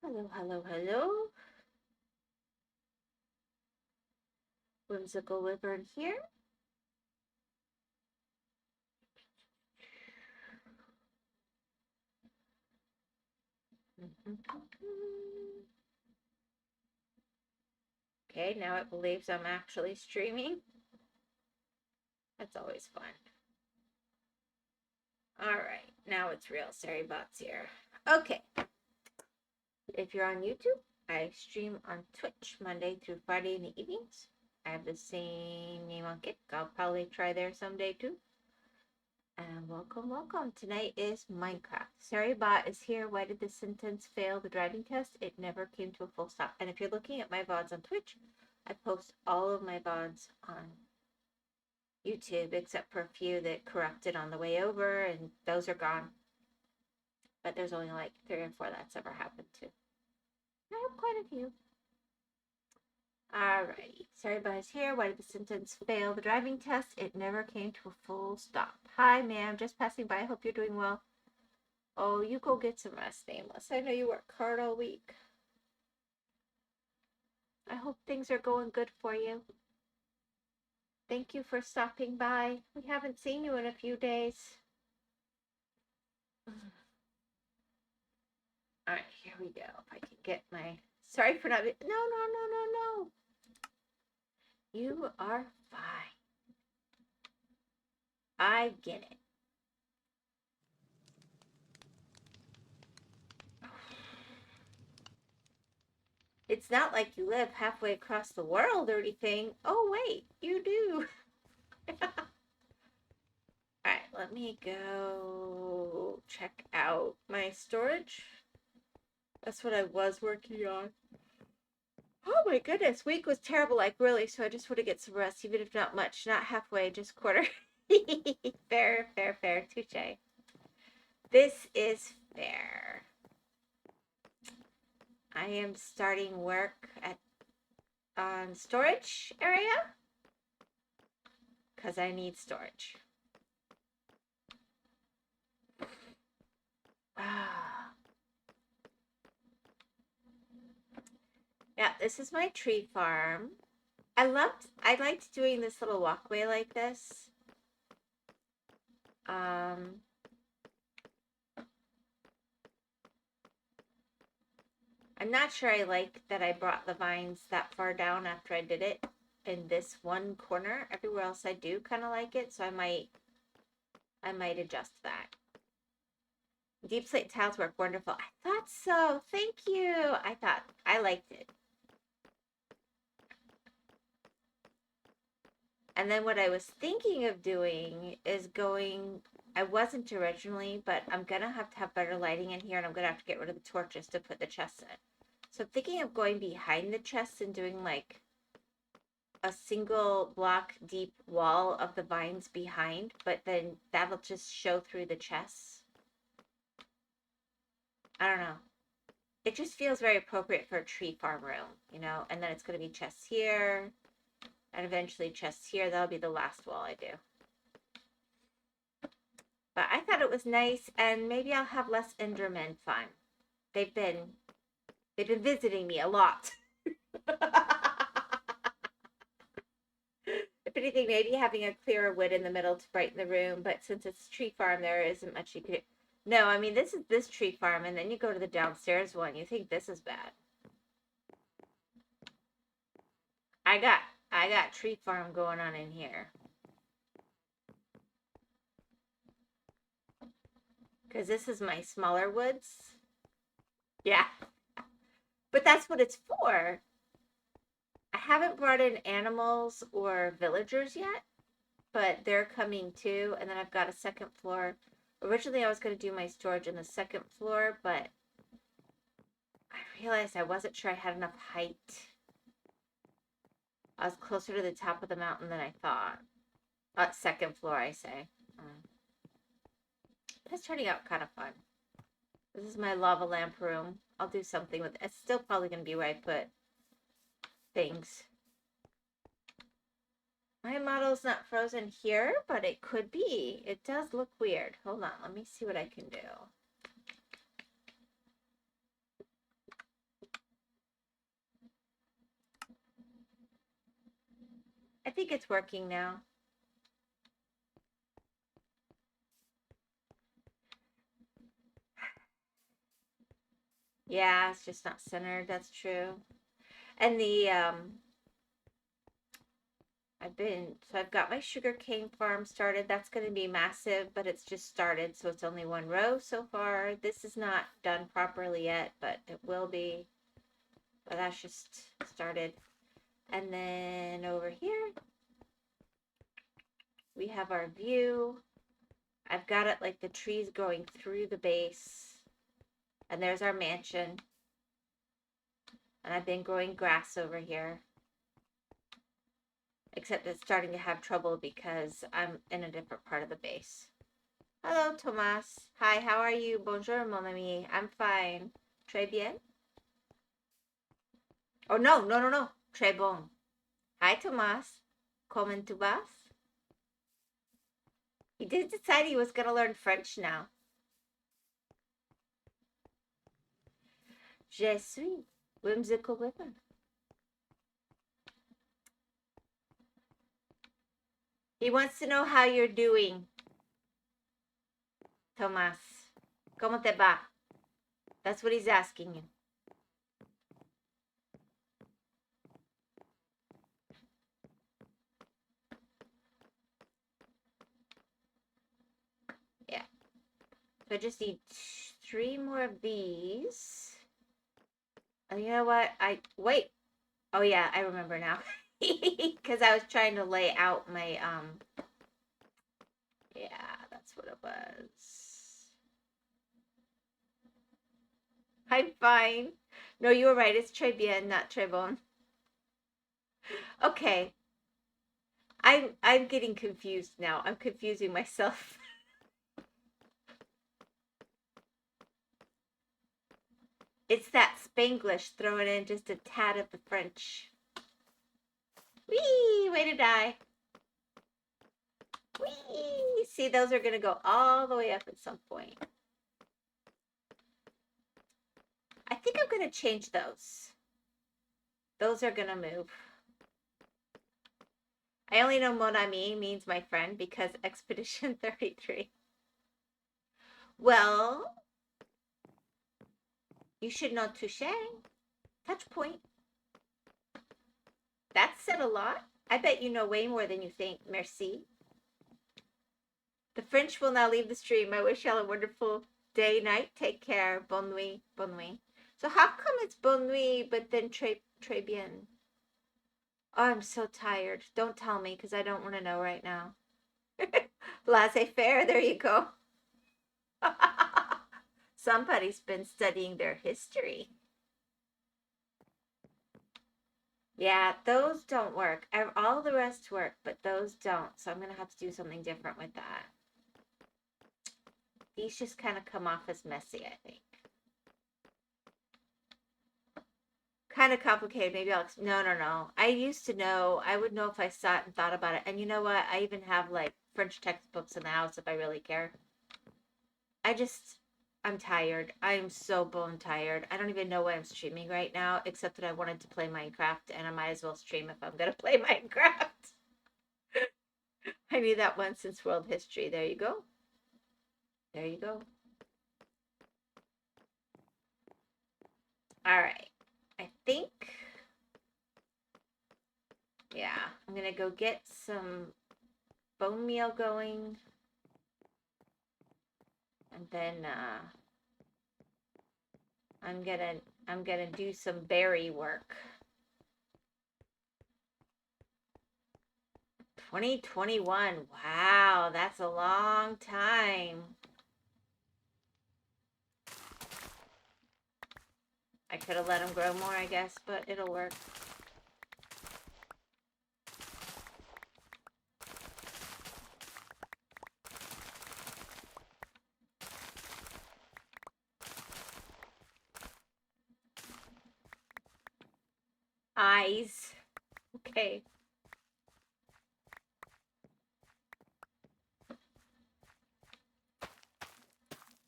Hello, hello, hello. WhymsicalWyvern here. Okay, now it believes I'm actually streaming. That's always fun. Alright, now it's real. Sorry, bots here. Okay. If you're on YouTube, I stream on Twitch Monday through Friday in the evenings. I have the same name on Kick. I'll probably try there someday too. And welcome, welcome. Tonight is Minecraft. Sorry, bot is here. Why did the sentence fail the driving test? It never came to a full stop. And if you're looking at my VODs on Twitch, I post all of my VODs on YouTube, except for a few that corrupted on the way over, and those are gone. But there's only like 3 or 4 that's ever happened to. I have quite a few. Alrighty. Sorry, bot is here. Why did the sentence fail the driving test? It never came to a full stop. Hi, ma'am. Just passing by. Hope you're doing well. Oh, you go get some rest, Nameless. I know you work hard all week. I hope things are going good for you. Thank you for stopping by. We haven't seen you in a few days. Alright, here we go. If I can get my... Sorry for not... No. You are fine. I get it. It's not like you live halfway across the world or anything. Oh, wait, you do. Alright, let me go check out my storage. That's what I was working on. Oh my goodness, week was terrible, like really, so I just want to get some rest, even if not much, not halfway, just quarter. Fair, touche. This is fair. I am starting work on storage area because I need storage. Yeah, this is my tree farm. I liked doing this little walkway like this. I'm not sure I like that I brought the vines that far down after I did it in this one corner. Everywhere else I do kind of like it, so I might adjust that. Deep slate tiles work wonderful. I thought so. Thank you. I liked it. And then what I was thinking of doing is going, I wasn't originally, but I'm going to have better lighting in here, and I'm going to have to get rid of the torches to put the chests in. So I'm thinking of going behind the chests and doing like a single block deep wall of the vines behind, but then that'll just show through the chests. I don't know. It just feels very appropriate for a tree farm room, you know? And then it's going to be chests here, and eventually chests here. That'll be the last wall I do. But I thought it was nice, and maybe I'll have less Enderman fun. They've been visiting me a lot. If anything, maybe having a clearer wood in the middle to brighten the room, but since it's a tree farm, there isn't much you could do. No, I mean, this is this tree farm, and then you go to the downstairs one, you think this is bad. I got tree farm going on in here. Because this is my smaller woods. Yeah. But that's what it's for. I haven't brought in animals or villagers yet, but they're coming too. And then I've got a second floor. Originally, I was going to do my storage in the second floor, but I realized I wasn't sure I had enough height. I was closer to the top of the mountain than I thought. Second floor, I say. It's turning out kind of fun. This is my lava lamp room. I'll do something with it. It's still probably going to be where I put things. My model's not frozen here, but it could be. It does look weird. Hold on, let me see what I can do. think it's working now. Yeah, it's just not centered. That's true. And the I've got my sugarcane farm started. That's going to be massive, but it's just started, so it's only one row so far. This is not done properly yet, but it will be. But that's just started. And then over here, we have our view. I've got it like the trees going through the base. And there's our mansion. And I've been growing grass over here. Except it's starting to have trouble because I'm in a different part of the base. Hello, Thomas. Hi, how are you? Bonjour, mon ami. I'm fine. Très bien. Oh, no. Très bon. Hi, Thomas. Comment tu vas? He did decide he was going to learn French now. Je suis WhymsicalWyvern. He wants to know how you're doing. Thomas. ¿Cómo te va? That's what he's asking you. Yeah. So I just need 3 more of these. And you know what? Wait. Oh yeah, I remember now. Because I was trying to lay out my, yeah, that's what it was. I'm fine. No, you were right. It's très bien, not très bon. Okay. I'm getting confused now. I'm confusing myself. It's that Spanglish throwing in just a tad of the French. Whee! Way to die. Whee! See, those are going to go all the way up at some point. I think I'm going to change those. Those are going to move. I only know mon ami means my friend because Expedition 33. Well, you should know touche. Touch point. That said a lot. I bet you know way more than you think. Merci. The French will now leave the stream. I wish y'all a wonderful day, night. Take care. Bonne nuit. Bonne nuit. So how come it's bonne nuit, but then très bien? Oh, I'm so tired. Don't tell me, because I don't want to know right now. Laissez-faire. There you go. Somebody's been studying their history. Yeah, those don't work. All the rest work, but those don't. So I'm going to have to do something different with that. These just kind of come off as messy, I think. Kind of complicated. Maybe I'll... No. I used to know. I would know if I saw it and thought about it. And you know what? I even have, like, French textbooks in the house if I really care. I'm tired. I'm so bone tired. I don't even know why I'm streaming right now, except that I wanted to play Minecraft, and I might as well stream if I'm going to play Minecraft. I knew that one since world history. There you go. There you go. All right. I think, yeah, I'm going to go get some bone meal going. And then I'm gonna do some berry work. 2021. Wow, that's a long time. I could have let them grow more, I guess, but it'll work. Eyes. Okay.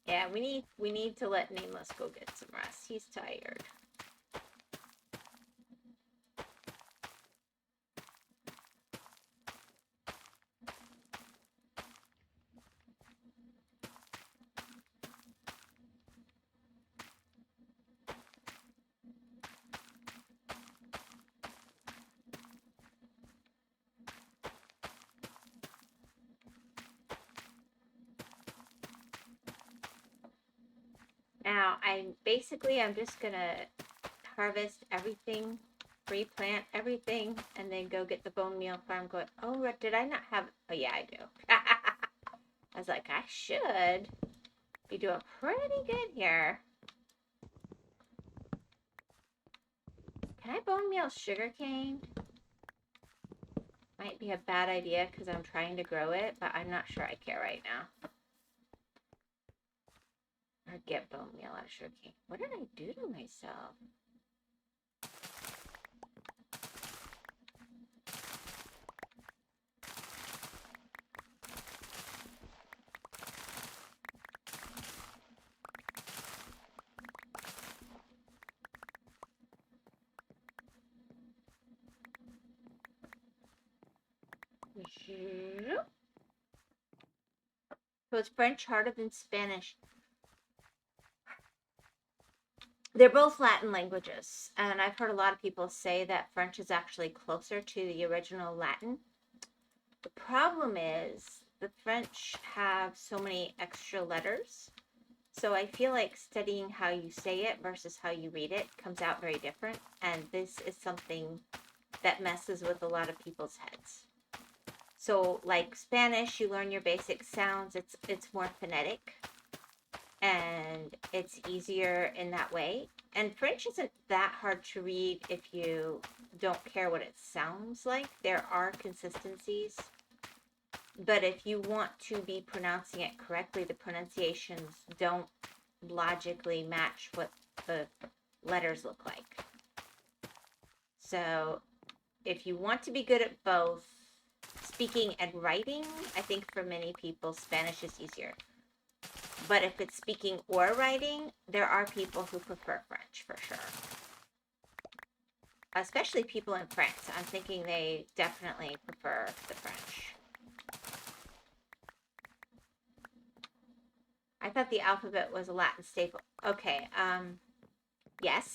Yeah, we need to let Nameless go get some rest. He's tired. Now, I'm just gonna harvest everything, replant everything, and then go get the bone meal farm going. Oh, did I not have? Oh, yeah, I do. I was like, I should be doing pretty good here. Can I bone meal sugarcane? Might be a bad idea because I'm trying to grow it, but I'm not sure I care right now. Or get bone meal out of sugarcane. What did I do to myself? So is French harder than Spanish? They're both Latin languages, and I've heard a lot of people say that French is actually closer to the original Latin. The problem is the French have so many extra letters, so I feel like studying how you say it versus how you read it comes out very different, and this is something that messes with a lot of people's heads. So like Spanish, you learn your basic sounds, it's more phonetic, and it's easier in that way. And French isn't that hard to read if you don't care what it sounds like. There are consistencies, but if you want to be pronouncing it correctly, the pronunciations don't logically match what the letters look like. So if you want to be good at both speaking and writing, I think for many people Spanish is easier. But if it's speaking or writing, there are people who prefer French for sure. Especially people in France. I'm thinking they definitely prefer the French. I thought the alphabet was a Latin staple. Okay, yes.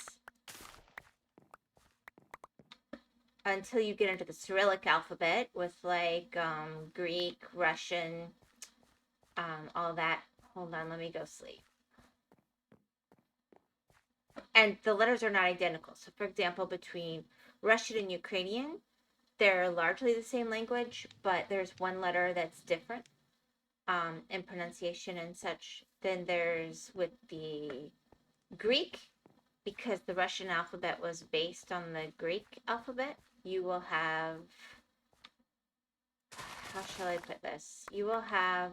Until you get into the Cyrillic alphabet with like Greek, Russian, all that. Hold on, let me go sleep. And the letters are not identical. So for example, between Russian and Ukrainian, they're largely the same language, but there's one letter that's different in pronunciation and such. Then there's with the Greek, because the Russian alphabet was based on the Greek alphabet, you will have, how shall I put this? You will have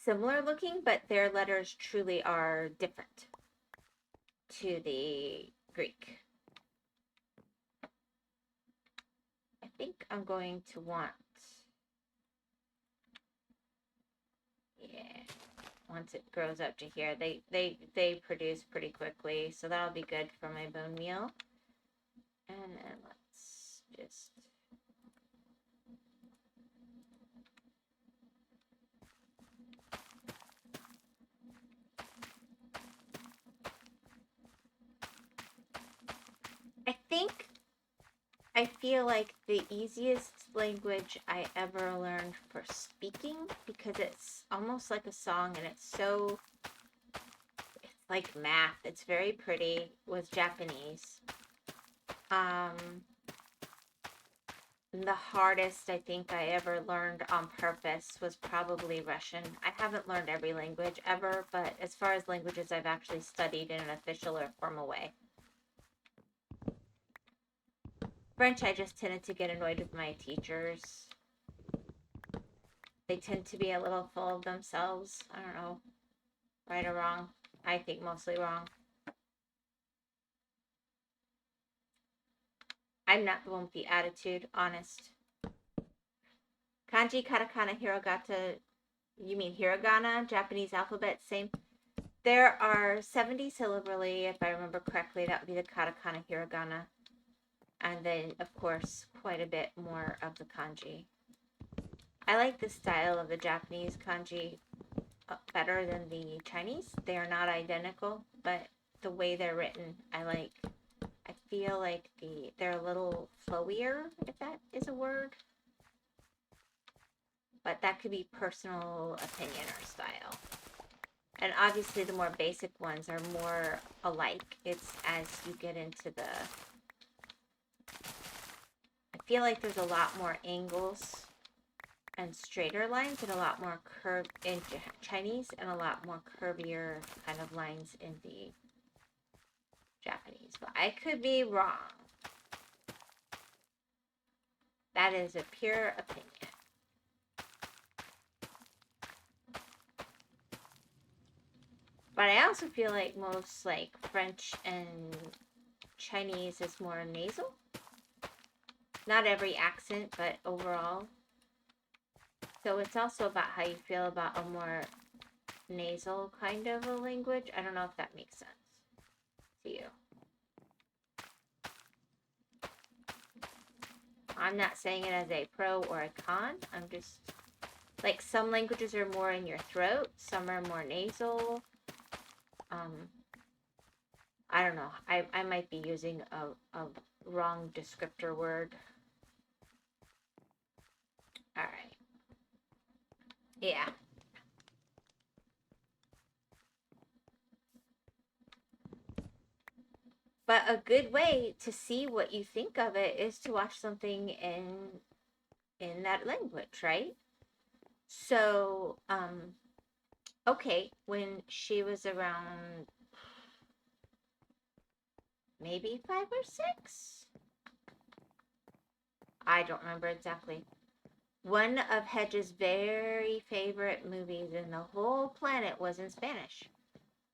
similar looking, but their letters truly are different to the Greek. I think I'm going to want, yeah, once it grows up to here, they produce pretty quickly, so that'll be good for my bone meal. And then let's just, I feel like the easiest language I ever learned for speaking, because it's almost like a song and it's like math. It's very pretty, was Japanese. The hardest I think I ever learned on purpose was probably Russian. I haven't learned every language ever, but as far as languages I've actually studied in an official or formal way. French, I just tended to get annoyed with my teachers. They tend to be a little full of themselves. I don't know, right or wrong. I think mostly wrong. I'm not the one with the attitude, honest. Kanji, katakana, hiragana. You mean hiragana? Japanese alphabet, same. There are 70 syllabally, if I remember correctly. That would be the katakana, hiragana. And then, of course, quite a bit more of the kanji. I like the style of the Japanese kanji better than the Chinese. They are not identical, but the way they're written, I feel like they're a little flowier, if that is a word. but that could be personal opinion or style. And obviously the more basic ones are more alike. It's as you get into the... I feel like there's a lot more angles and straighter lines and a lot more curve in Chinese and a lot more curvier kind of lines in the Japanese. But I could be wrong. That is a pure opinion. But I also feel like most like French and Chinese is more nasal. Not every accent, but overall. So it's also about how you feel about a more nasal kind of a language. I don't know if that makes sense to you. I'm not saying it as a pro or a con. I'm just, like, some languages are more in your throat. Some are more nasal. I don't know. I might be using a wrong descriptor word. All right. Yeah. But a good way to see what you think of it is to watch something in that language, right? So, okay, when she was around maybe 5 or 6, I don't remember exactly. One of Hedge's very favorite movies in the whole planet was in Spanish.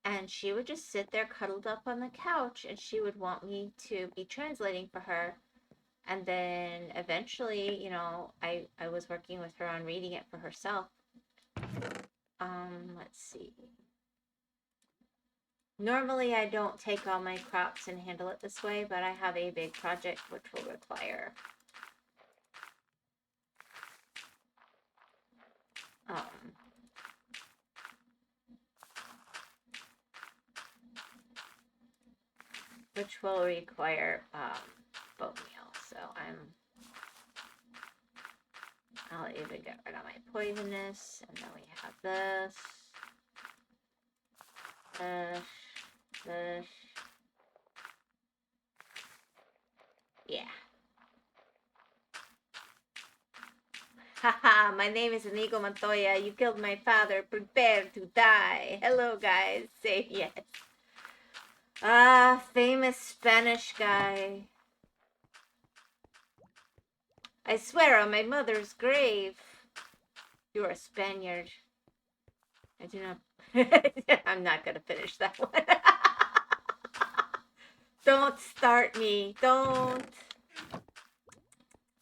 And she would just sit there cuddled up on the couch and she would want me to be translating for her. And then eventually, you know, I was working with her on reading it for herself. Let's see. Normally I don't take all my crops and handle it this way, but I have a big project which will require bone meal. So I'll even get rid of my poisonous, and then we have this. Yeah. Haha, my name is Inigo Montoya. You killed my father. Prepare to die. Hello, guys. Say yes. Ah, famous Spanish guy. I swear on my mother's grave. You're a Spaniard. I do not... I'm not going to finish that one. Don't start me. Don't.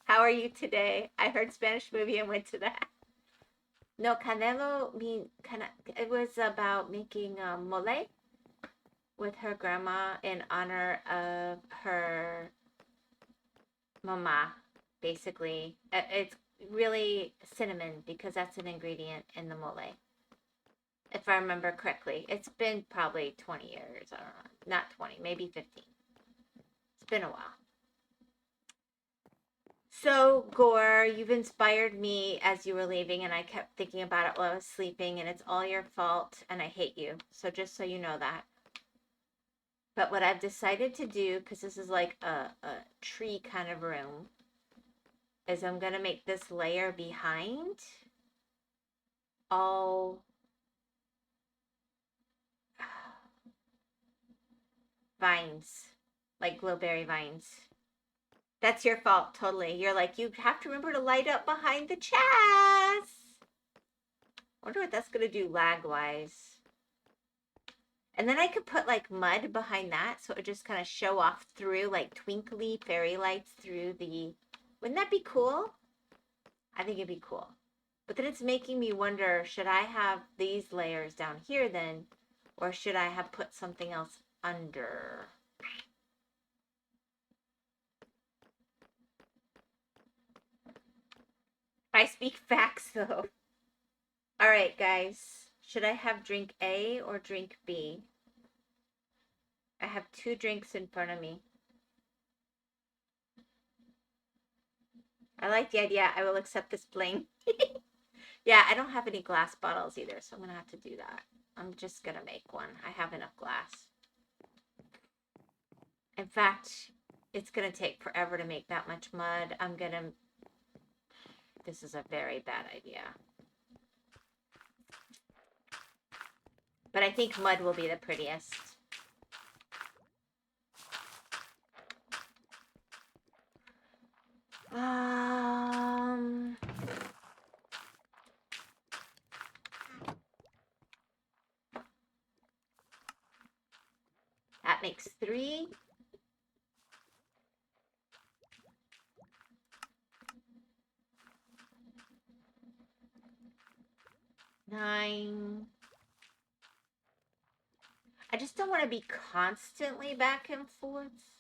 How are you today? I heard Spanish movie and went to that. No, Canelo, it was about making mole with her grandma in honor of her mama, basically. It's really cinnamon because that's an ingredient in the mole. If I remember correctly. It's been probably 20 years. I don't know. Not 20, maybe 15. It's been a while. So, Gore, you've inspired me as you were leaving, and I kept thinking about it while I was sleeping, and it's all your fault, and I hate you. So just so you know that. But what I've decided to do, because this is like a tree kind of room, is I'm going to make this layer behind all vines, like glowberry vines. That's your fault, totally. You're like, you have to remember to light up behind the chest. I wonder what that's going to do lag-wise. And then I could put like mud behind that, so it would just kind of show off through like twinkly fairy lights through the... Wouldn't that be cool? I think it'd be cool. But then it's making me wonder, should I have these layers down here then? Or should I have put something else under? I speak facts though. All right, guys. Should I have drink A or drink B? I have 2 drinks in front of me. I like the idea. I will accept this blame. Yeah, I don't have any glass bottles either, so I'm going to have to do that. I'm just going to make one. I have enough glass. In fact, it's going to take forever to make that much mud. I'm going to... This is a very bad idea. But I think mud will be the prettiest. That makes 3. 9. I just don't want to be constantly back and forth.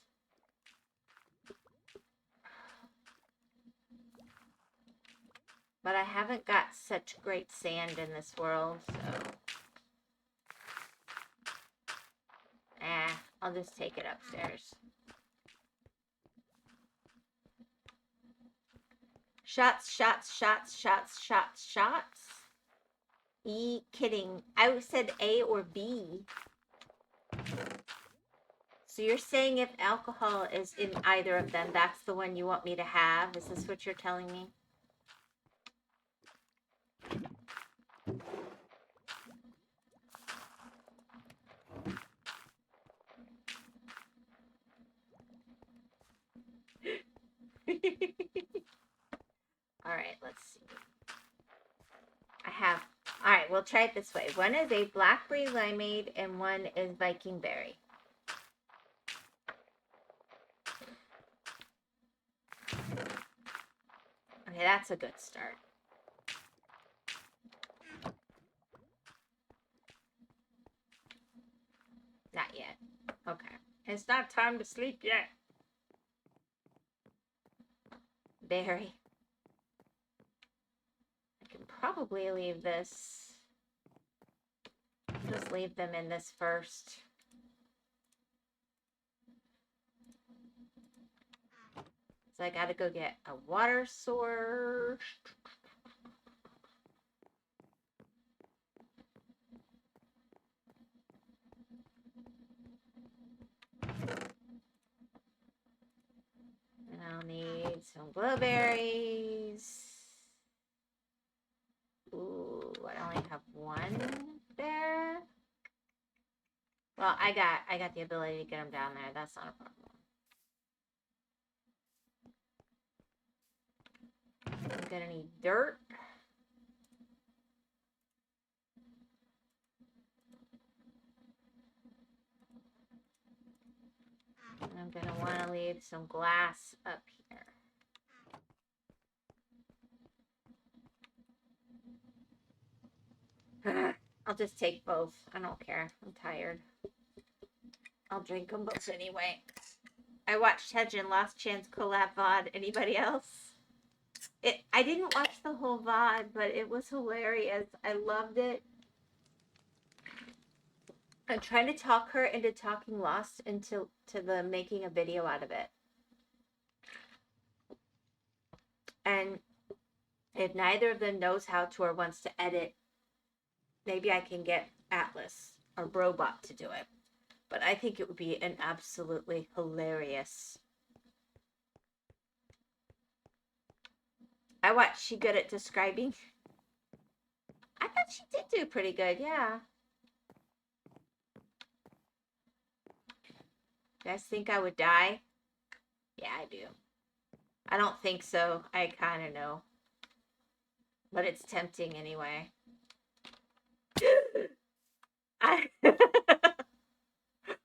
But I haven't got such great sand in this world, so... I'll just take it upstairs. Shots, shots, shots, shots, shots, shots. Kidding. I said A or B. So you're saying if alcohol is in either of them, that's the one you want me to have? Is this what you're telling me? Alright, let's see. Alright, we'll try it this way. One is a blackberry limeade and one is Viking berry. Okay, that's a good start. Not yet. Okay. It's not time to sleep yet. Berry. I can probably leave this. Just leave them in this first. So I gotta go get a water source. And I'll need some blueberries. Ooh, I only have one there. Well, I got the ability to get them down there. That's not a problem. I'm gonna need dirt. And I'm gonna want to leave some glass up here. I'll just take both. I don't care. I'm tired. I'll drink them both anyway. I watched Hedge and Last Chance collab VOD. Anybody else? I didn't watch the whole VOD, but it was hilarious. I loved it. I'm trying to talk her into talking Lost into the making a video out of it. And if neither of them knows how to or wants to edit, maybe I can get Atlas or Brobot to do it. But I think it would be an absolutely hilarious. I watched She Good at Describing. I thought she did do pretty good, yeah. You guys think I would die? Yeah, I do. I don't think so. I kind of know. But it's tempting anyway.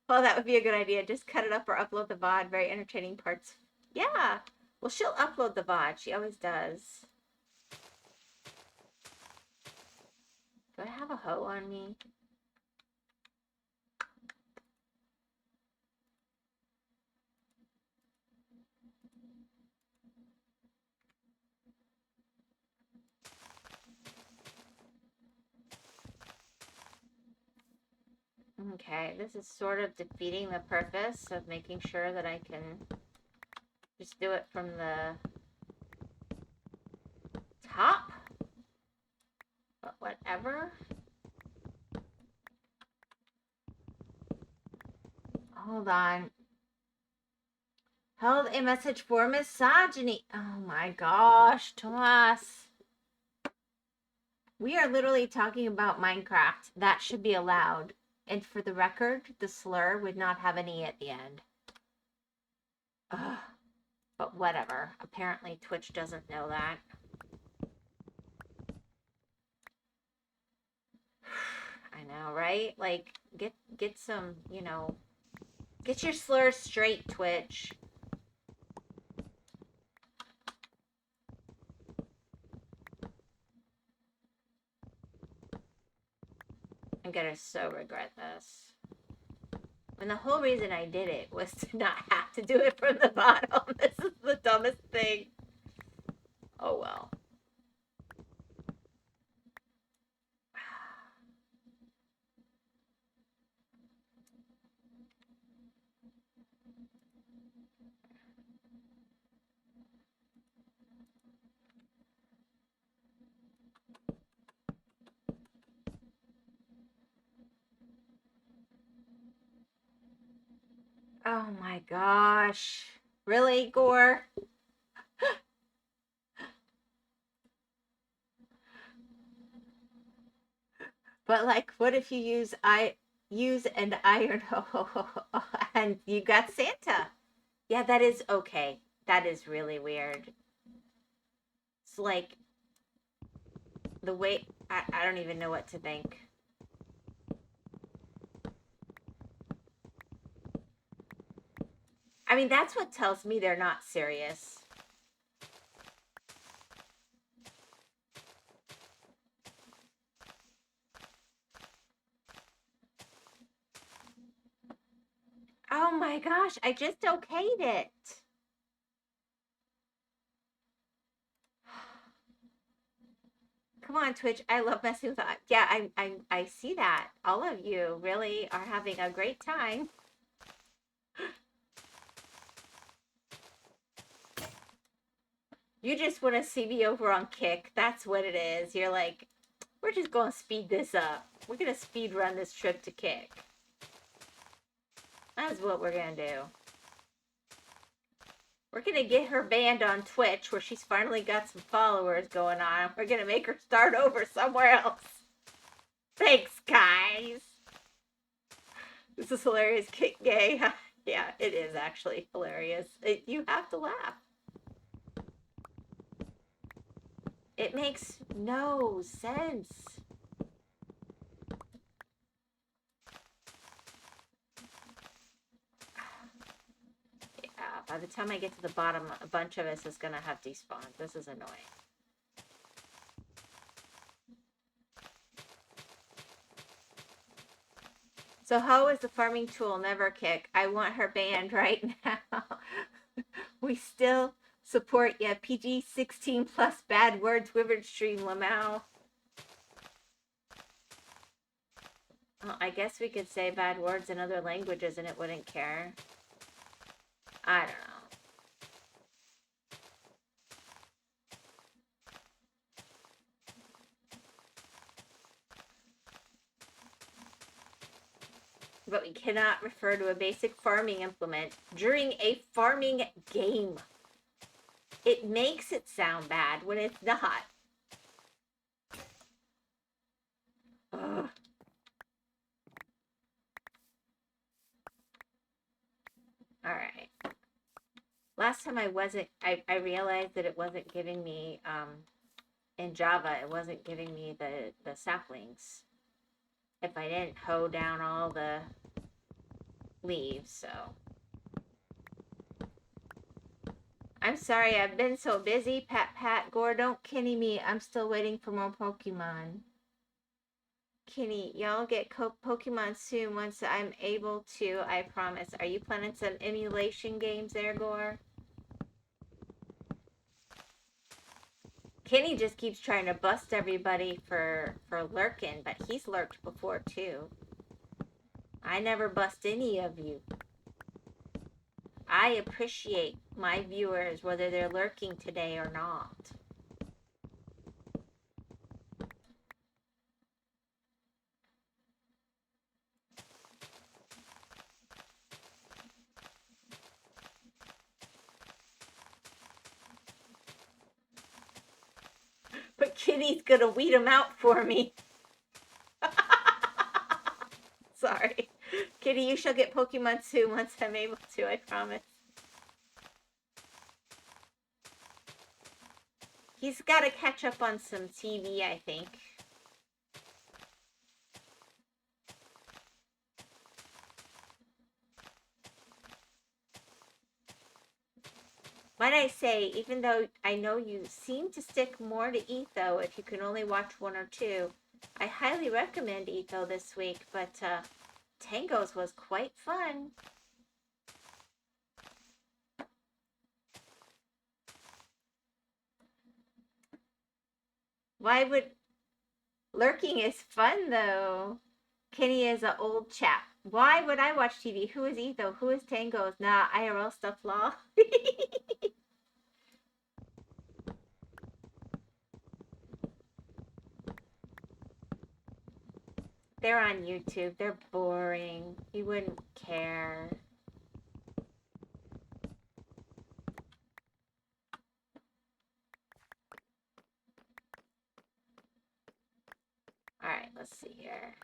Well, that would be a good idea. Just cut it up or upload the VOD. Very entertaining parts. Yeah. Well, she'll upload the VOD. She always does. Do I have a hoe on me? Okay, this is sort of defeating the purpose of making sure that I can just do it from the top. ever. Hold on. Held a message for misogyny. Oh my gosh, Tomas. We are literally talking about Minecraft. That should be allowed. And for the record, the slur would not have an E at the end. Ugh. But whatever. Apparently Twitch doesn't know that. I know, right? Like, get some, you know, get your slurs straight, Twitch. I'm gonna so regret this. And the whole reason I did it was to not have to do it from the bottom. This is the dumbest thing. Oh well. Oh my gosh. Really, Gore? But like, what if you use an iron and you got Santa? Yeah, that is okay. That is really weird. It's like the way I don't even know what to think. I mean, that's what tells me they're not serious. Oh my gosh, I just okayed it. Come on, Twitch. I love messing with that. Yeah, I see that. All of you really are having a great time. You just want to see me over on Kick. That's what it is. You're like, we're just going to speed this up. We're going to speed run this trip to Kick. That's what we're going to do. We're going to get her banned on Twitch where she's finally got some followers going on. We're going to make her start over somewhere else. Thanks, guys. This is hilarious. Kick gay. Yeah, it is actually hilarious. You have to laugh. It makes no sense. Yeah, by the time I get to the bottom, a bunch of us is going to have despawned. This is annoying. So how is the farming tool never Kick? I want her banned right now. We still support ya. PG-16 plus bad words, Wyvern stream, Lamau. Well, I guess we could say bad words in other languages and it wouldn't care. I don't know. But we cannot refer to a basic farming implement during a farming game. It makes it sound bad when it's not. Ugh. All right. Last time I realized that it wasn't giving me, in Java, it wasn't giving me the saplings if I didn't hoe down all the leaves, so. I'm sorry, I've been so busy. Pat, Gore, don't kiddie me. I'm still waiting for more Pokemon. Kenny, y'all get Pokemon soon once I'm able to, I promise. Are you planning some emulation games there, Gore? Kenny just keeps trying to bust everybody for lurking, but he's lurked before too. I never bust any of you. I appreciate my viewers, whether they're lurking today or not. Kitty's gonna weed them out for me. Sorry. Kitty, you shall get Pokemon soon once I'm able to, I promise. He's gotta catch up on some TV, I think. What I say, even though I know you seem to stick more to Etho if you can only watch one or two, I highly recommend Etho this week, but Tango's was quite fun. Why would... Lurking is fun, though. Kenny is an old chap. Why would I watch TV? Who is Etho? Who is Tango's? Nah, IRL stuff law. They're on YouTube. They're boring. You wouldn't care. Alright, let's see here.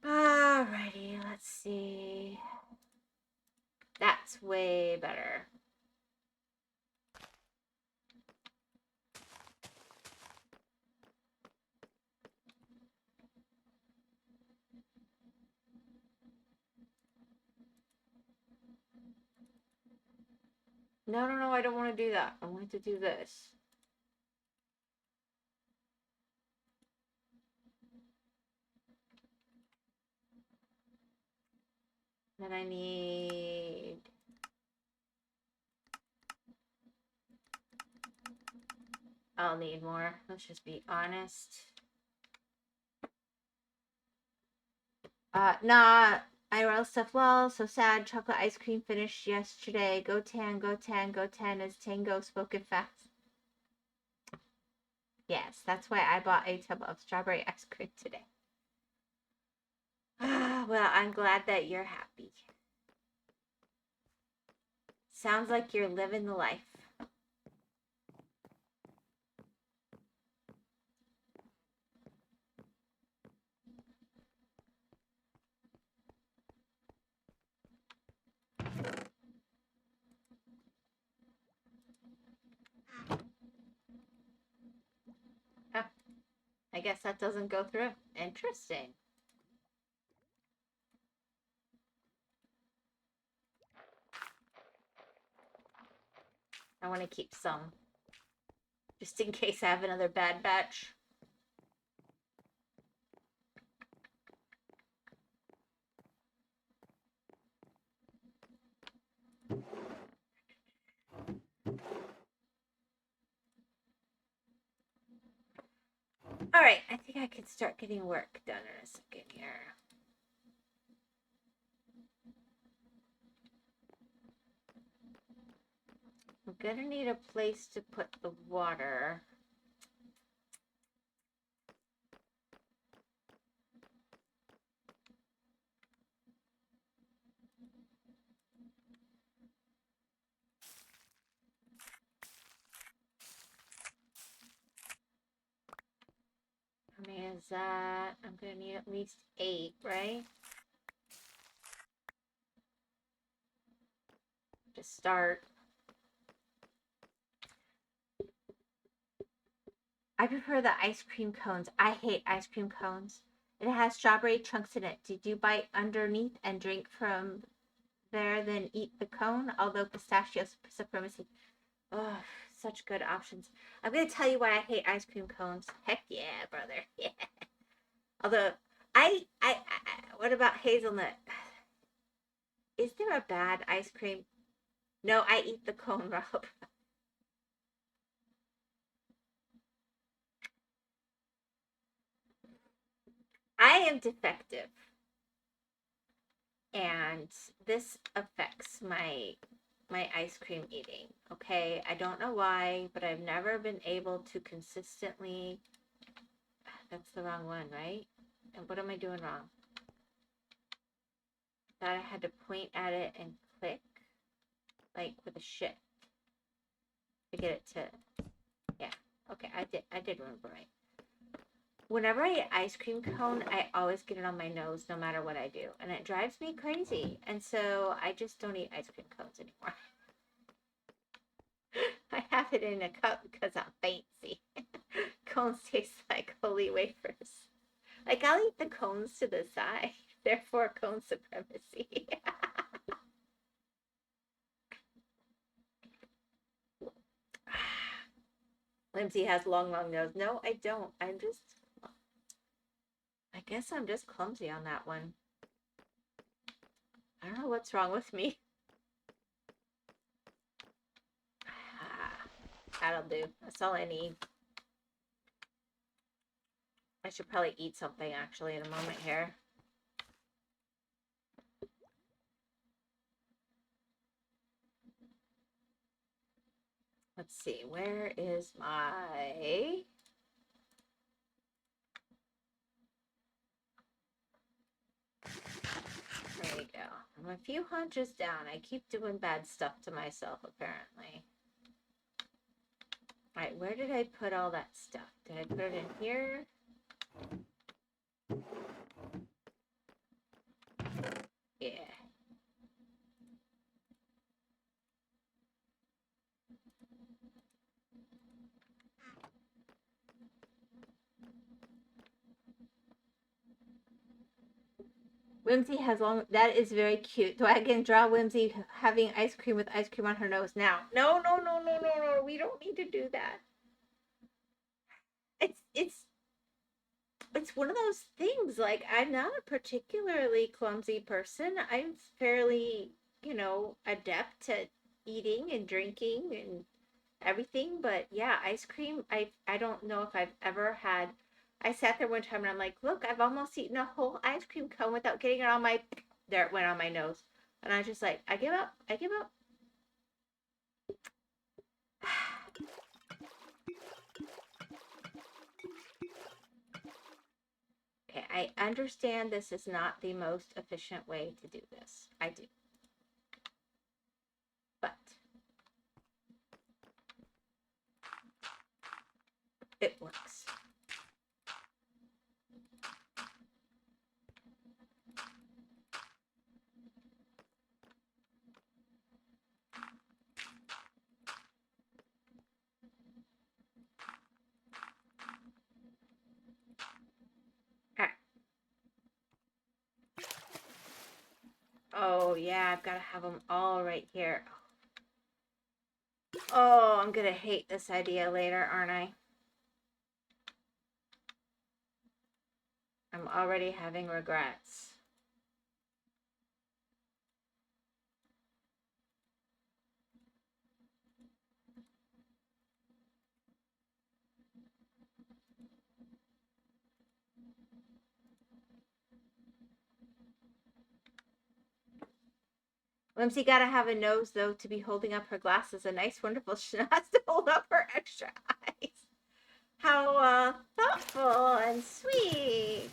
Alrighty, let's see. That's way better. No, I don't want to do that. I want to do this. Then I need... I'll need more. Let's just be honest. Nah, IRL stuff well. So sad. Chocolate ice cream finished yesterday. Go Tan, go Tan, go Tan as Tango spoken fast. Yes, that's why I bought a tub of strawberry ice cream today. Well, I'm glad that you're happy. Sounds like you're living the life. Oh, I guess that doesn't go through. Interesting. I want to keep some. Just in case I have another bad batch. Alright, I think I can start getting work done in a second here. I'm gonna need a place to put the water. How many is that? I'm gonna need at least 8, right? To start. I prefer the ice cream cones. I hate ice cream cones. It has strawberry chunks in it. Did you bite underneath and drink from there, then eat the cone? Although pistachio supremacy. Oh, such good options. I'm going to tell you why I hate ice cream cones. Heck yeah, brother. Yeah. Although, what about hazelnut? Is there a bad ice cream? No, I eat the cone, Rob. I am defective. And this affects my ice cream eating. Okay, I don't know why, but I've never been able to consistently... That's the wrong one, right? And what am I doing wrong? That I had to point at it and click, like with a shift, to get it to... Okay, I did remember right. Whenever I eat ice cream cone, I always get it on my nose no matter what I do. And it drives me crazy. And so I just don't eat ice cream cones anymore. I have it in a cup because I'm fancy. Cones taste like holy wafers. Like, I'll eat the cones to the side. Therefore, cone supremacy. Whimsy has long nose. No, I don't. I guess I'm just clumsy on that one. I don't know what's wrong with me. That'll do. That's all I need. I should probably eat something actually in a moment here. Let's see, where is my... There you go. I'm a few hunches down. I keep doing bad stuff to myself, apparently. Alright, where did I put all that stuff? Did I put it in here? Yeah. Whimsy has long... That is very cute. Do I can draw Whimsy having ice cream with ice cream on her nose now? No. We don't need to do that. It's one of those things. Like, I'm not a particularly clumsy person. I'm fairly, adept at eating and drinking and everything. But yeah, ice cream, I don't know if I've ever had... I sat there one time and I'm like, look, I've almost eaten a whole ice cream cone without getting it on my... There, it went on my nose. And I was just like, I give up. Okay, I understand this is not the most efficient way to do this. I do. But it works. Oh, yeah, I've got to have them all right here. Oh, I'm going to hate this idea later, aren't I? I'm already having regrets. Whimsy gotta have a nose, though, to be holding up her glasses. A nice, wonderful schnoz to hold up her extra eyes. How thoughtful and sweet.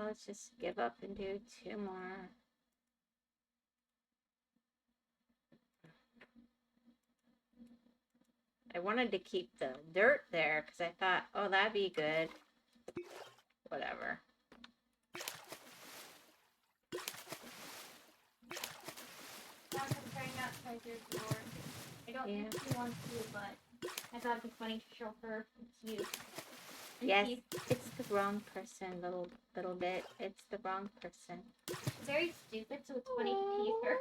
Let's just give up and do 2 more. I wanted to keep the dirt there because I thought, oh, that'd be good. Whatever. I don't think she wants to, but I thought it'd be funny to show her it's you. Yes, it's the wrong person, little bit. It's the wrong person. It's very stupid, so it's funny to tease her.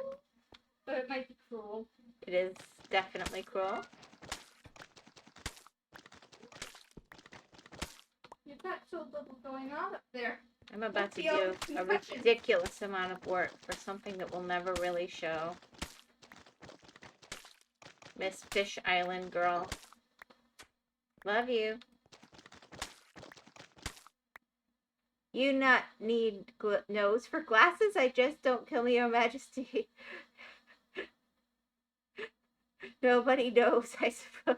But it might be cruel. It is definitely cruel. You've got so little going on up there. I'm about to do a ridiculous amount of work for something that will never really show. Miss Fish Island girl. Love you. You not need nose for glasses? I just don't kill me, Your Majesty. Nobody knows, I suppose.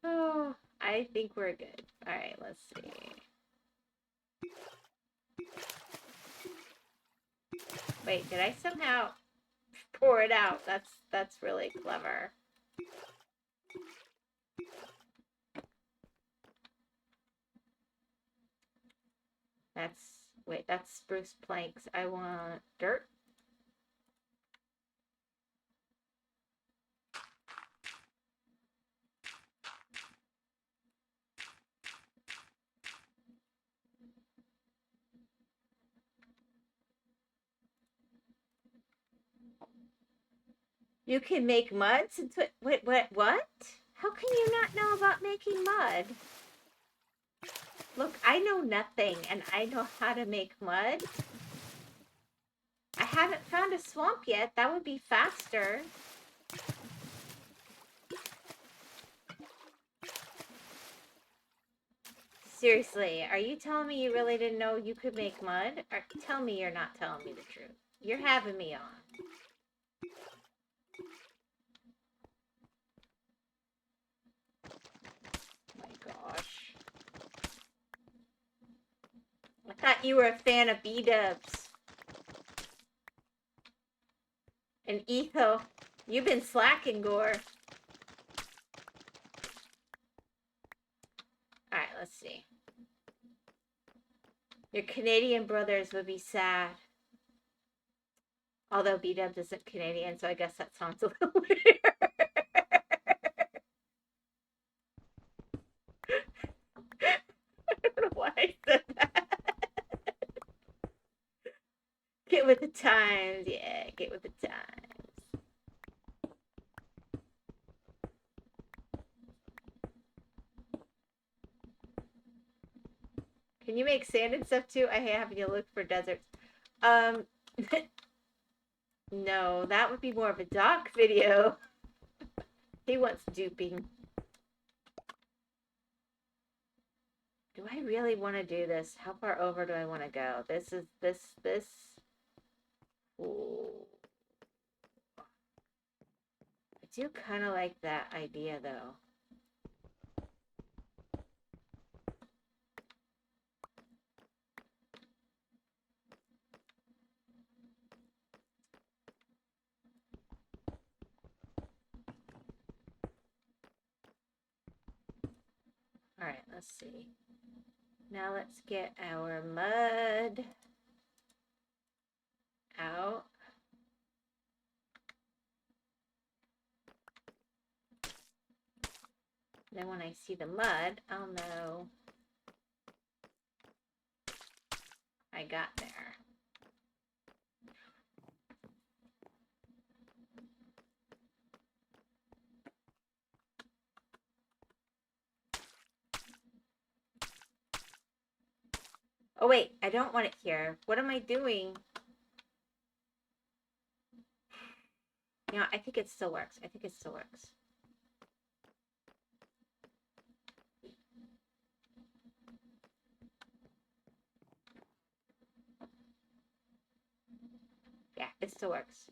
Oh, I think we're good. All right, let's see. Wait, did I somehow pour it out? That's really clever. That's spruce planks. I want dirt. You can make mud since what? How can you not know about making mud? Look, I know nothing, and I know how to make mud. I haven't found a swamp yet. That would be faster. Seriously, are you telling me you really didn't know you could make mud? Or tell me you're not telling me the truth. You're having me on. Oh my gosh. I thought you were a fan of B-dubs. And Etho, you've been slacking, Gore. Alright, let's see. Your Canadian brothers would be sad. Although B-dubs isn't Canadian, so I guess that sounds a little weird. I don't know why I said that. Get with the times. Yeah, get with the times. Can you make sand and stuff too? I hate having to look for deserts. No, that would be more of a doc video. He wants duping. Do I really want to do this? How far over do I want to go? This. Ooh. I do kind of like that idea, though. All right, let's see. Now let's get our mud out. Then when I see the mud, I'll know I got there. Oh wait, I don't want it here. What am I doing? You know, I think it still works. Yeah, it still works.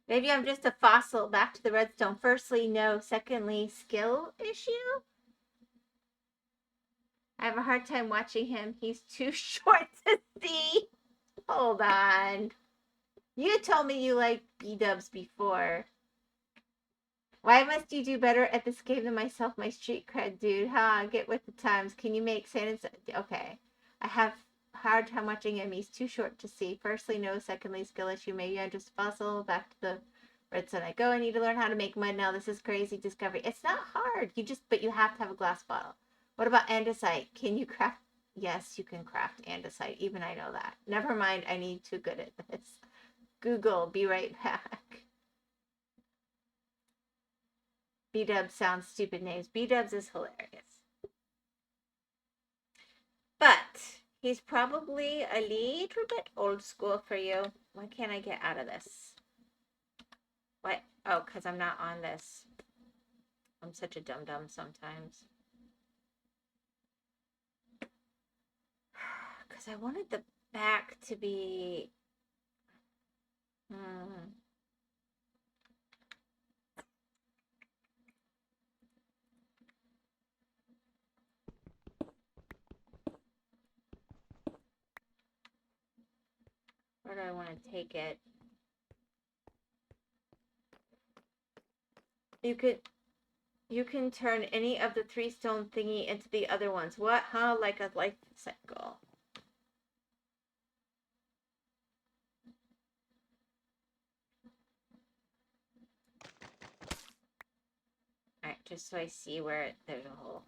Maybe I'm just a fossil. Back to the redstone. Firstly, no. Secondly, skill issue? I have a hard time watching him. He's too short to see. Hold on. You told me you liked B-dubs before. Why must you do better at this game than myself? My street cred, dude. Huh? Get with the times. Can you make sense? Okay. I have hard time watching him. He's too short to see. Firstly, no. Secondly, skill issue. Maybe I'm just a fossil. Back to the redstone I go. I need to learn how to make mud now. This is crazy discovery. It's not hard. But you have to have a glass bottle. What about andesite? Can you craft? Yes, you can craft andesite. Even I know that. Never mind. I need too good at this. Google. Be right back. B-dubs sounds stupid names. B-dubs is hilarious. But he's probably a little bit old school for you. Why can't I get out of this? What? Oh, because I'm not on this. I'm such a dum-dum sometimes. Because I wanted the back to be... Where do I want to take it? You can turn any of the 3 stone thingy into the other ones. What? Huh? Like a life cycle. Alright, just so I see where there's a hole.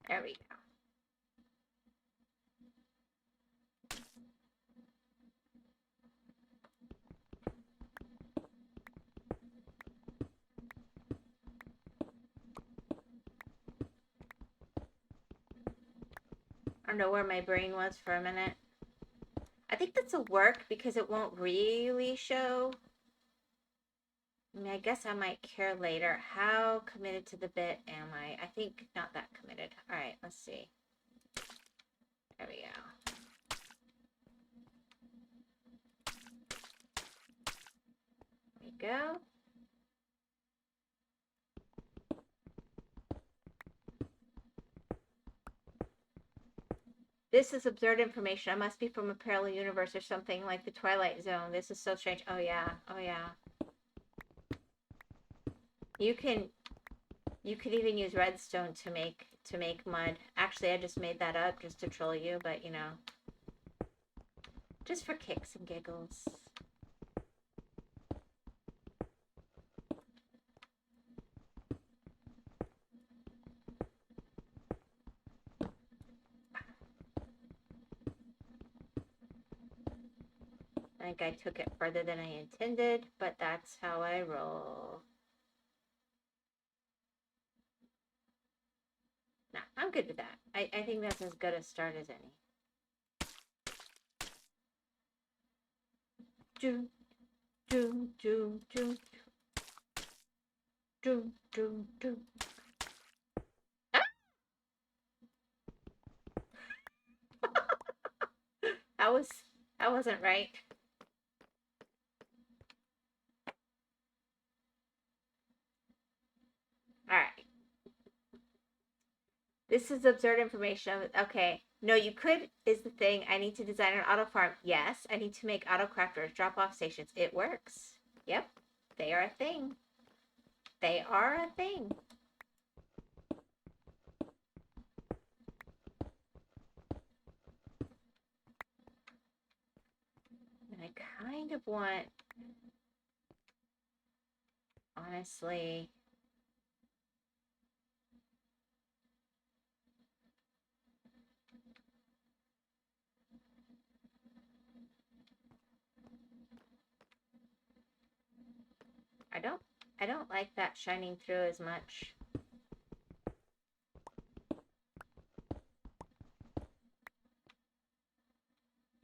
There we go. I don't know where my brain was for a minute. I think this will work because it won't really show. I mean, I guess I might care later. How committed to the bit am I? I think not that committed. Alright, let's see. There we go. There we go. This is absurd information. I must be from a parallel universe or something like the Twilight Zone. This is so strange. Oh yeah. Oh yeah. You could even use redstone to make mud. Actually, I just made that up just to troll you, but you know. Just for kicks and giggles. I think I took it further than I intended, but that's how I roll. Nah, I'm good with that. I think that's as good a start as any. Do, do, do, do. Do, do, do. Ah! That wasn't right. Alright. This is absurd information. Okay. No, you could is the thing. I need to design an auto farm. Yes. I need to make auto crafters, drop off stations. It works. Yep. They are a thing. They are a thing. And I kind of want, honestly, I don't like that shining through as much.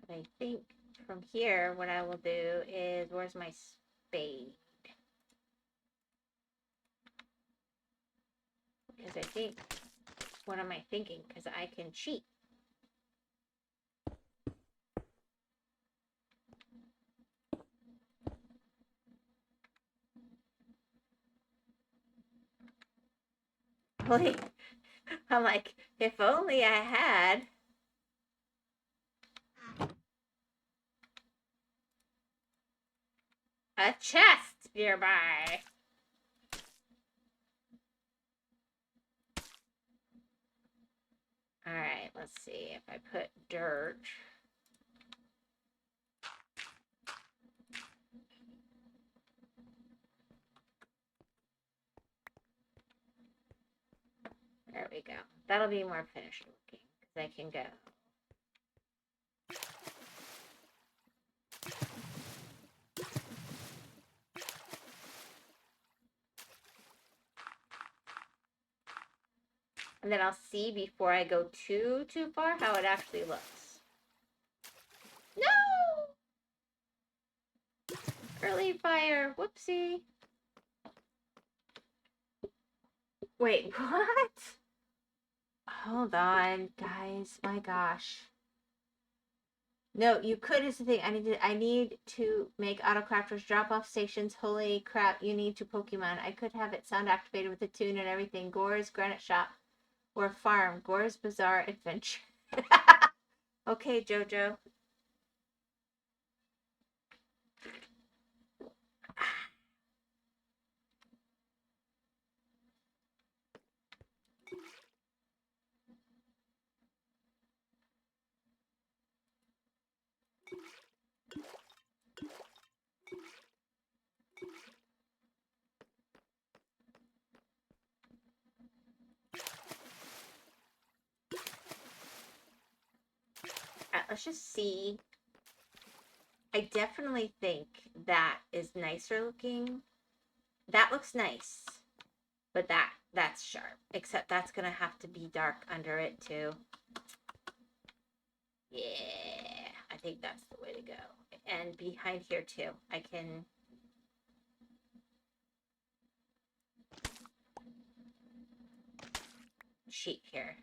But I think from here, what I will do is, where's my spade? Because I think, what am I thinking? Because I can cheat. Like, I'm like, if only I had a chest nearby. All right, let's see if I put dirt. There we go. That'll be more finished looking because I can go. And then I'll see before I go too far how it actually looks. No! Early fire. Whoopsie. Wait, what? Hold on, guys. My gosh. No, you could is the thing. I need to make autocrafters drop off stations. Holy crap, you need to Pokemon. I could have it sound activated with the tune and everything. Gore's Granite Shop or Farm. Gore's Bizarre Adventure. Okay, Jojo. Alright, let's just see. I definitely think that is nicer looking. That looks nice. But that's sharp. Except that's gonna have to be dark under it too. Yeah, I think that's the way to go. And behind here too. I can cheat here.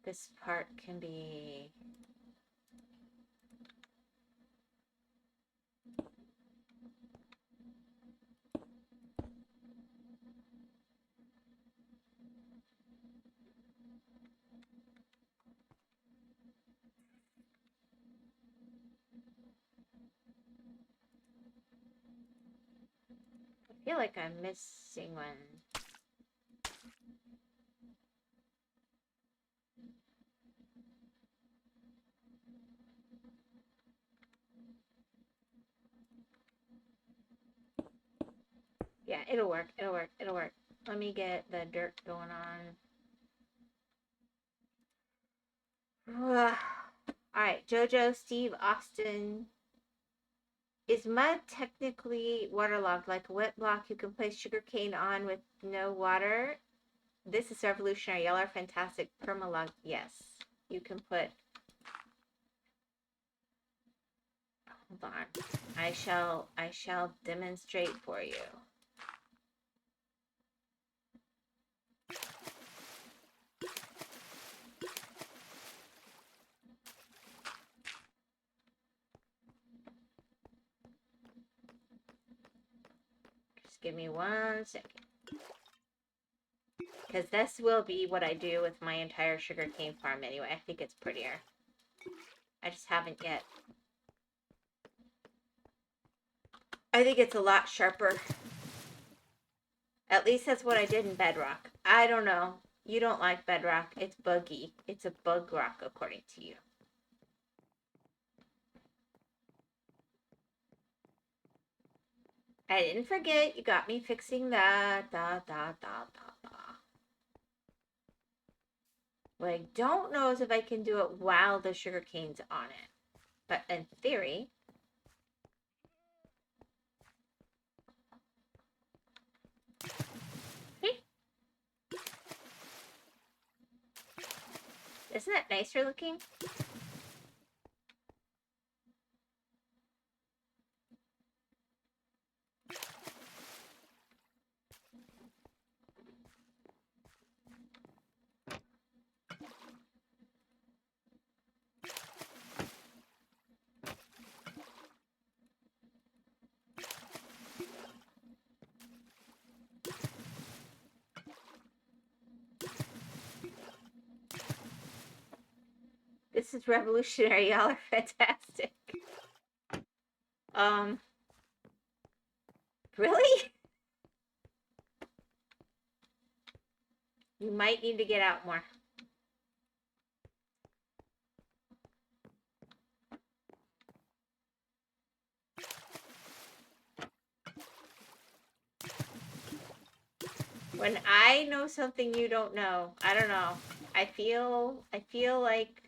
This part can be I feel like I'm missing one. Yeah, it'll work. It'll work. It'll work. Let me get the dirt going on. Alright, Jojo, Steve, Austin. Is mud technically waterlogged like a wet block you can place sugarcane on with no water? This is revolutionary. Y'all are fantastic. Permalog. Yes. You can put. Hold on. I shall demonstrate for you. Just give me 1 second. Because this will be what I do with my entire sugarcane farm anyway. I think it's prettier. I just haven't yet. I think it's a lot sharper. At least that's what I did in Bedrock. I don't know. You don't like Bedrock. It's buggy. It's a bug rock, according to you. I didn't forget. You got me fixing that. What I don't know is if I can do it while the sugarcane's on it. But in theory... Isn't that nicer looking? This is revolutionary. Y'all are fantastic. Really? You might need to get out more. When I know something you don't know, I don't know. I feel like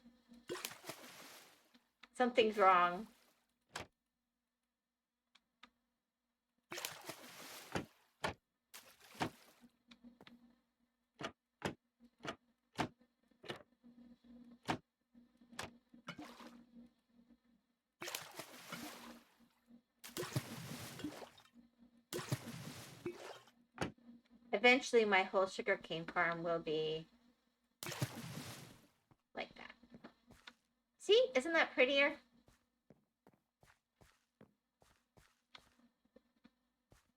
something's wrong. eventually my whole sugarcane farm will be like that. See? Isn't that prettier?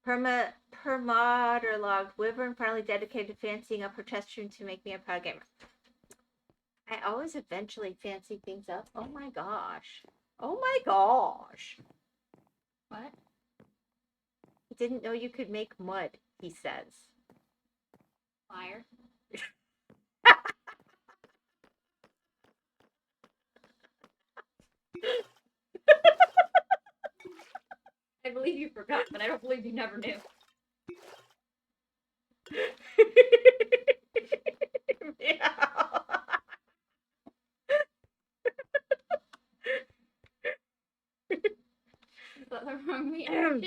Permoderlog Wyvern finally dedicated to fancying up her test room to make me a proud gamer. I always eventually fancy things up. Oh my gosh. Oh my gosh. What? I didn't know you could make mud, he says. Liar. I believe you forgot, but I don't believe you never knew. Is that the wrong reaction?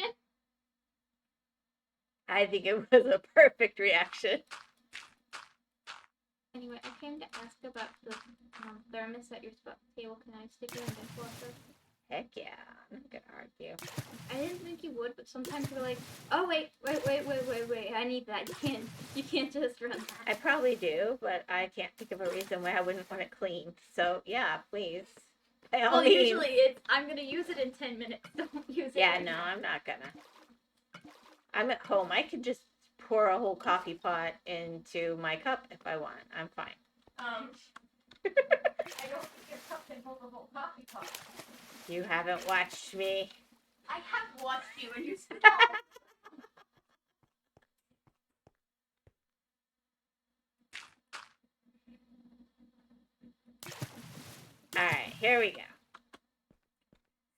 I think it was a perfect reaction. Anyway, I came to ask about the thermos at your table. Can I stick it in the dishwasher? Heck yeah, I'm not gonna argue. I didn't think you would, but sometimes you're like, oh wait, I need that. You can't just run that. I probably do, but I can't think of a reason why I wouldn't want it cleaned. So yeah, please. By all means. Usually it's I'm gonna use it in 10 minutes. Don't use it. Yeah, right no, now. I'm not gonna. I'm at home. I can just pour a whole coffee pot into my cup if I want. I'm fine. I don't think your cup can hold a whole coffee pot. You haven't watched me. I have watched you and you said Alright, here we go.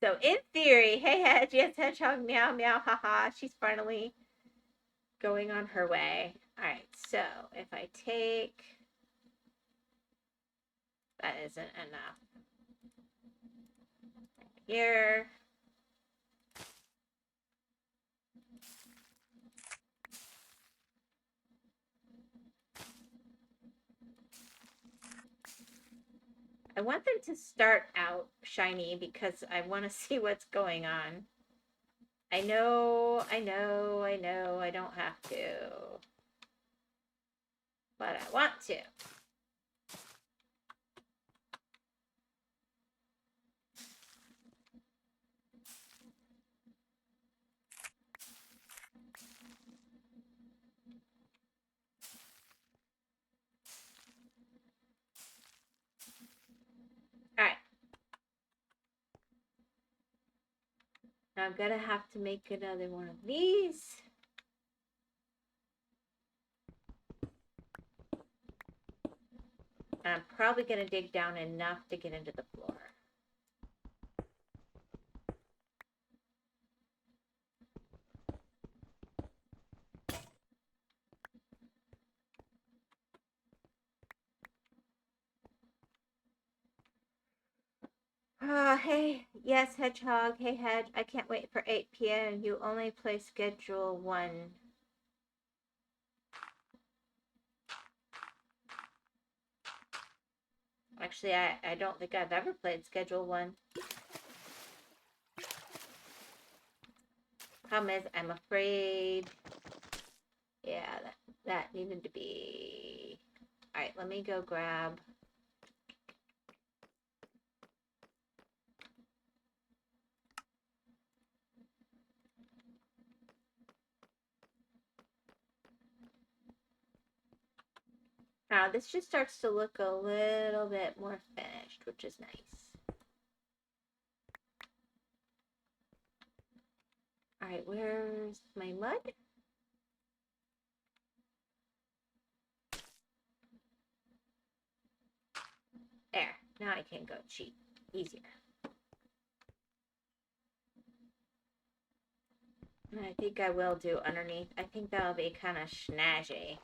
So in theory, hey Hedge, yes Hedgehog, meow meow, haha, she's finally going on her way. Alright, so if I take... That isn't enough. Here. I want them to start out shiny because I want to see what's going on. I know, I don't have to. But I want to. Alright. Now I'm gonna have to make another one of these. And I'm probably gonna dig down enough to get into the floor. Hey, yes, Hedgehog. Hey, Hedge. I can't wait for 8 p.m. You only play schedule 1. Actually, I don't think I've ever played schedule 1. Problem is, I'm afraid... Yeah, that needed to be... Alright, let me go grab... Now, this just starts to look a little bit more finished, which is nice. Alright, where's my mud? There. Now I can go cheap. Easier. And I think I will do underneath. I think that'll be kind of snazzy.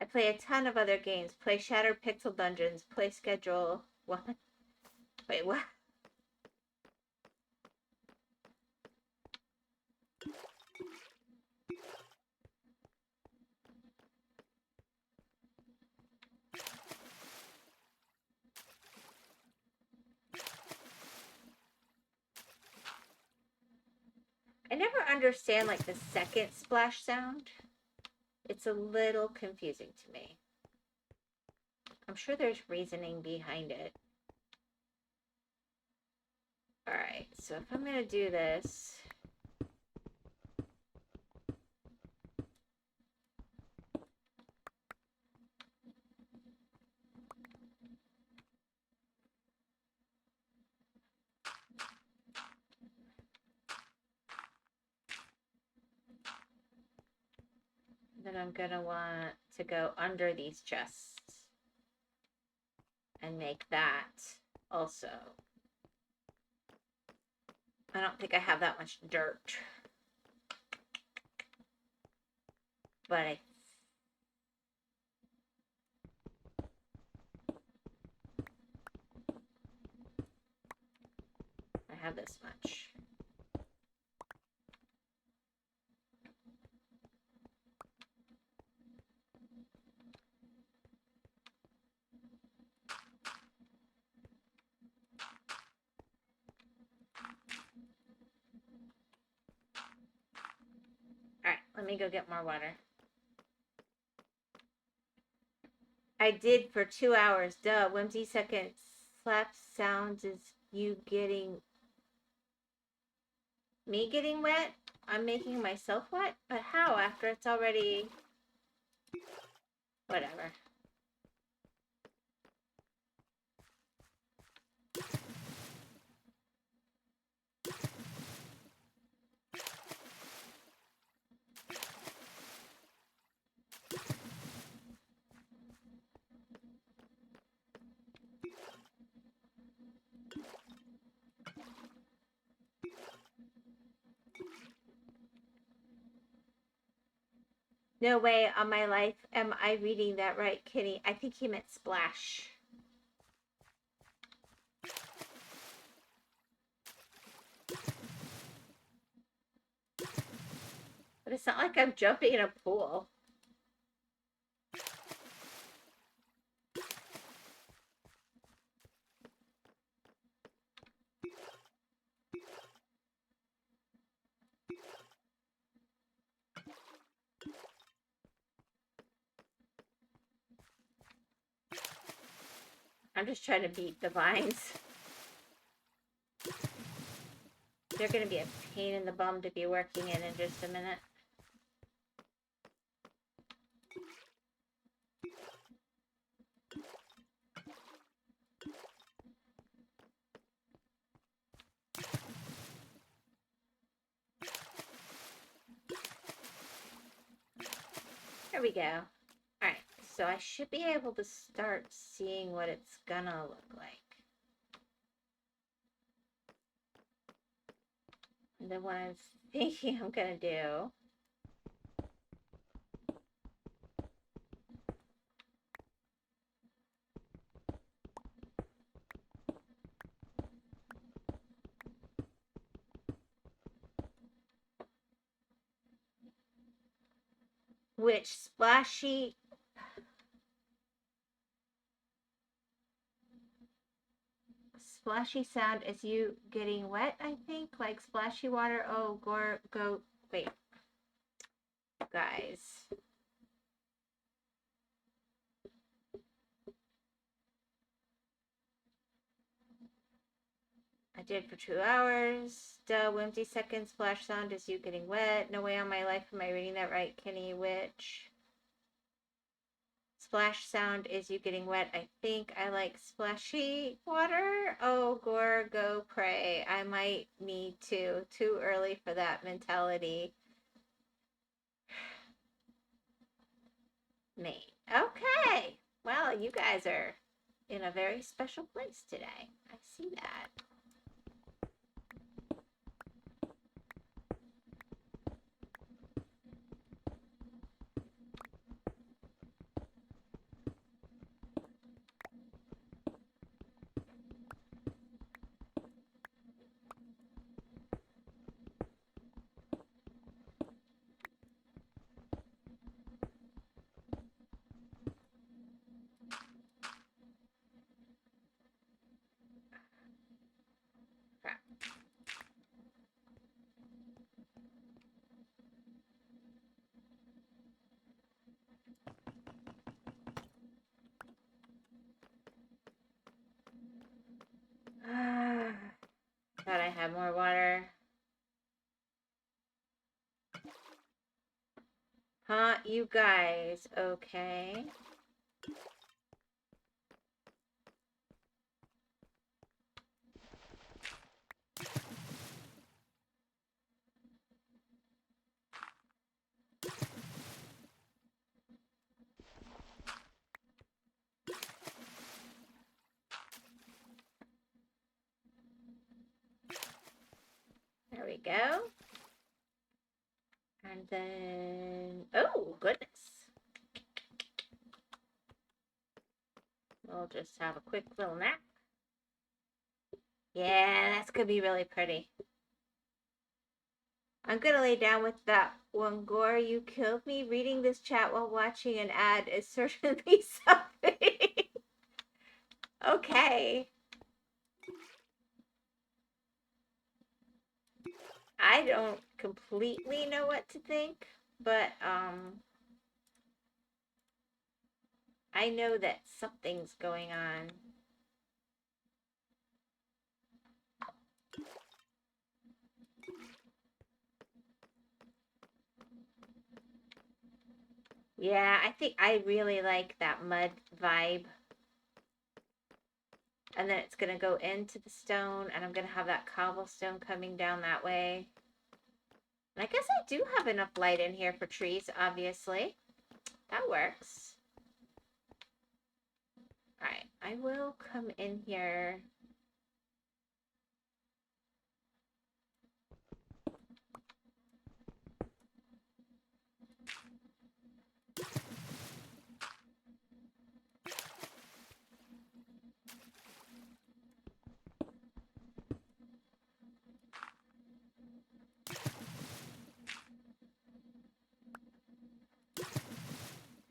I play a ton of other games. Play Shattered Pixel Dungeons. Play Schedule 1. Wait, what? never understand like the second splash sound. It's a little confusing to me. I'm sure there's reasoning behind it. Alright, so if I'm gonna do this, then I'm gonna want to go under these chests and make that also. I don't think I have that much dirt, but I have this much. Alright, let me go get more water. I did for 2 hours. Duh, Whimsy second slap sounds is you getting... me getting wet? I'm making myself wet? But how after it's already... whatever. No way on my life am I reading that right, Kenny. I think he meant splash. But it's not like I'm jumping in a pool. I'm just trying to beat the vines. They're going to be a pain in the bum to be working in just a minute. There we go. Alright, so I should be able to start seeing what it's gonna look like. And then what I'm thinking I'm gonna do which splashy sound is you getting wet, I think, like splashy water. Oh, go wait, guys, I did for 2 hours. Duh, Whimsy second splash sound is you getting wet. No way on my life am I reading that right, Kenny Witch. Splash sound is you getting wet. I think I like splashy water. Oh, Gore, go pray. I might need to. Too early for that mentality. Me. Okay. Well, you guys are in a very special place today. I see that. You guys, okay. There we go. And then, oh, goodness. We'll just have a quick little nap. Yeah, that's gonna be really pretty. I'm gonna lay down with that one. Gore, you killed me. Reading this chat while watching an ad is certainly something. Okay. I don't completely know what to think, but I know that something's going on. Yeah, I think I really like that mud vibe. And then it's going to go into the stone, and I'm going to have that cobblestone coming down that way. And I guess I do have enough light in here for trees, obviously. That works. Alright, I will come in here.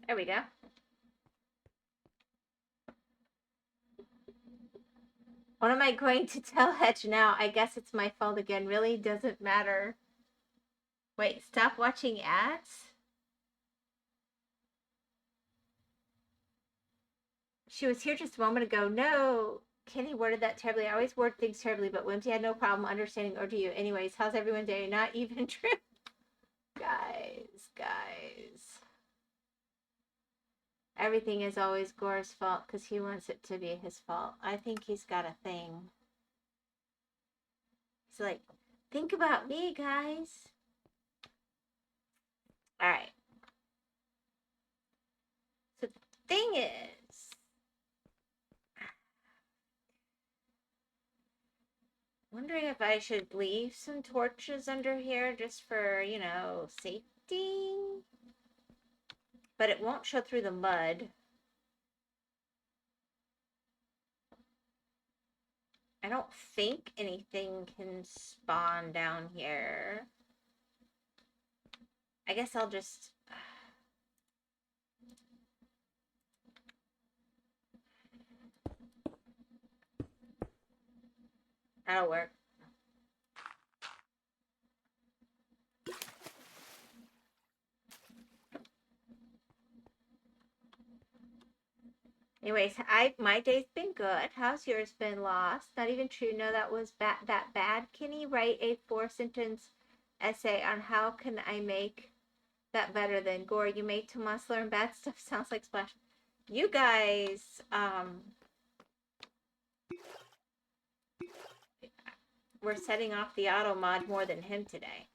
There we go. What am I going to tell Hedge now? I guess it's my fault again. Really doesn't matter. Wait, stop watching ads? She was here just a moment ago. No, Kenny worded that terribly. I always word things terribly, but Whimsy had no problem understanding, or do you? Anyways, how's everyone doing? Not even true. Guys. Everything is always Gore's fault because he wants it to be his fault. I think he's got a thing. He's like, think about me, guys. Alright. So the thing is, wondering if I should leave some torches under here just for, you know, safety. But it won't show through the mud. I don't think anything can spawn down here. I guess I'll just... That'll work. Anyways, my day's been good. How's yours been, Lost? Not even true. No, that was that bad. Can you write a 4-sentence essay on how can I make that better than Gore? You made Tomas learn bad stuff. Sounds like Splash. You guys, we're setting off the auto mod more than him today.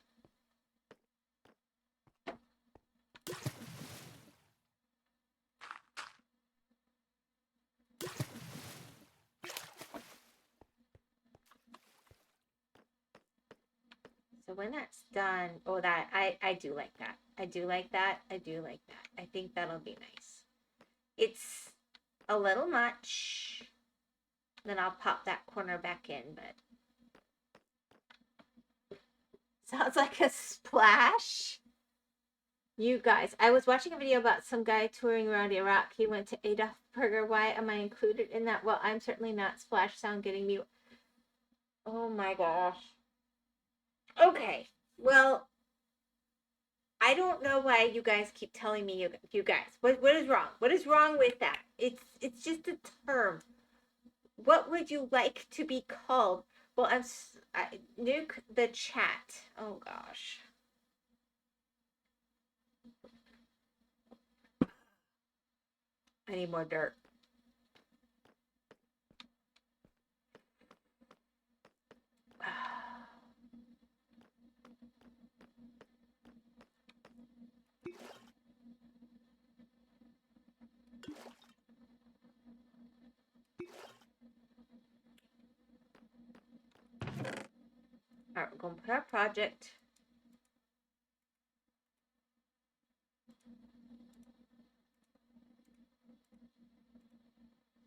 So when that's done, oh, that I do like that. I do like that. I do like that. I think that'll be nice. It's a little much. Then I'll pop that corner back in, but sounds like a splash. You guys, I was watching a video about some guy touring around Iraq. He went to Adolf Burger. Why am I included in that? Well, I'm certainly not. Splash sound getting me. Oh my gosh. Okay. Well, I don't know why you guys keep telling me you guys. What is wrong? What is wrong with that? It's just a term. What would you like to be called? Well, I nuke the chat. Oh gosh. I need more dirt. Alright, we're going to put our project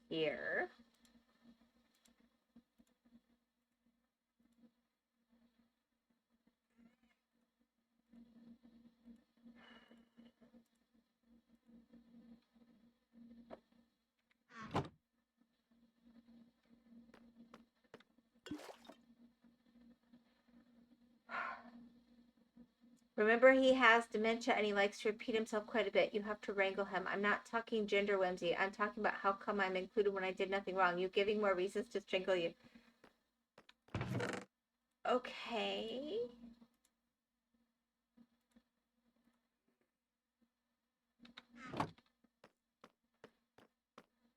here. Remember, he has dementia and he likes to repeat himself quite a bit. You have to wrangle him. I'm not talking gender, Whimsy. I'm talking about how come I'm included when I did nothing wrong. You giving more reasons to strangle you. Okay.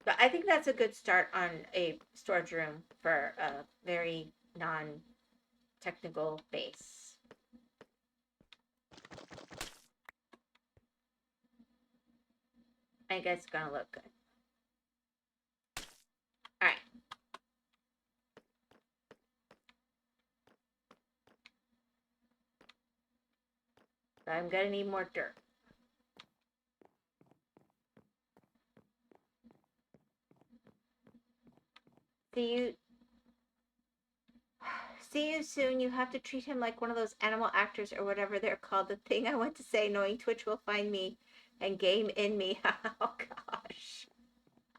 But I think that's a good start on a storage room for a very non-technical base. I think it's gonna look good. Alright. So I'm gonna need more dirt. See you soon. You have to treat him like one of those animal actors or whatever they're called. The thing I want to say, knowing Twitch will find me and game in me. Oh gosh.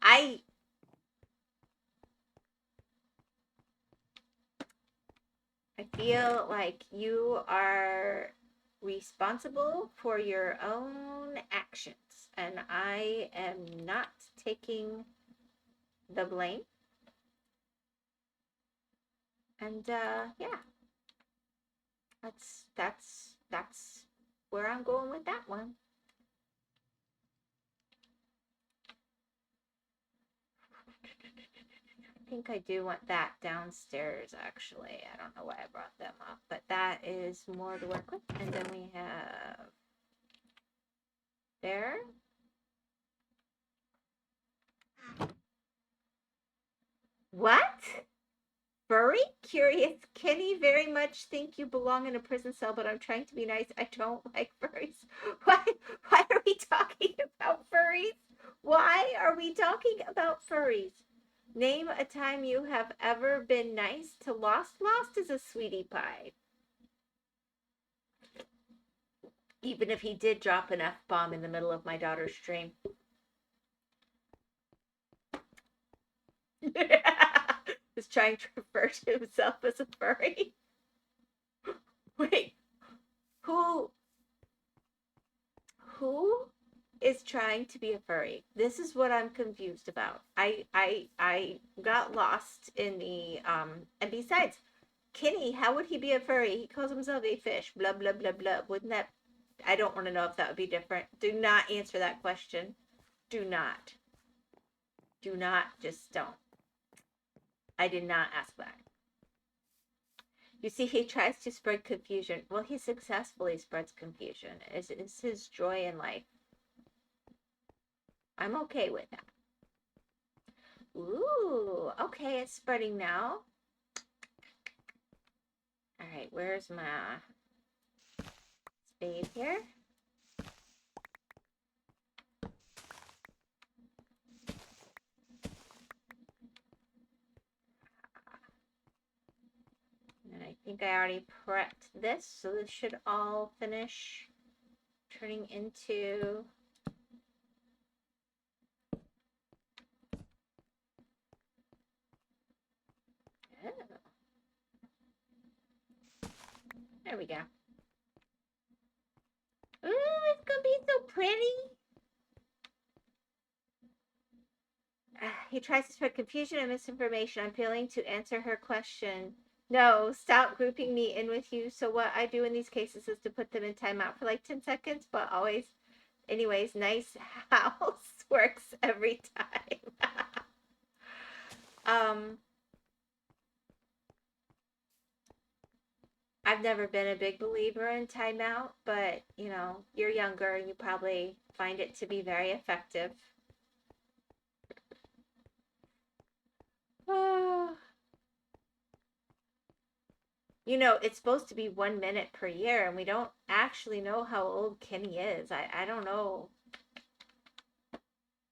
I feel like you are responsible for your own actions, and I am not taking the blame. And yeah, that's where I'm going with that one. I think I do want that downstairs, actually. I don't know why I brought them up, but that is more to work with. And then we have there. What? Furry? Curious Kenny, very much think you belong in a prison cell, but I'm trying to be nice. I don't like furries. Why are we talking about furries? Why are we talking about furries? Name a time you have ever been nice to Lost. Lost is a sweetie pie. Even if he did drop an F-bomb in the middle of my daughter's stream. Is trying to refer to himself as a furry. Wait, who is trying to be a furry? This is what I'm confused about. I got lost in the and besides, Kenny, how would he be a furry? He calls himself a fish. Blah blah blah blah. Wouldn't that? I don't want to know if that would be different. Do not answer that question. Do not. Do not. Just don't. I did not ask that. You see, he tries to spread confusion. Well, he successfully spreads confusion. It's his joy in life. I'm okay with that. Ooh, okay, it's spreading now. All right, where's my spade here? And I think I already prepped this, so this should all finish turning into... Oh. There we go. Ooh, it's gonna be so pretty. He tries to spread confusion and misinformation. I'm failing to answer her question. No, stop grouping me in with you. So what I do in these cases is to put them in timeout for like 10 seconds, but always Anyways, nice house works every time. I've never been a big believer in timeout, but you know, you're younger and you probably find it to be very effective. You know, it's supposed to be 1 minute per year, and we don't actually know how old Kenny is. I don't know.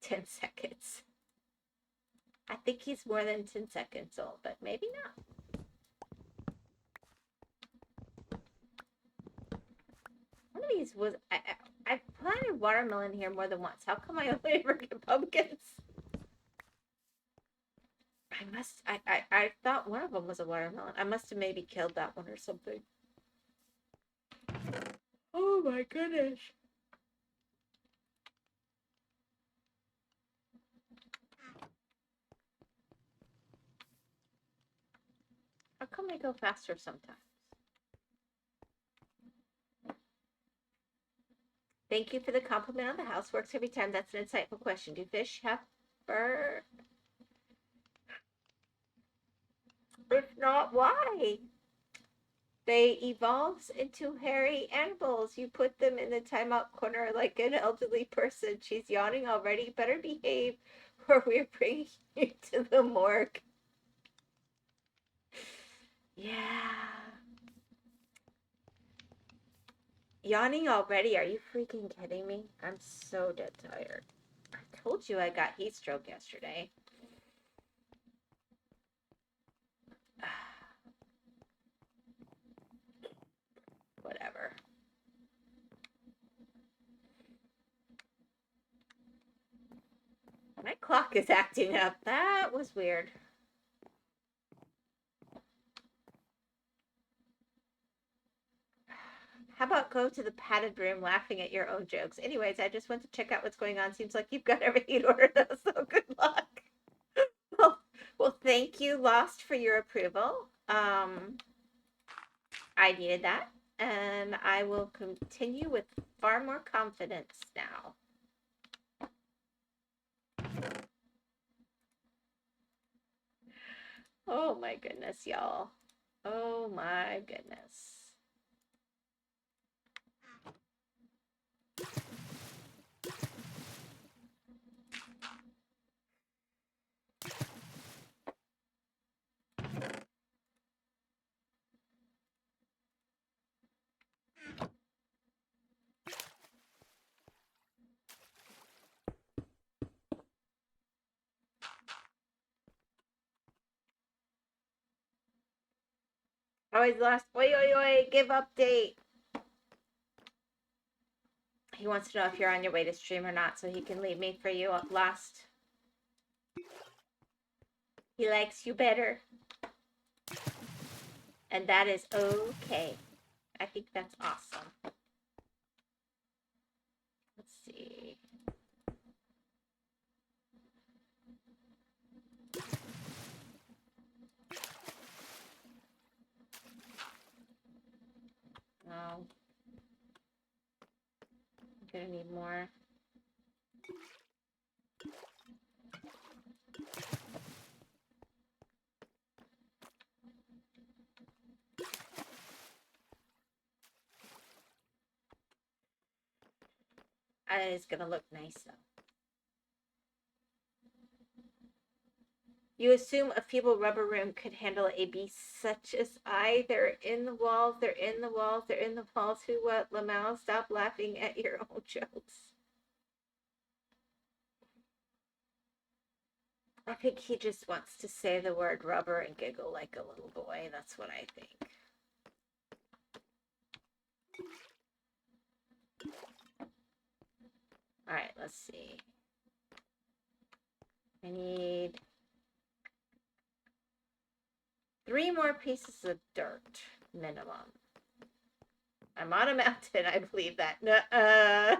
10 seconds. I think he's more than 10 seconds old, but maybe not. One of these was I planted watermelon here more than once. How come I only ever get pumpkins? I thought one of them was a watermelon. I must have maybe killed that one or something. Oh my goodness. How come I go faster sometimes? Thank you for the compliment on the house. Works every time. That's an insightful question. Do fish have fur? If not, why? They evolve into hairy animals. You put them in the timeout corner like an elderly person. She's yawning already. Better behave or we're bringing you to the morgue. Yeah. Yawning already? Are you freaking kidding me? I'm so dead tired. I told you I got heat stroke yesterday. Whatever. My clock is acting up. That was weird. How about go to the padded room laughing at your own jokes? Anyways, I just went to check out what's going on. Seems like you've got everything in order, though, so good luck. Well, thank you, Lost, for your approval. I needed that, and I will continue with far more confidence now. Oh my goodness, y'all. Oh my goodness. Always lost. Oi, oi, oi, give update. He wants to know if you're on your way to stream or not, so he can leave me for you Lost. He likes you better. And that is okay. I think that's awesome. Let's see. No. I'm gonna need more. It's gonna look nice though. You assume a feeble rubber room could handle a beast such as I. They're in the walls, they're in the walls, they're in the walls. Who, what, Lamau? Stop laughing at your own jokes. I think he just wants to say the word rubber and giggle like a little boy. That's what I think. Alright, let's see. I need 3 more pieces of dirt, minimum. I'm on a mountain, I believe that. Nuh-uh.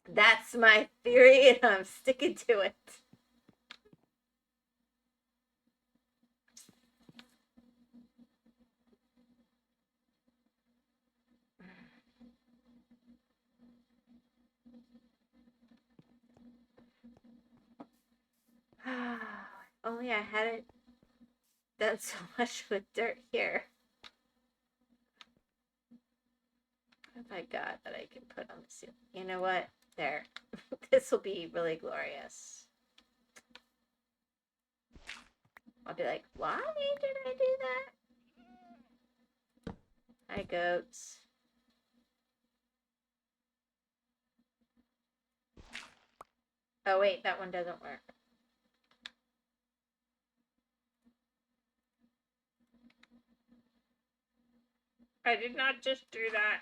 That's my theory, and I'm sticking to it. only I hadn't done so much with dirt here. What have I got that I can put on the ceiling? You know what? There. This will be really glorious. I'll be like, why did I do that? Hi, goats. Oh, wait, that one doesn't work. I did not just do that.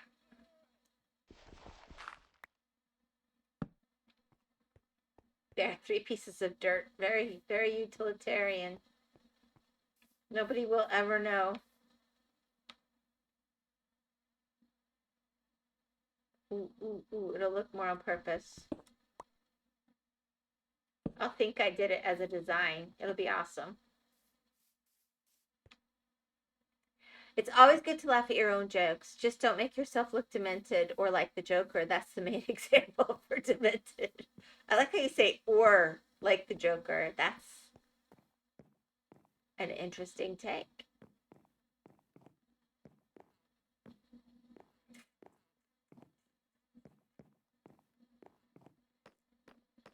There, 3 pieces of dirt. Very, very utilitarian. Nobody will ever know. Ooh, ooh, ooh. It'll look more on purpose. I'll think I did it as a design. It'll be awesome. It's always good to laugh at your own jokes. Just don't make yourself look demented or like the Joker. That's the main example for demented. I like how you say or like the Joker. That's an interesting take.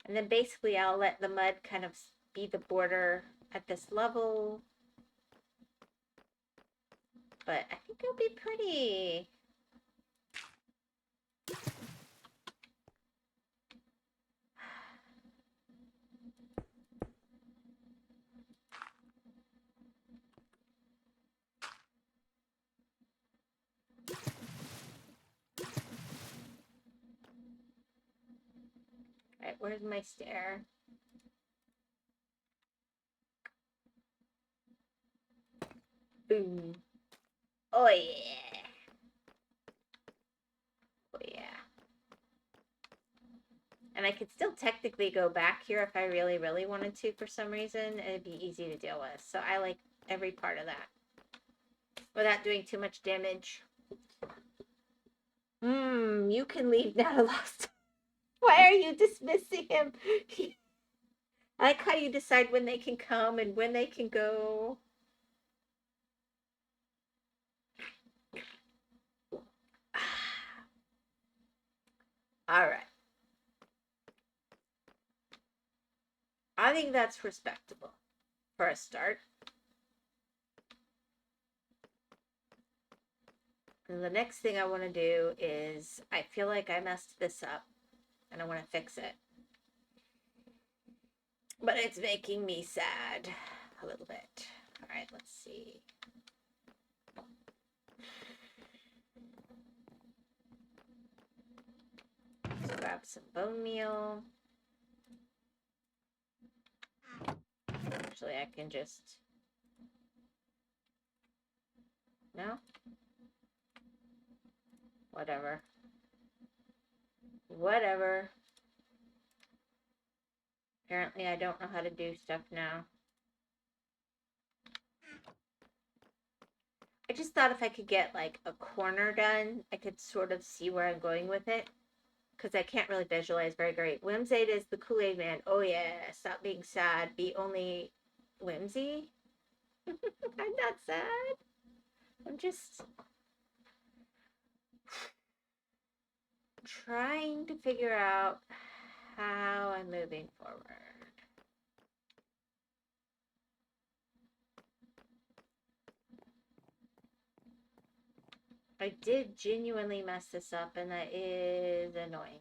And then basically I'll let the mud kind of be the border at this level. But I think it'll be pretty. All right, where's my stair? Boom. Oh yeah. Oh yeah. And I could still technically go back here if I really, really wanted to for some reason. It'd be easy to deal with. So I like every part of that. Without doing too much damage. You can leave now, Lost. Why are you dismissing him? I like how you decide when they can come and when they can go. All right. I think that's respectable for a start. And the next thing I want to do is, I feel like I messed this up and I want to fix it. But it's making me sad a little bit. All right, let's see. Let's grab some bone meal. Actually, I can just... No? Whatever. Whatever. Apparently, I don't know how to do stuff now. I just thought if I could get, like, a corner done, I could sort of see where I'm going with it. Because I can't really visualize very great. Whimsade is the Kool-Aid man. Oh, yeah. Stop being sad. Be only whimsy. I'm not sad. I'm just trying to figure out how I'm moving forward. I did genuinely mess this up, and that is annoying.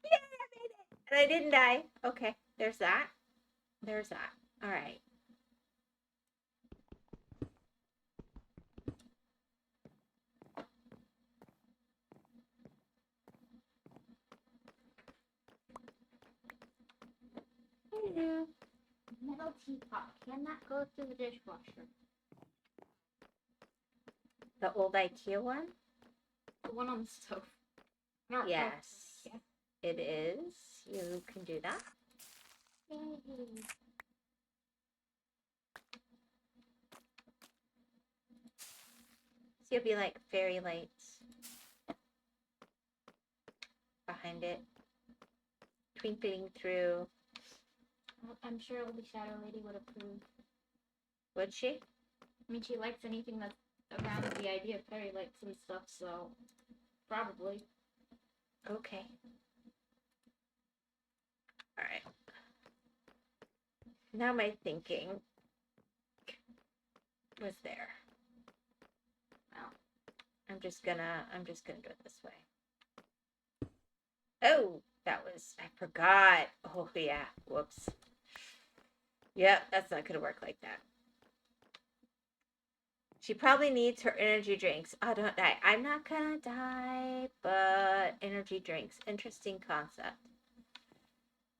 Yeah, I made it! And I didn't die. Okay, there's that. There's that. All right. Hello. Metal teapot. Can that go through the dishwasher? The old IKEA one? The one on the stove. I don't know. Yes. Yeah. It is. You can do that. Yay. So you'll be like fairy lights behind it, twinkling through. I'm sure Oldie Shadow Lady would approve. Would she? I mean, she likes anything that's around the idea of fairy lights and stuff, so probably. Okay. Alright. Now my thinking was there. Well, I'm just gonna do it this way. Oh, I forgot. Oh yeah, whoops. Yep, that's not gonna work like that. She probably needs her energy drinks. Oh, don't die. I'm not gonna die, but energy drinks. Interesting concept.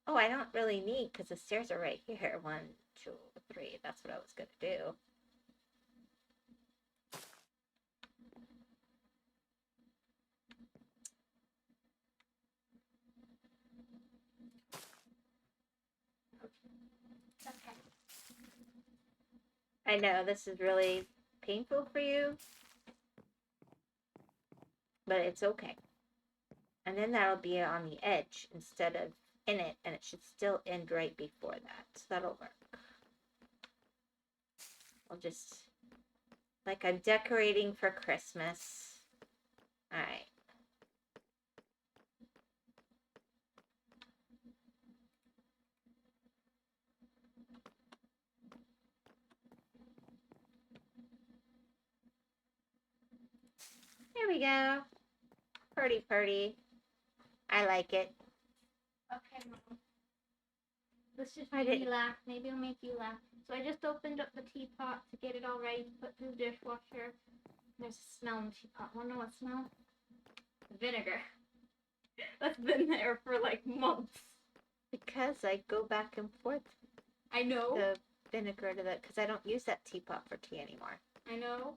Oh, I don't really need, because the stairs are right here. 1, 2, 3. That's what I was gonna do. Okay. I know this is really painful for you, but it's okay. And then that'll be on the edge instead of in it, and it should still end right before that. So that'll work. I'll just, like I'm decorating for Christmas. All right. There we go. Pretty, pretty. I like it. Okay, Mom. Let's just make me laugh. Maybe it'll make you laugh. So I just opened up the teapot to get it all ready to put through the dishwasher. There's a smell in the teapot. Wanna know what smell? Vinegar. That's been there for like months. Because I go back and forth I know. the vinegar to that, because I don't use that teapot for tea anymore. I know.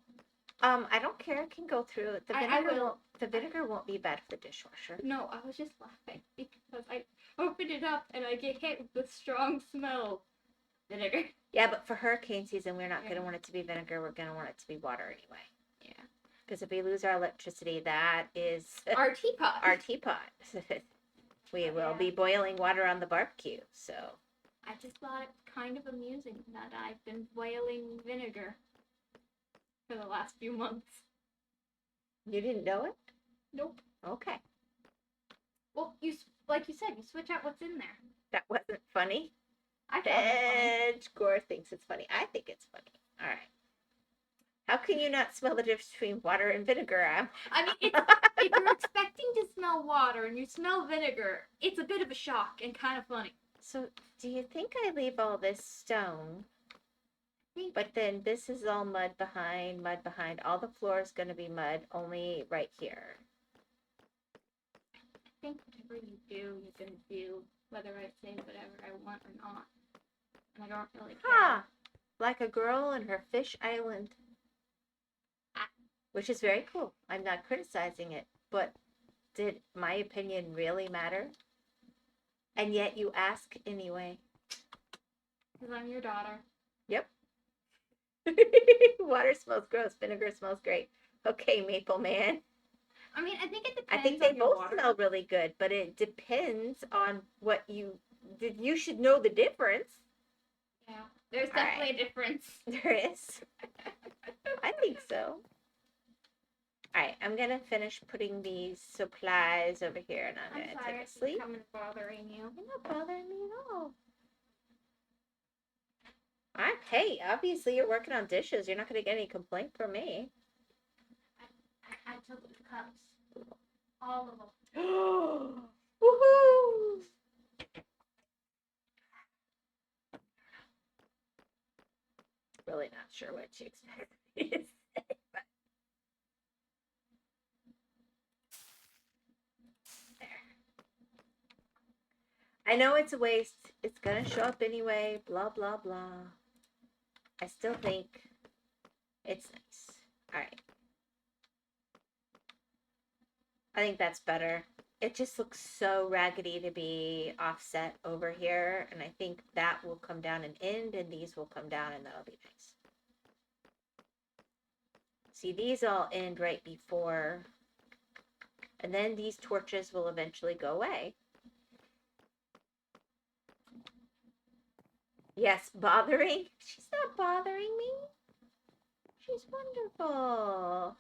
I don't care. It can go through. I will. The vinegar won't be bad for the dishwasher. No, I was just laughing because I opened it up and I get hit with the strong smell. Vinegar. Yeah, but for hurricane season, we're not going to want it to be vinegar. We're going to want it to be water anyway. Yeah. Because if we lose our electricity, that is Our teapot. Our teapot. We will be boiling water on the barbecue. So I just thought it kind of amusing that I've been boiling vinegar for the last few months. You didn't know it? Nope. Okay. Well, like you said, you switch out what's in there. That wasn't funny. I found it funny. Gore thinks it's funny. I think it's funny. All right. How can you not smell the difference between water and vinegar? I mean, if you're expecting to smell water and you smell vinegar, it's a bit of a shock and kind of funny. So, do you think I leave all this stone? But then this is all mud behind. All the floor is going to be mud, only right here. I think whatever you do, you can do, whether I say whatever I want or not. And I don't really care. Ah, like a girl in her fish island. Which is very cool. I'm not criticizing it, but did my opinion really matter? And yet you ask anyway. Because I'm your daughter. Yep. Water smells gross. Vinegar smells great. Okay, Maple Man. I mean, I think it depends. I think they both smell really good, but it depends on what you... You should know the difference. Yeah, there's definitely a difference. There is. I think so. Alright, I'm going to finish putting these supplies over here, and I'm going to take a sleep. I'm not bothering you. You're not bothering me at all. Hey, obviously you're working on dishes. You're not going to get any complaint from me. I took the cups. All of them. Woohoo! Really not sure what you expect me to say, but there. I know it's a waste. It's gonna show up anyway. Blah blah blah. I still think it's nice. All right. I think that's better. It just looks so raggedy to be offset over here, and I think that will come down and end, and these will come down, and that'll be nice. See, these all end right before, and then these torches will eventually go away. Yes, bothering? She's not bothering me. She's wonderful.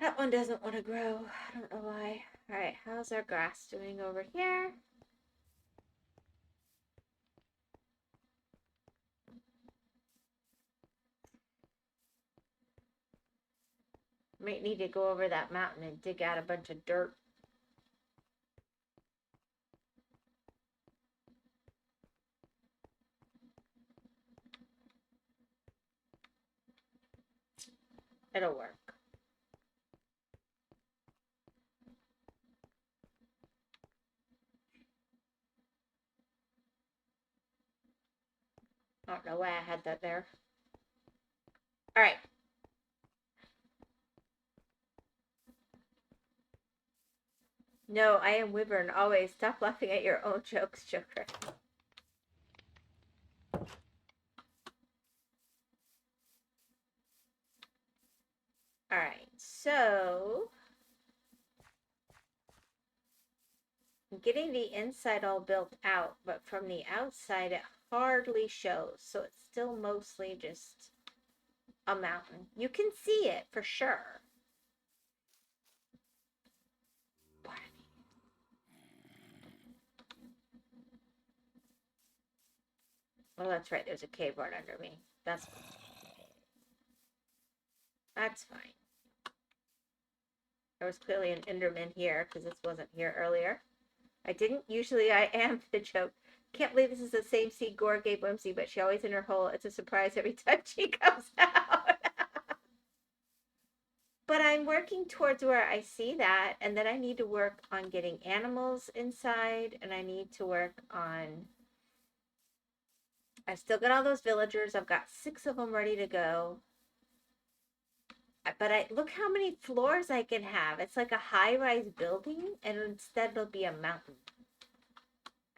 That one doesn't want to grow. I don't know why. All right, how's our grass doing over here? Might need to go over that mountain and dig out a bunch of dirt. It'll work. I don't know why I had that there. All right. No, I am Wyvern. Always. Stop laughing at your own jokes, Joker. All right. So, I'm getting the inside all built out, but from the outside, it hardly shows. So, it's still mostly just a mountain. You can see it for sure. Oh, that's right. There's a cave right under me. That's fine. There was clearly an Enderman here because this wasn't here earlier. I didn't. Usually I am the joke. Can't believe this is the same seed Gore gave Whimsy, but she always in her hole. It's a surprise every time she comes out. But I'm working towards where I see that, and then I need to work on getting animals inside, and I need to work on... I still got all those villagers. I've got 6 of them ready to go. But look how many floors I can have. It's like a high-rise building, and instead it'll be a mountain.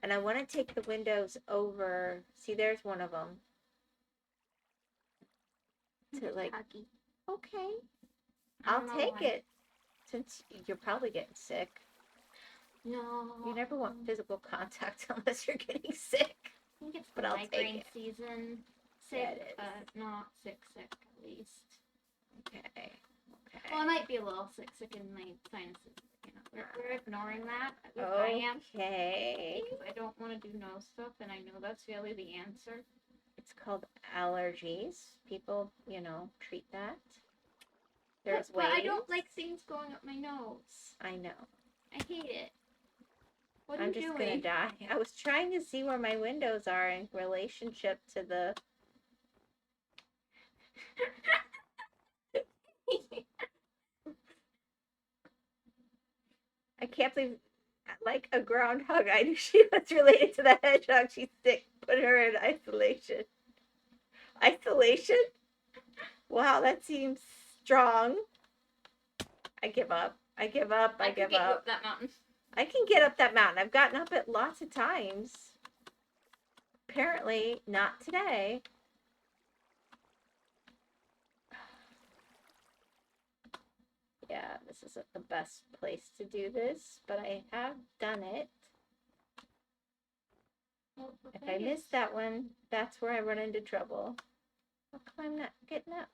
And I want to take the windows over. See, there's one of them. To like, okay, I'll take it. Since you're probably getting sick. No. You never want physical contact unless you're getting sick. I think it's the migraine season. Sick, but not sick at least. Okay. Well, I might be a little sick in my sinuses. You know, we're ignoring that. At least I am. Okay. Because I don't want to do nose stuff, and I know that's really the answer. It's called allergies. People, treat that. There's ways. But I don't like things going up my nose. I know. I hate it. What are I'm you just doing? gonna die. I was trying to see where my windows are in relationship to the... I can't believe, like a groundhog, I knew she was related to the hedgehog. She's sick. Put her in isolation. Isolation? Wow, that seems strong. I give up. I give up. I give up. Up that mountain. I can get up that mountain. I've gotten up it lots of times. Apparently, not today. Yeah, this isn't the best place to do this, but I have done it. Well, if I miss that one, that's where I run into trouble. How come I'm not getting up?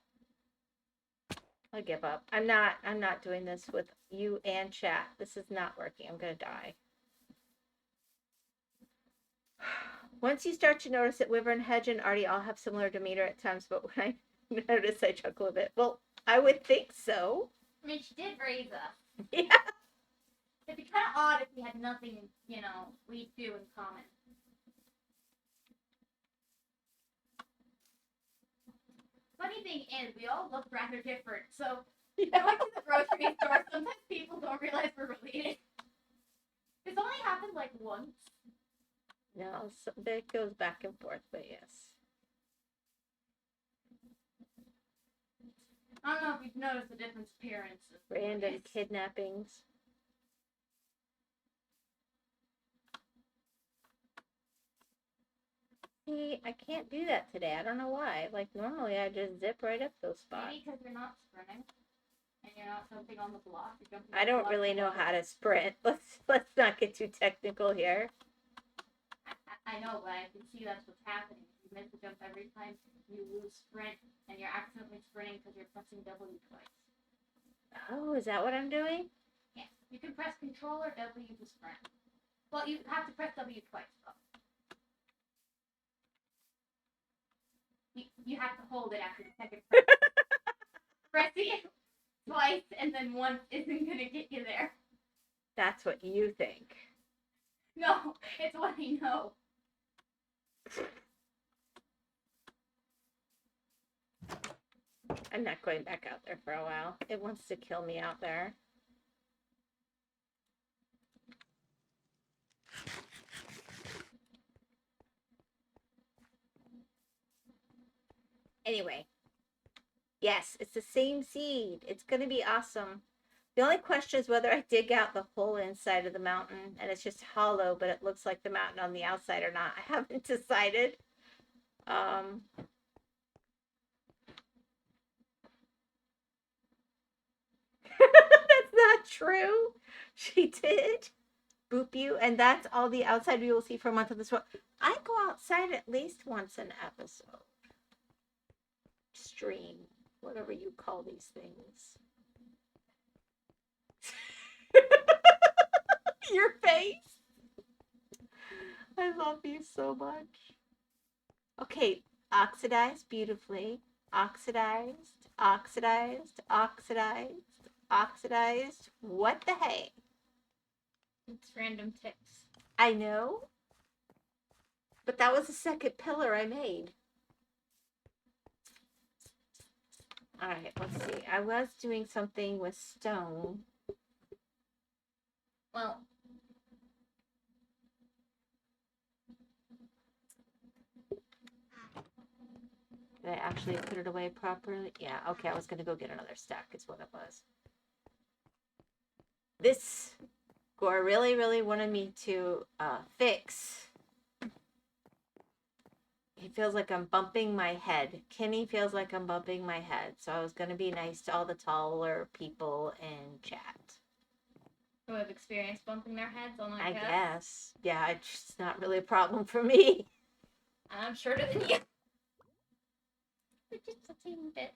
I give up. I'm not doing this with you and chat. This is not working. I'm gonna die. Once you start to notice that Wyvern, Hedge, and Artie all have similar demeanor at times, but when I notice, I chuckle a bit. Well, I would think so. I mean, she did raise us. Yeah. It'd be kind of odd if we had nothing, we do in common. Funny thing is, we all look rather different, so I went to the grocery store. Sometimes people don't realize we're related. It's only happened like once. No, it goes back and forth, but yes. I don't know if you've noticed the different appearances. Random kidnappings. See, I can't do that today. I don't know why. Like, normally I just zip right up those spots. Maybe because you're not sprinting. And you're not jumping on the block. I don't really know how to sprint. Let's not get too technical here. I know, but I can see that's what's happening. You miss the jump every time, you lose sprint, and you're accidentally sprinting because you're pressing W twice. Oh, is that what I'm doing? Yes. You can press Control or W to sprint. Well, you have to press W twice, though. You have to hold it after the second press. Pressing it twice and then once isn't going to get you there. That's what you think. No, it's what I know. I'm not going back out there for a while. It wants to kill me out there. Anyway. Yes, it's the same seed. It's going to be awesome. The only question is whether I dig out the whole inside of the mountain and it's just hollow, but it looks like the mountain on the outside or not. I haven't decided. That's not true. She did boop you, and that's all the outside we will see for a month of this one. I go outside at least once an episode. Stream. Whatever you call these things. Your face. I love you so much. Okay, oxidized beautifully. Oxidized, oxidized, oxidized, oxidized. What the hey? It's random ticks. I know. But that was the second pillar I made. Alright, let's see. I was doing something with stone. Well, did I actually put it away properly? Yeah, okay, I was going to go get another stack is what it was. This Gore really, really wanted me to fix. He feels like I'm bumping my head. Kenny feels like I'm bumping my head. So I was going to be nice to all the taller people in chat. Who have experienced bumping their heads on I guess. Yeah, it's not really a problem for me. I'm shorter than you. But just a teeny bit.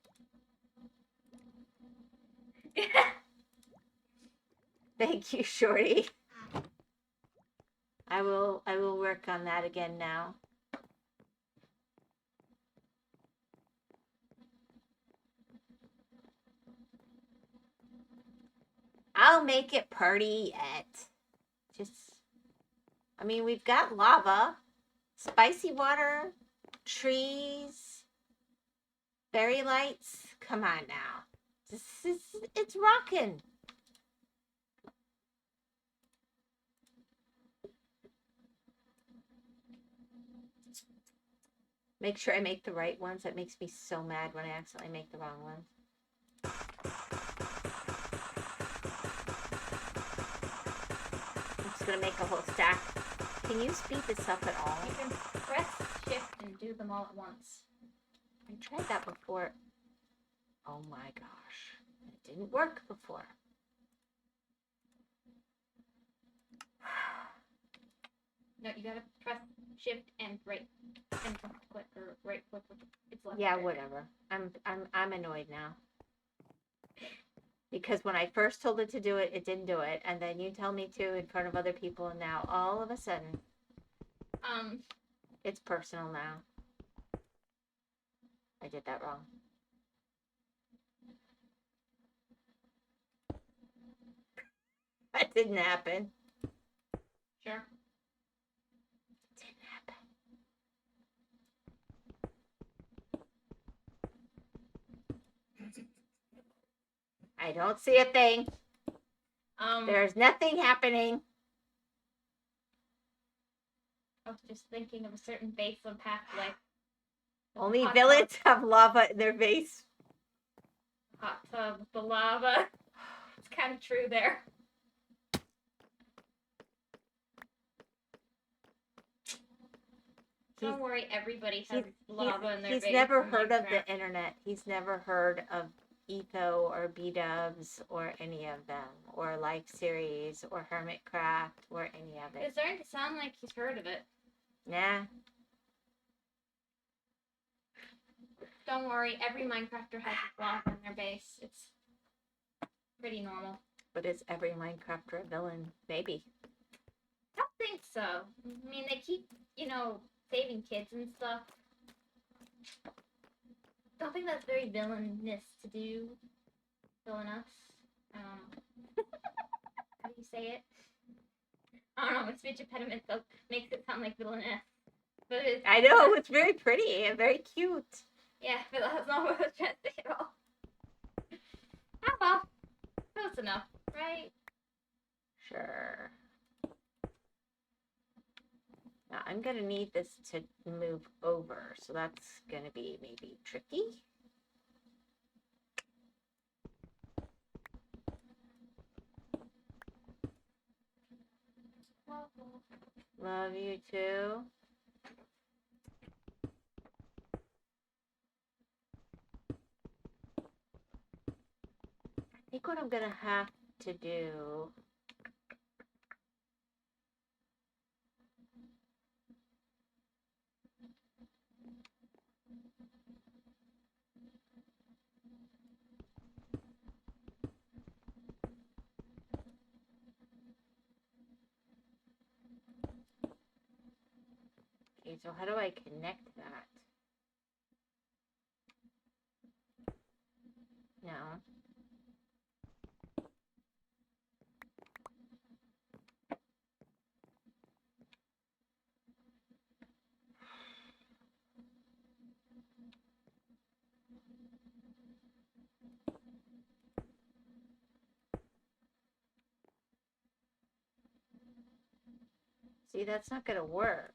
Thank you, Shorty. I will work on that again now. I'll make it pretty yet. I mean, we've got lava, spicy water, trees, fairy lights. Come on now. It's rocking. Make sure I make the right ones. That makes me so mad when I accidentally make the wrong ones. I'm just going to make a whole stack. Can you speed this up at all? You can press shift and do them all at once. I tried that before. Oh my gosh. It didn't work before. No, you gotta press shift and right and click or right click. It's left. Yeah, whatever. I'm annoyed now. Because when I first told it to do it, it didn't do it, and then you tell me to in front of other people, and now all of a sudden, it's personal now. I did that wrong. That didn't happen. Sure. Didn't happen. I don't see a thing. There's nothing happening. I was just thinking of a certain base on Pathway. Only villains have lava in their base. hot tub with the lava. It's kind of true there. Don't worry, everybody has lava in their base. He's never heard of the internet. He's never heard of Etho or B-Dubs or any of them, or Life Series or Hermitcraft or any of it. It's starting to sound like he's heard of it. Nah. Don't worry, every Minecrafter has lava in their base. It's pretty normal. But is every Minecrafter a villain? Maybe. I don't think so. I mean, they keep, saving kids and stuff. Don't think that's very villainous to do. Villainous. How do you say it? I don't know. My speech impediment makes it sound like villainous. But I know, it's very pretty and very cute. Yeah, but that's not what I was trying to say at all. Oh well. Close enough, right? Sure. Now I'm gonna need this to move over, so that's gonna be maybe tricky. Love you too. I think what I'm gonna have to do okay, so how do I connect that? No. See, that's not gonna work.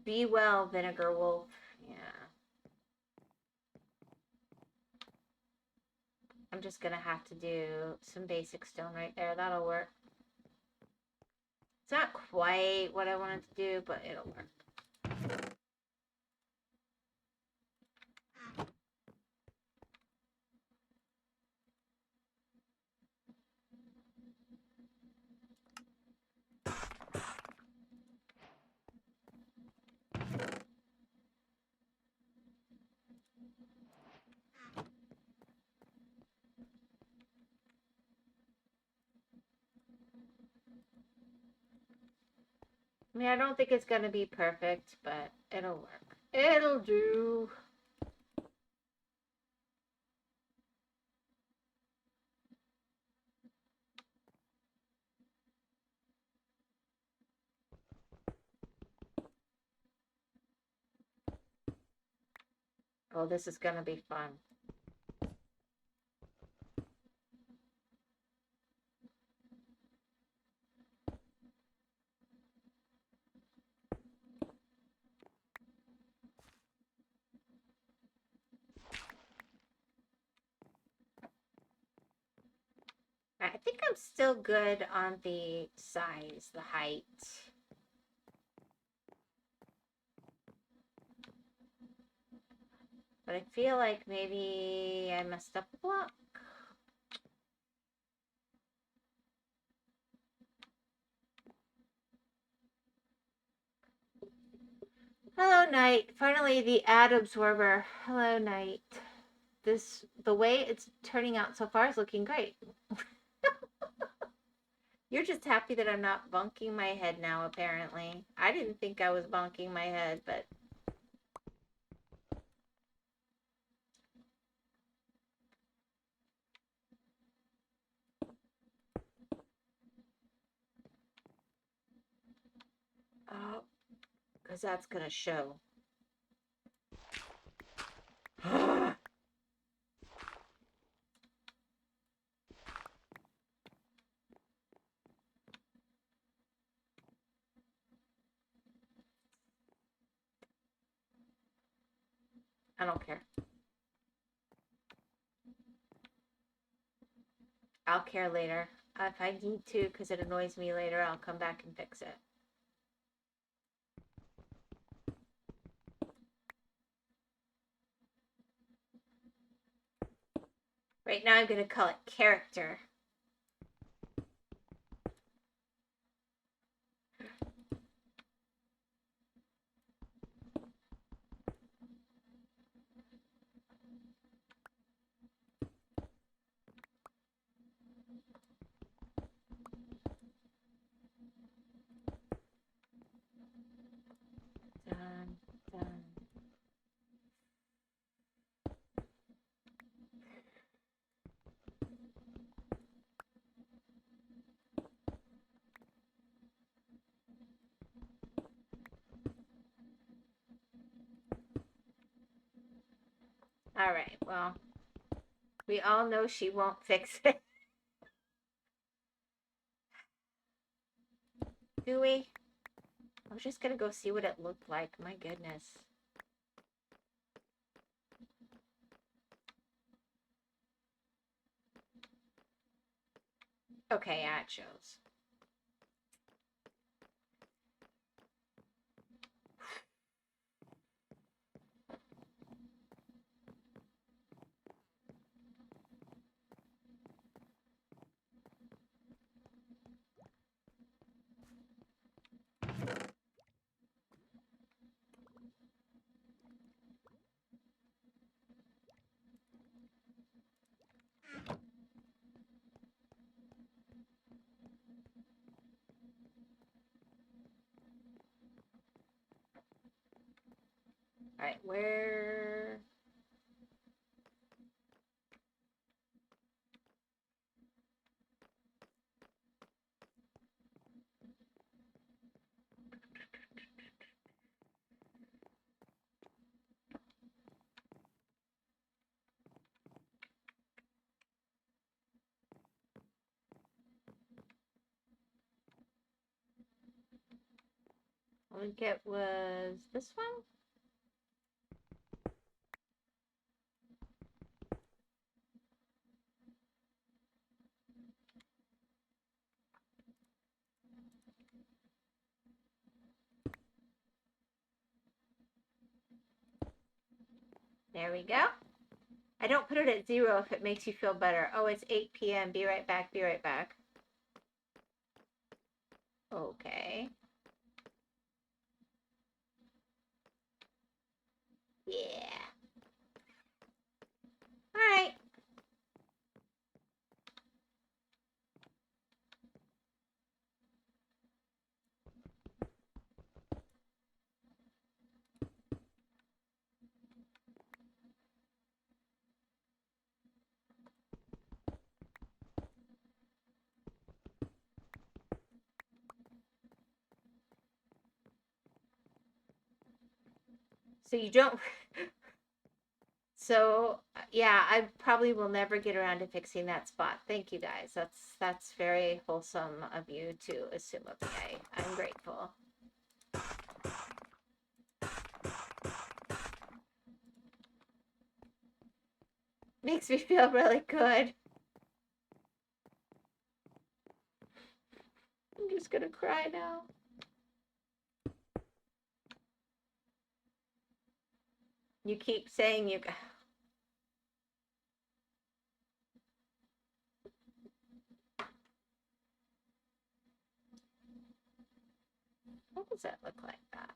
Be well, Vinegar Wolf. Yeah. I'm just gonna have to do some basic stone right there. That'll work. It's not quite what I wanted to do, but it'll work. I mean, I don't think it's gonna be perfect, but it'll work. It'll do. Oh, this is gonna be fun. I think I'm still good on the size, the height. But I feel like maybe I messed up a block. Hello, Night. Finally, the ad absorber. Hello, Night. The way it's turning out so far is looking great. You're just happy that I'm not bonking my head now, apparently. I didn't think I was bonking my head, but... Oh, because that's going to show. I don't care. I'll care later. If I need to, because it annoys me later, I'll come back and fix it. Right now I'm going to call it character. Done, done. All right, well, we all know she won't fix it. Do we? I was just gonna go see what it looked like. My goodness. Okay, yeah, it shows. All right, where? I think it was this one. There we go. I don't put it at 0 if it makes you feel better. Oh, it's 8 p.m. Be right back. Be right back. Okay. Yeah. All right. So you don't. So yeah, I probably will never get around to fixing that spot. Thank you guys. That's very wholesome of you to assume of me. I'm grateful. Makes me feel really good. I'm just gonna cry now. You keep saying you. What does that look like that?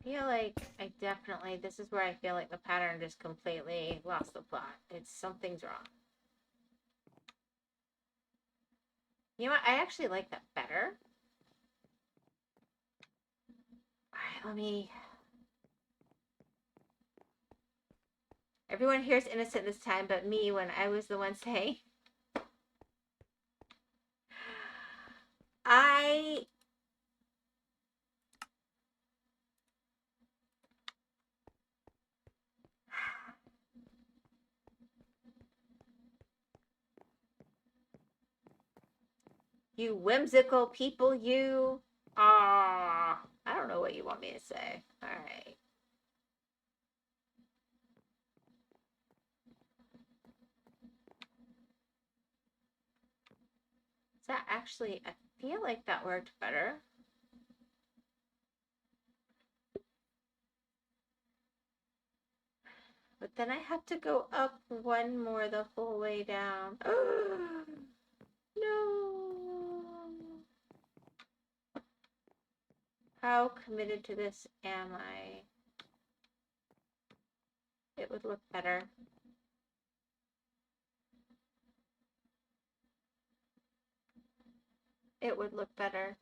I feel like I definitely, this is where I feel like the pattern just completely lost the plot. Something's wrong. You know what? I actually like that better. All right, let me. Everyone here is innocent this time, but me when I was the one saying. I You whimsical people, you. Ah, I don't know what you want me to say. All right. Is that actually, I feel like that worked better. But then I have to go up one more the whole way down. No. How committed to this am I? It would look better. It would look better.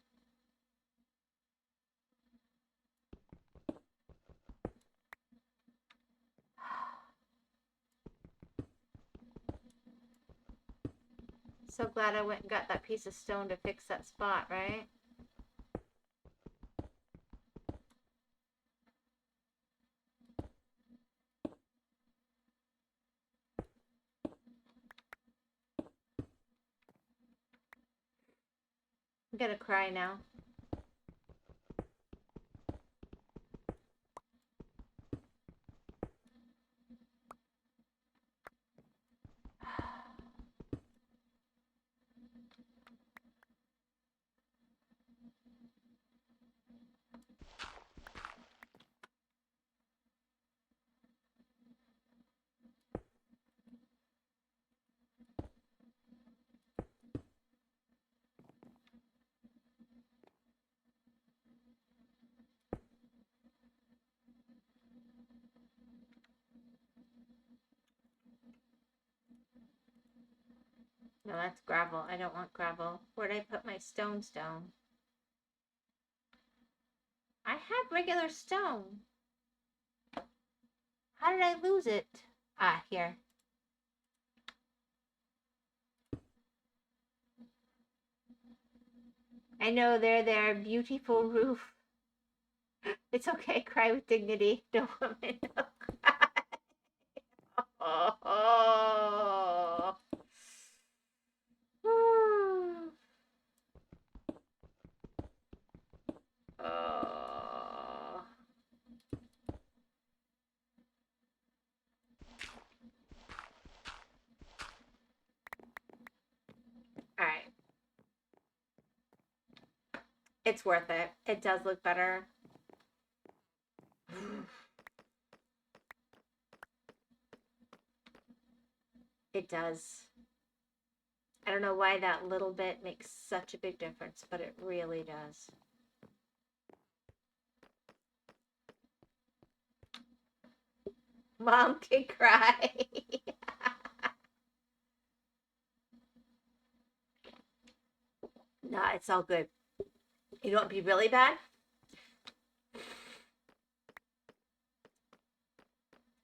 So glad I went and got that piece of stone to fix that spot, right? I'm gonna cry now. No, that's gravel. I don't want gravel. Where'd I put my stone? I had regular stone. How did I lose it? Ah, here. I know they're there. Beautiful roof. It's okay. Cry with dignity. No woman. No cry. Oh. Oh. All right. It's worth it. It does look better. It does. I don't know why that little bit makes such a big difference, but it really does. Mom can cry. Nah, it's all good. You know what would be really bad?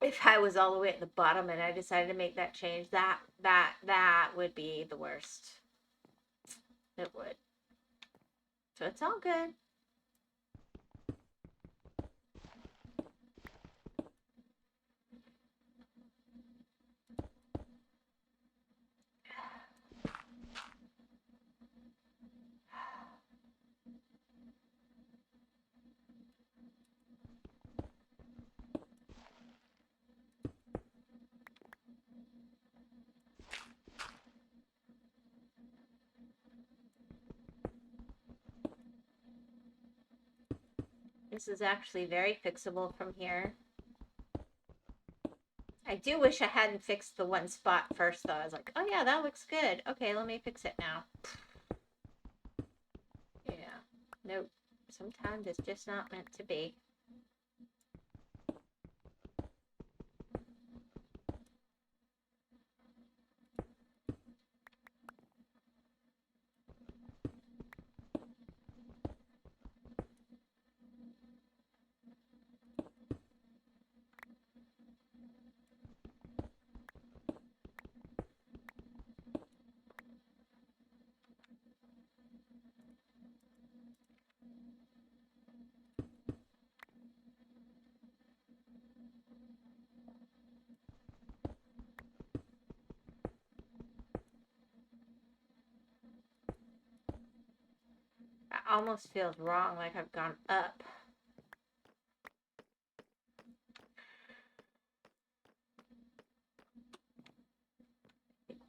If I was all the way at the bottom and I decided to make that change, that would be the worst. It would. So it's all good. This is actually very fixable from here. I do wish I hadn't fixed the one spot first, though. I was like, oh yeah, that looks good. Okay, let me fix it now. Yeah. Nope. Sometimes it's just not meant to be. almost feels wrong, like I've gone up.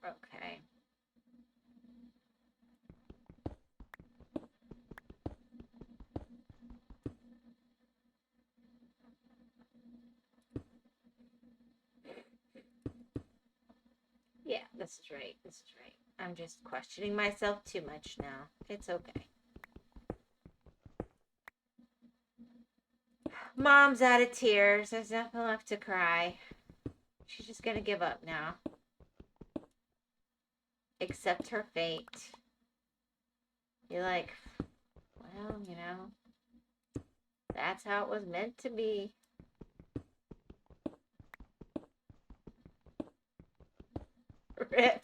Okay. Yeah, this is right. This is right. I'm just questioning myself too much now. It's okay. Mom's out of tears. There's nothing left to cry. She's just gonna give up now. Accept her fate. You're like, well, you know, that's how it was meant to be. Rip.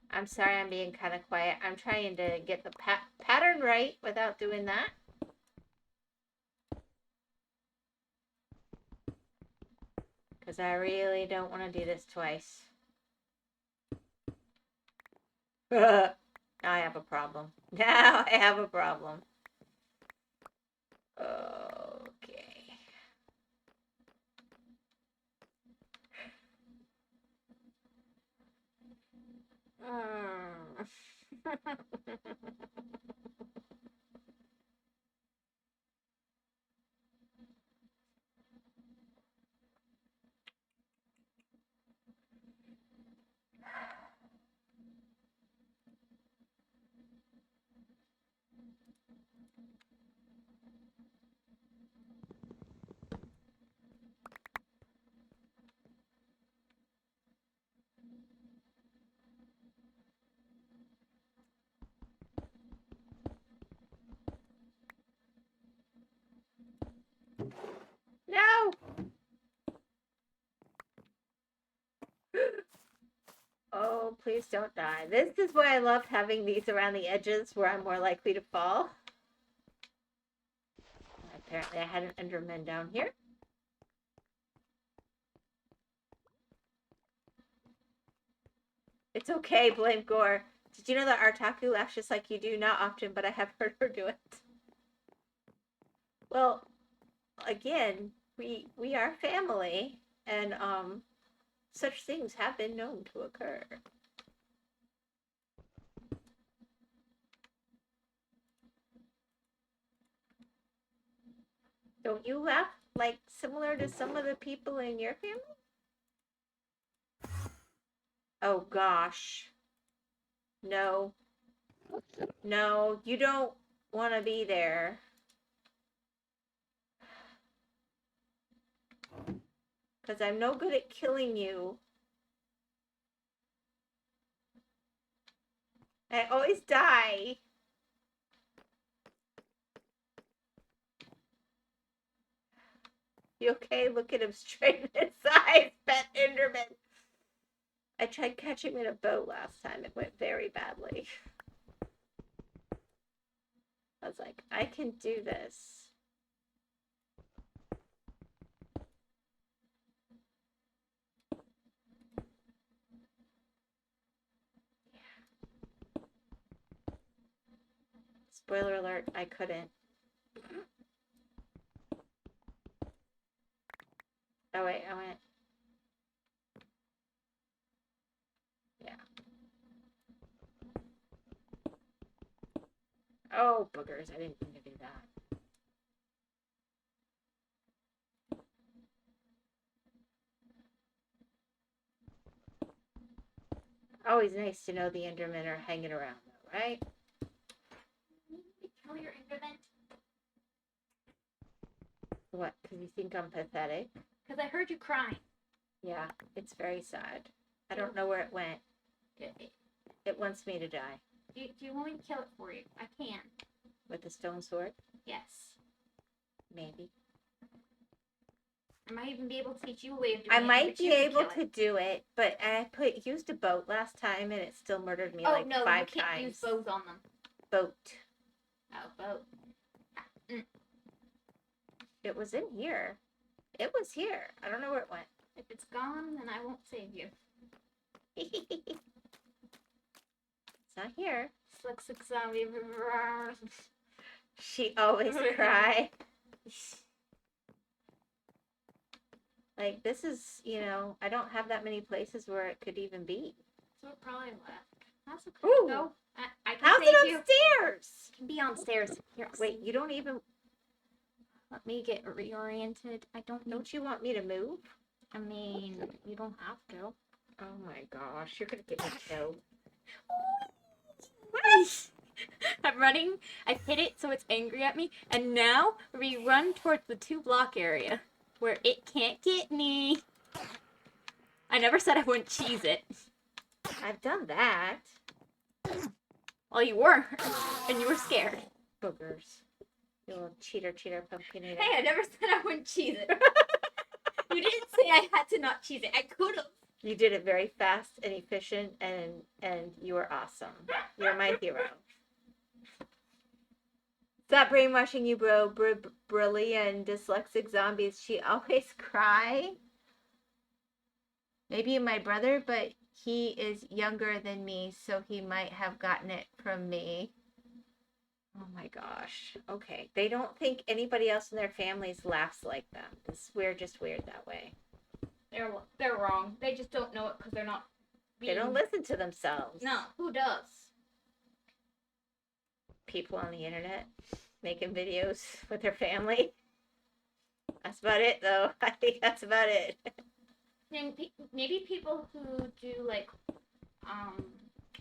I'm sorry I'm being kind of quiet. I'm trying to get the pattern right without doing that. Because I really don't want to do this twice. Now I have a problem. Now I have a problem. Okay. No! Oh, please don't die. This is why I love having these around the edges where I'm more likely to fall. Apparently I had an Enderman down here. It's okay, blame Gore. Did you know that Artaku laughs just like you do? Not often, but I have heard her do it. Well, again, we are family, and such things have been known to occur. Don't you laugh like similar to some of the people in your family? Oh gosh. No. No, you don't want to be there. Because I'm no good at killing you. I always die. You okay? Look at him straight in his eyes, pet Enderman. I tried catching him in a boat last time. It went very badly. I was like, I can do this. Yeah. Spoiler alert, I couldn't. Oh wait, I went. Yeah. Oh, boogers. I didn't mean to do that. Always nice to know the Endermen are hanging around, though, right? Kill your Enderman. What? Because you think I'm pathetic? Because I heard you crying. Yeah, it's very sad. I don't know where it went. It wants me to die. Do you want me to kill it for you? I can. With the stone sword? Yes. Maybe. I might even be able to teach you a way of doing I it. might be able to do it, but I used a boat last time and it still murdered me like 5 times. Oh no, you can't use bows on them. Boat. Oh, boat. It was in here. It was here. I don't know where it went. If it's gone, then I won't save you. It's not here. Dyslexic zombie. She always cry. Like, this is, you know, I don't have that many places where it could even be. So it probably left. That's okay. Ooh. No, I can How's save it you. upstairs? It can be downstairs. Here, Wait, you don't even... let me get reoriented. Don't you want me to move? I mean, you don't have to. Oh my gosh, you're gonna get me killed. I'm running. I've hit it so it's angry at me. And now we run towards the 2-block area where it can't get me. I never said I wouldn't cheese it. I've done that. Well, you were. And you were scared. Boogers. You little cheater, pumpkin eater. Hey, I never said I wouldn't cheese it. You didn't say I had to not cheese it. I could have. You did it very fast and efficient, and you were awesome. You're my hero. Stop brainwashing you, bro. Brilliant dyslexic zombies. She always cry. Maybe my brother, but he is younger than me, so he might have gotten it from me. Oh my gosh. Okay. They don't think anybody else in their families laughs like them. We're just weird that way. They're wrong. They just don't know it because they're not They don't listen to themselves. No, who does? People on the internet making videos with their family. That's about it, though. I think that's about it. And maybe people who do like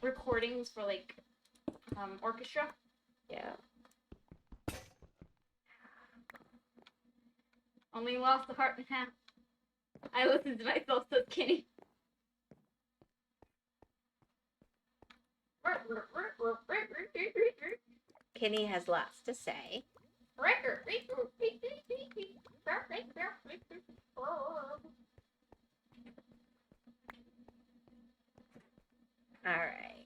recordings for like orchestra. Yeah. Only lost the heart and half. I listened to myself, so Kenny. Kenny has lots to say. All right.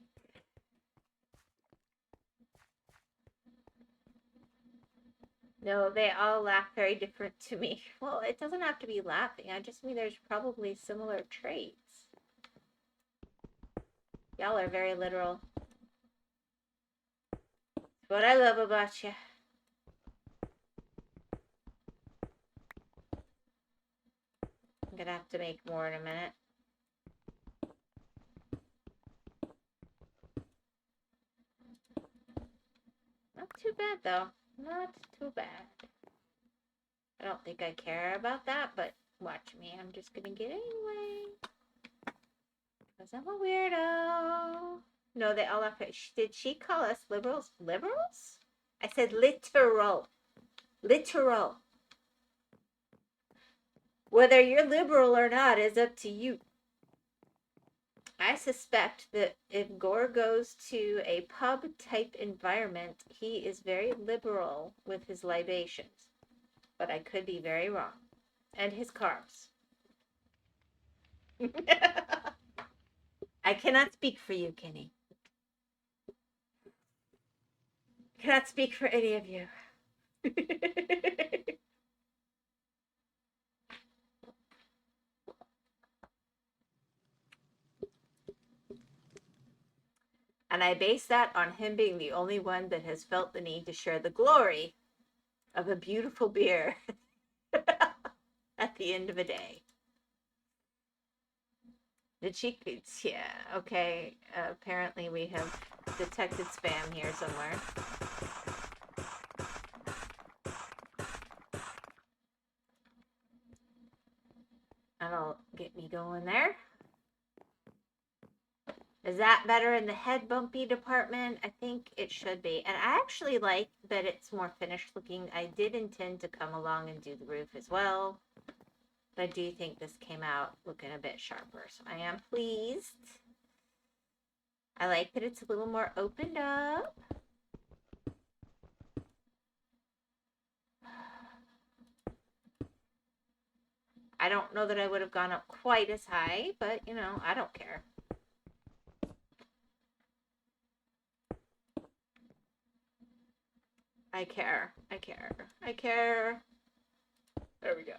No, they all laugh very different to me. Well, it doesn't have to be laughing. I just mean there's probably similar traits. Y'all are very literal. It's what I love about you. I'm gonna have to make more in a minute. Not too bad, though. Not too bad. I don't think I care about that, but watch me. I'm just gonna get it anyway. Because I'm a weirdo. No, they all laugh at... Did she call us liberals? Liberals? I said literal. Literal. Whether you're liberal or not is up to you. I suspect that if Gore goes to a pub-type environment, he is very liberal with his libations. But I could be very wrong. And his carbs. I cannot speak for you, Kenny. I cannot speak for any of you. And I base that on him being the only one that has felt the need to share the glory of a beautiful beer at the end of a day. Did she? Yeah, okay. Apparently we have detected spam here somewhere. That'll get me going there. Is that better in the head bumpy department? I think it should be. And I actually like that it's more finished looking. I did intend to come along and do the roof as well. But I do think this came out looking a bit sharper. So I am pleased. I like that it's a little more opened up. don't know that I would have gone up quite as high, but you know, I don't care. I care. I care. I care. There we go.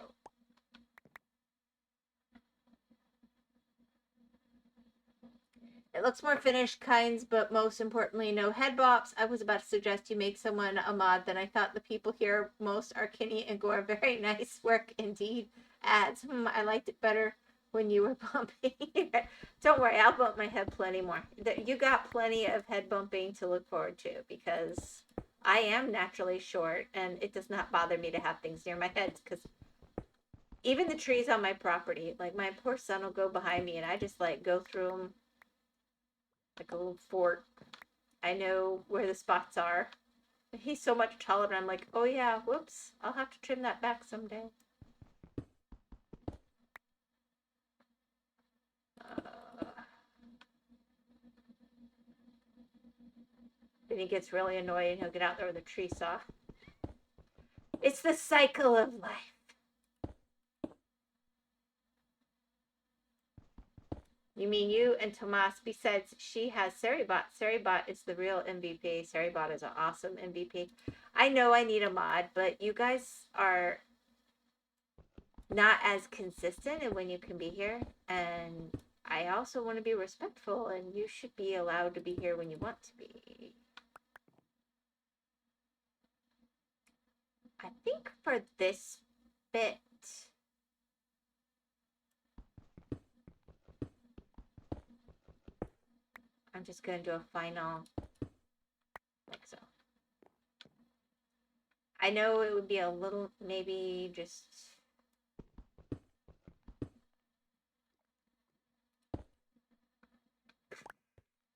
It looks more finished kinds, but most importantly, no head bops. I was about to suggest you make someone a mod. Then I thought the people here most are Kinney and Gore. Very nice work indeed. Ads. I liked it better when you were bumping. Don't worry, I'll bump my head plenty more. You got plenty of head bumping to look forward to because I am naturally short and it does not bother me to have things near my head because even the trees on my property, like my poor son will go behind me and I just like go through them like a little fort. I know where the spots are. He's so much taller, and I'm like, oh yeah, whoops, I'll have to trim that back someday. Then he gets really annoyed and he'll get out there with a tree saw. It's the cycle of life. You mean you and Tomas? Besides, she has Seribot. Seribot is the real MVP. Seribot is an awesome MVP. I know I need a mod, but you guys are not as consistent in when you can be here. And I also want to be respectful, and you should be allowed to be here when you want to be. I think for this bit, I'm just going to do a final, like so. I know it would be a little, maybe just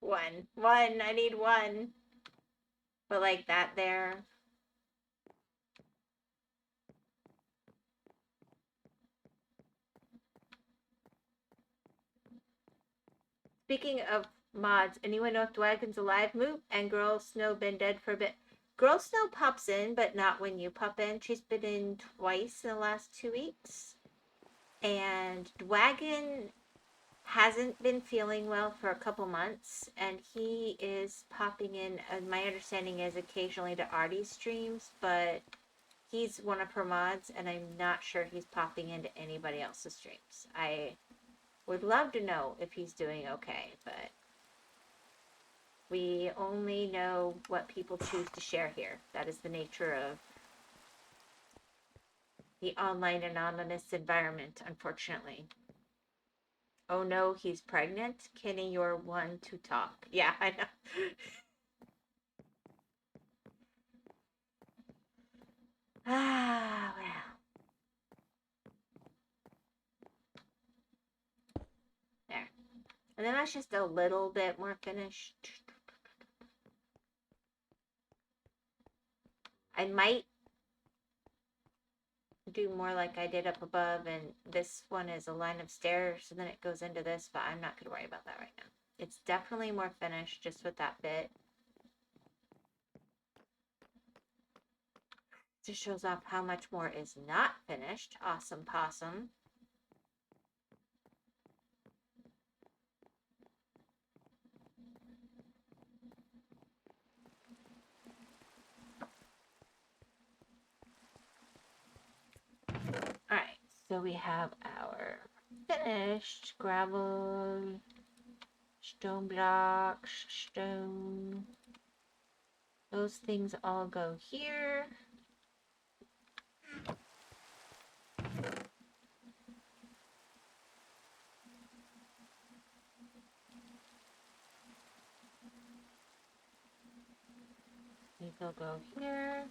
one. I need one. But like that there. Speaking of mods, anyone know if Dwagon's alive? Moop and Girl Snow been dead for a bit. Girl Snow pops in, but not when you pop in. She's been in twice in the last 2 weeks. And Dwagon hasn't been feeling well for a couple months, and he is popping in, my understanding is occasionally to Artie's streams, but he's one of her mods, and I'm not sure he's popping into anybody else's streams. I would love to know if he's doing okay, but we only know what people choose to share here. That is the nature of the online anonymous environment, unfortunately. Oh no, he's pregnant? Kenny, you're one to talk. Yeah, I know. Ah, well. There. And then that's just a little bit more finished. I might do more like I did up above, and this one is a line of stairs, and then it goes into this, but I'm not going to worry about that right now. It's definitely more finished just with that bit. Just shows off how much more is not finished. Awesome possum. Alright, so we have our finished gravel, stone blocks, stone. Those things all go here. These will go here.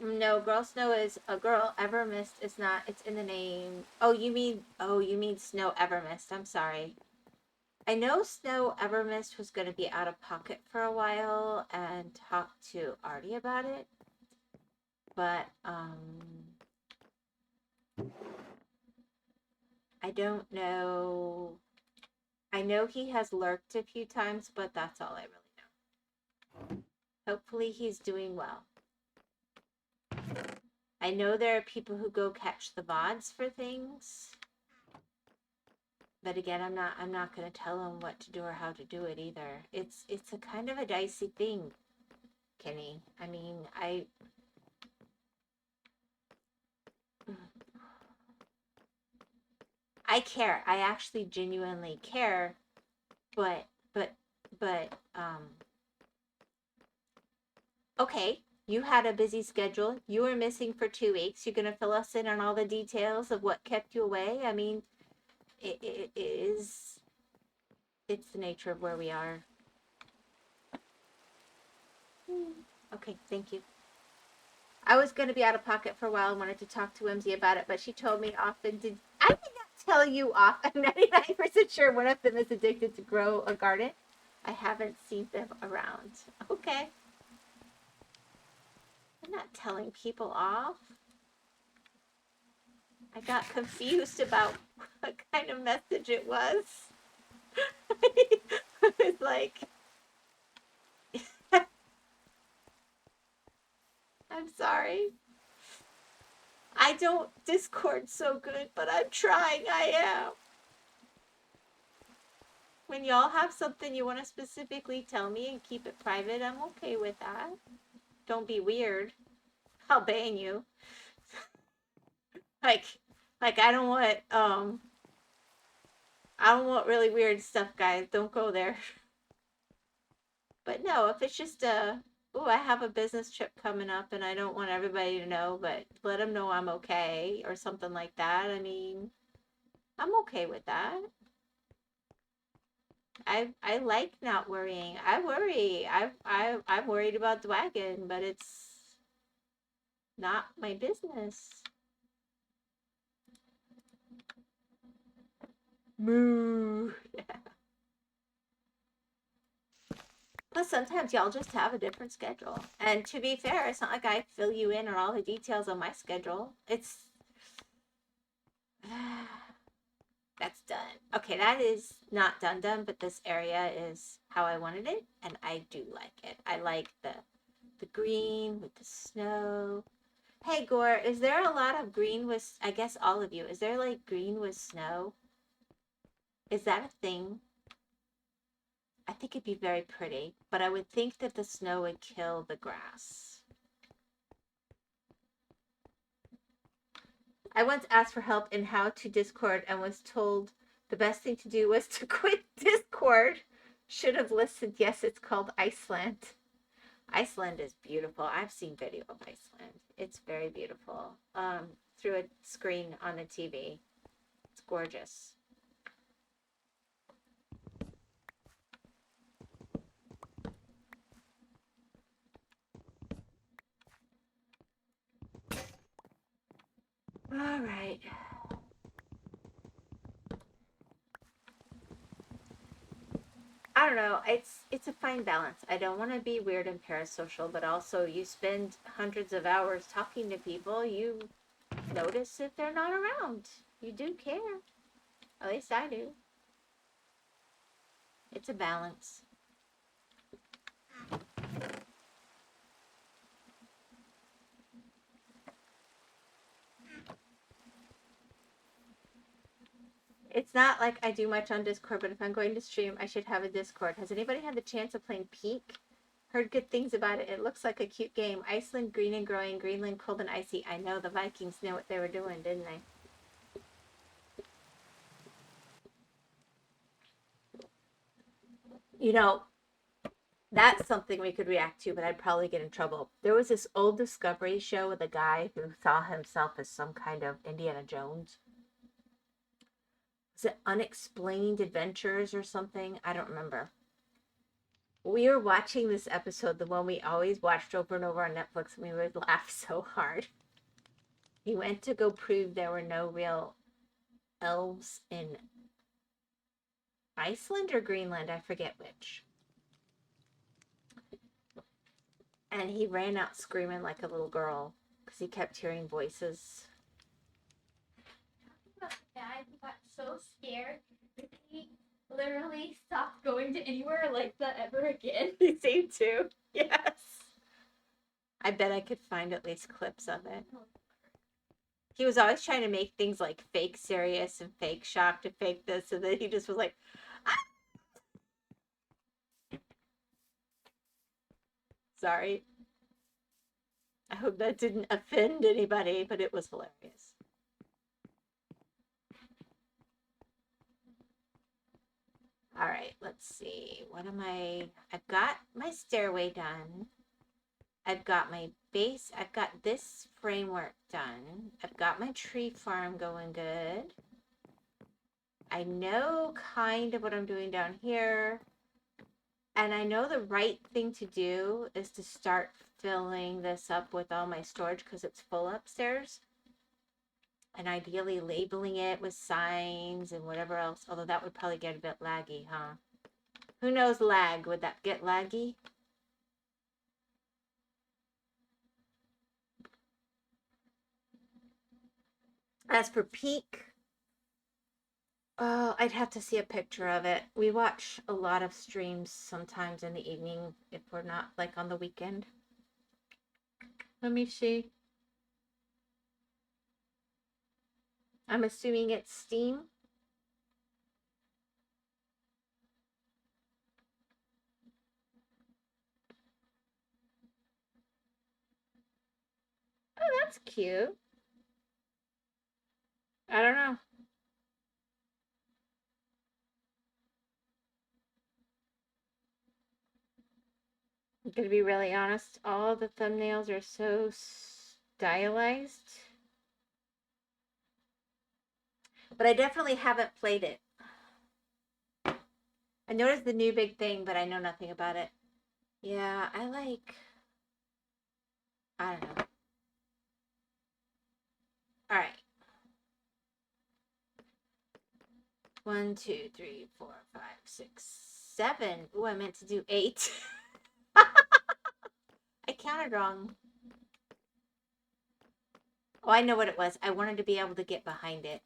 No, Girl Snow is a girl. Evermist is not. It's in the name. Oh, you mean Snow Evermist. I'm sorry. I know Snow Evermist was going to be out of pocket for a while and talk to Artie about it. But, I don't know. I know he has lurked a few times, but that's all I really know. Hopefully he's doing well. I know there are people who go catch the VODs for things. But again, I'm not going to tell them what to do or how to do it either. It's a kind of a dicey thing, Kenny. I mean, I care. I actually genuinely care, but okay, you had a busy schedule. You were missing for 2 weeks. You're going to fill us in on all the details of what kept you away. I mean, it's the nature of where we are. Okay, thank you. I was going to be out of pocket for a while and wanted to talk to Whimsy about it, but she told me often did I not tell you off. I'm 99% sure one of them is addicted to grow a garden. I haven't seen them around. Okay. I'm not telling people off. I got confused about what kind of message it was. I was like, I'm sorry. I don't Discord so good, but I'm trying. I am. When y'all have something you want to specifically tell me and keep it private, I'm okay with that. Don't be weird. I'll ban you. Like I don't want really weird stuff, guys. Don't go there. But no, if it's just I have a business trip coming up and I don't want everybody to know, but let them know I'm okay or something like that. I mean, I'm okay with that. I like not worrying. I worry. I'm worried about the wagon, but it's not my business. Moo. Plus, sometimes y'all just have a different schedule. And to be fair, it's not like I fill you in on all the details on my schedule. It's that's done. Okay, that is not done, but this area is how I wanted it, and I do like it. I like the green with the snow. Hey, Gore, is there a lot of green with, I guess all of you, is there like green with snow? Is that a thing? I think it'd be very pretty, but I would think that the snow would kill the grass. I once asked for help in how to Discord and was told the best thing to do was to quit Discord. Should have listened. Yes, it's called Iceland. Iceland is beautiful. I've seen video of Iceland. It's very beautiful. Through a screen on the TV. It's gorgeous. All right. I don't know. It's a fine balance. I don't want to be weird and parasocial, but also you spend hundreds of hours talking to people. You notice if they're not around. You do care. At least I do. It's a balance. It's not like I do much on Discord, but if I'm going to stream, I should have a Discord. Has anybody had the chance of playing Peak? Heard good things about it. It looks like a cute game. Iceland, green and growing. Greenland, cold and icy. I know, the Vikings knew what they were doing, didn't they? You know, that's something we could react to, but I'd probably get in trouble. There was this old Discovery show with a guy who saw himself as some kind of Indiana Jones. Was it Unexplained Adventures or something? I don't remember. We were watching this episode, the one we always watched over and over on Netflix, and we would laugh so hard. He went to go prove there were no real elves in Iceland or Greenland, I forget which. And he ran out screaming like a little girl because he kept hearing voices. Dad got so scared that he literally stopped going to anywhere like that ever again. He seemed to. Yes. I bet I could find at least clips of it. He was always trying to make things like fake serious and fake shocked and fake this, and then he just was like, ah! Sorry. I hope that didn't offend anybody, but it was hilarious. All right, let's see. What am I've got my stairway done. I've got my base. I've got this framework done. I've got my tree farm going good. I know kind of what I'm doing down here. And I know the right thing to do is to start filling this up with all my storage because it's full upstairs. And ideally labeling it with signs and whatever else. Although that would probably get a bit laggy, huh? Who knows lag? Would that get laggy? As for peak, oh, I'd have to see a picture of it. We watch a lot of streams sometimes in the evening if we're not like on the weekend. Let me see. I'm assuming it's Steam. Oh, that's cute. I don't know. I'm gonna be really honest. All the thumbnails are so stylized. But I definitely haven't played it. I noticed the new big thing, but I know nothing about it. Yeah, I don't know. All right. 1, 2, 3, 4, 5, 6, 7. Ooh, I meant to do 8. I counted wrong. Oh, I know what it was. I wanted to be able to get behind it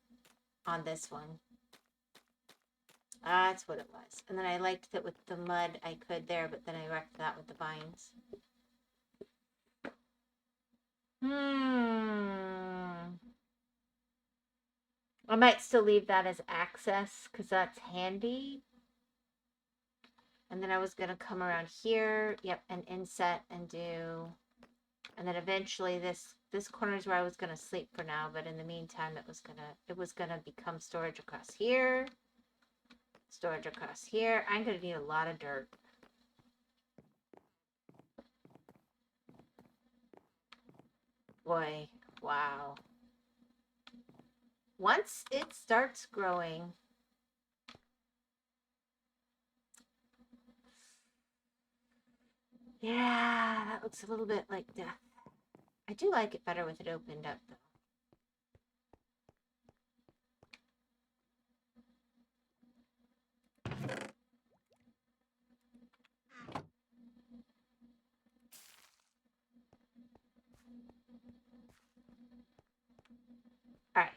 on this one. That's what it was. And then I liked that with the mud I could there, but then I wrecked that with the vines. I might still leave that as access because that's handy. And then I was going to come around here, yep, and inset and do, and then eventually this corner is where I was going to sleep for now, but in the meantime it was going to become storage across here. Storage across here. I'm going to need a lot of dirt. Boy, wow. Once it starts growing, yeah, that looks a little bit like death. I do like it better with it opened up, though. All right.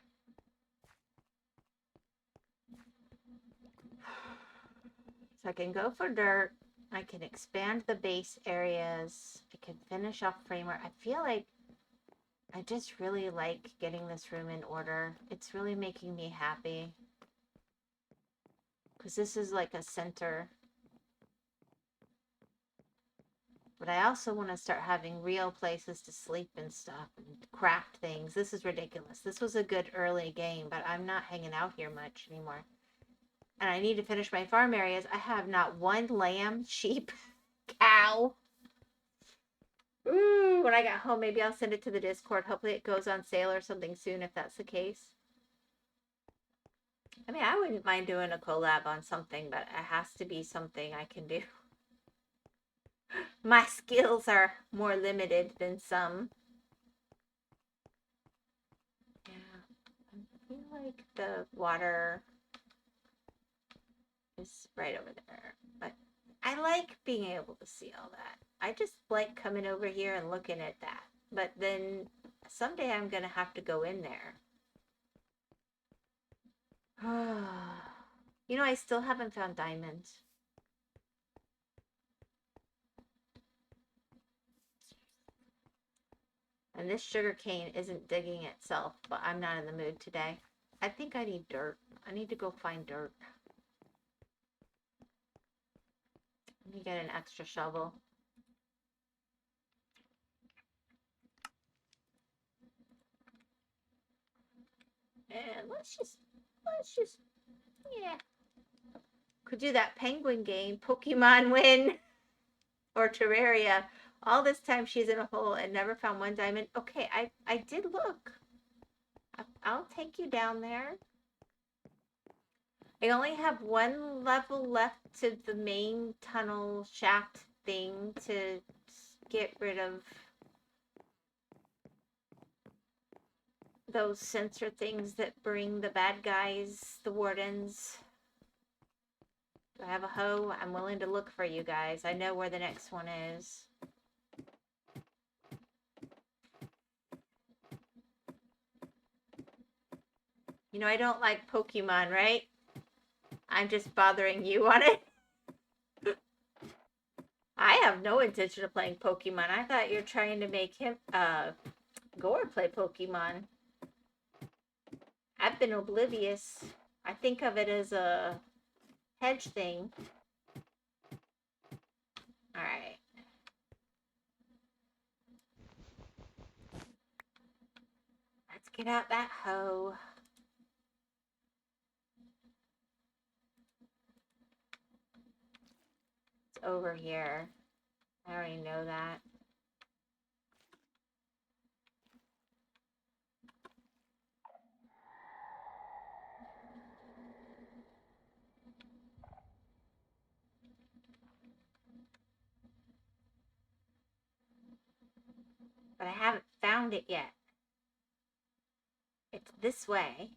So I can go for dirt. I can expand the base areas. I can finish off framework. I feel like I just really like getting this room in order. It's really making me happy. Because this is like a center. But I also want to start having real places to sleep and stuff and craft things. This is ridiculous. This was a good early game, but I'm not hanging out here much anymore. And I need to finish my farm areas. I have not one lamb, sheep, cow. Ooh, when I get home, maybe I'll send it to the Discord. Hopefully it goes on sale or something soon if that's the case. I mean, I wouldn't mind doing a collab on something, but it has to be something I can do. My skills are more limited than some. Yeah, I feel like the water is right over there, but I like being able to see all that. I just like coming over here and looking at that. But then someday I'm gonna have to go in there. You know, I still haven't found diamonds. And this sugar cane isn't digging itself, but I'm not in the mood today. I think I need dirt. I need to go find dirt. Let me get an extra shovel. And let's just, yeah. Could do that penguin game, Pokemon Win or Terraria. All this time she's in a hole and never found one diamond. Okay, I did look. I'll take you down there. I only have one level left to the main tunnel shaft thing to get rid of those sensor things that bring the bad guys, the wardens. Do I have a hoe? I'm willing to look for you guys. I know where the next one is. You know, I don't like Pokemon, right? I'm just bothering you on it. I have no intention of playing Pokemon. I thought you're trying to make him, Gore play Pokemon. I've been oblivious. I think of it as a hedge thing. Alright. Let's get out that hoe. It's over here. I already know that. But I haven't found it yet. It's this way.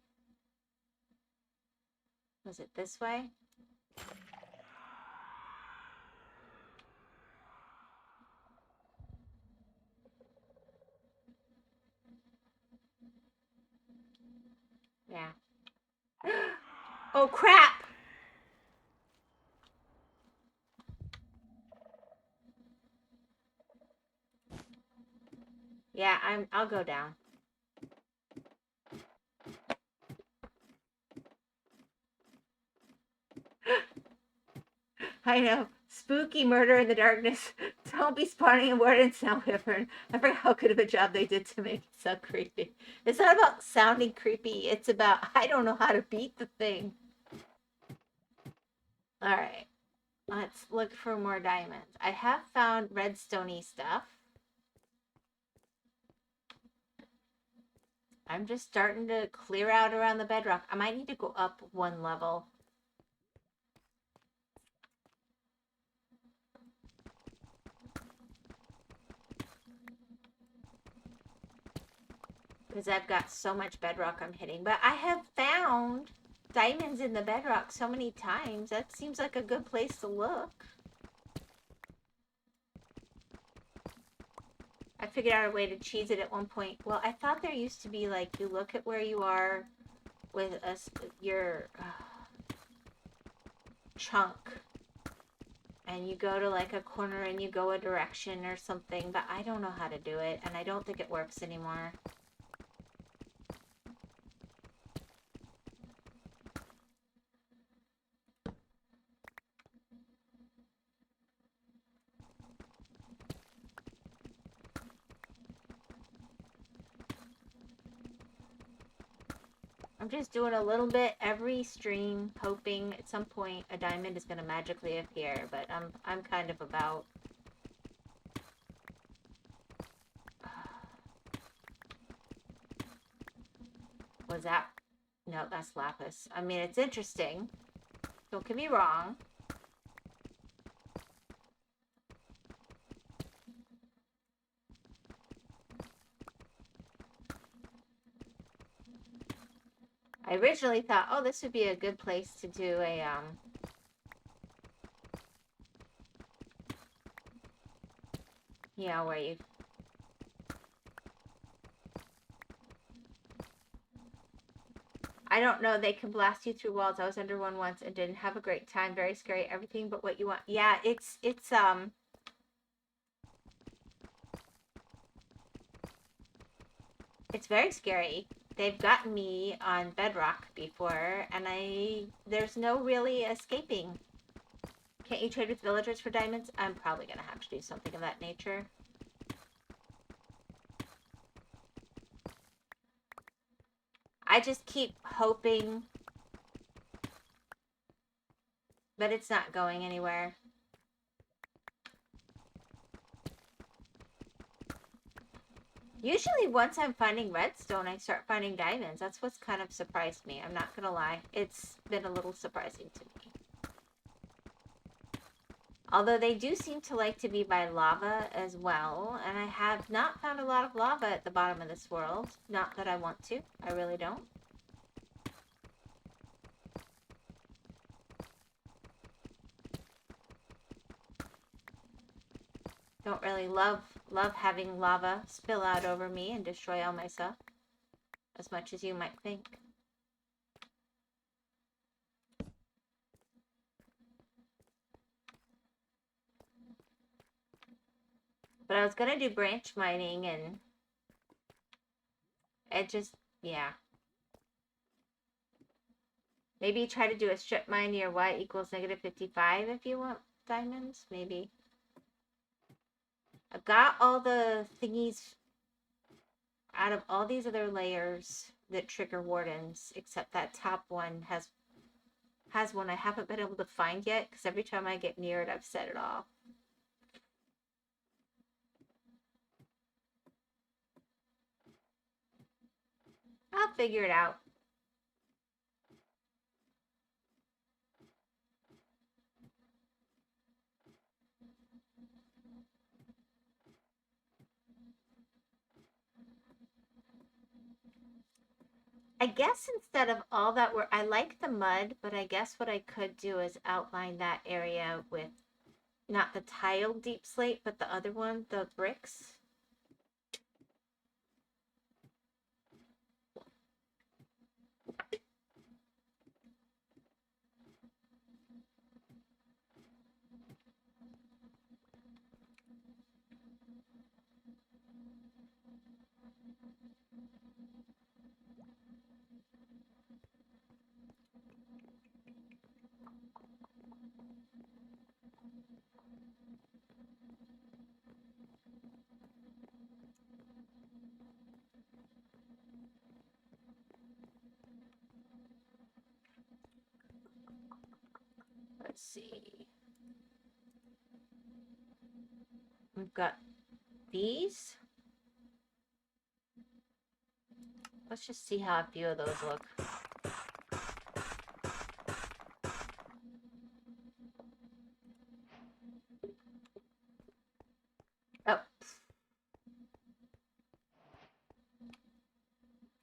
Was it this way? Yeah. Oh crap! Yeah, I'll go down. I know. Spooky murder in the darkness. Don't be spawning in wardens now, Wyvern. I forgot how good of a job they did to make it so creepy. It's not about sounding creepy. It's about, I don't know how to beat the thing. Alright. Let's look for more diamonds. I have found redstone-y stuff. I'm just starting to clear out around the bedrock. I might need to go up one level. Because I've got so much bedrock I'm hitting. But I have found diamonds in the bedrock so many times. That seems like a good place to look. I figured out a way to cheese it at one point. Well, I thought there used to be like, you look at where you are with your chunk. And you go to like a corner and you go a direction or something. But I don't know how to do it. And I don't think it works anymore. I'm just doing a little bit every stream, hoping at some point a diamond is going to magically appear, but I'm kind of about... Was that... No, that's lapis. I mean, it's interesting. Don't get me wrong. I originally thought, oh, this would be a good place to do a, yeah, where you... I don't know, they can blast you through walls. I was under one once and didn't have a great time. Very scary, everything but what you want. Yeah, it's, It's very scary. They've gotten me on bedrock before, and there's no really escaping. Can't you trade with villagers for diamonds? I'm probably gonna have to do something of that nature. I just keep hoping, but it's not going anywhere. Usually once I'm finding redstone, I start finding diamonds. That's what's kind of surprised me. I'm not gonna lie. It's been a little surprising to me. Although they do seem to like to be by lava as well. And I have not found a lot of lava at the bottom of this world. Not that I want to. I really don't. Don't really love having lava spill out over me and destroy all my stuff. As much as you might think. But I was gonna do branch mining and it just, yeah. Maybe try to do a strip mine near y equals -55 if you want diamonds, maybe. I've got all the thingies out of all these other layers that trigger wardens, except that top one has one I haven't been able to find yet, because every time I get near it, I've set it off. I'll figure it out. I guess instead of all that I like the mud, but I guess what I could do is outline that area with not the tiled deep slate, but the other one, the bricks. Let's see. We've got these. Let's just see how a few of those look. Oh.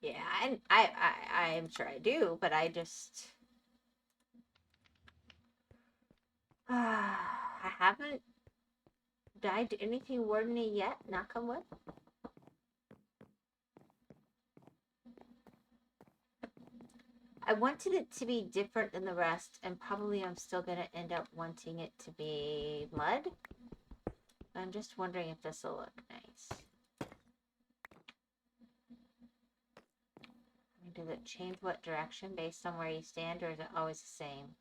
Yeah, I am sure I do, but I just... I haven't died to anything wardeny yet, knock on wood. I wanted it to be different than the rest, and probably I'm still going to end up wanting it to be mud. I'm just wondering if this will look nice. I mean, does it change what direction based on where you stand, or is it always the same?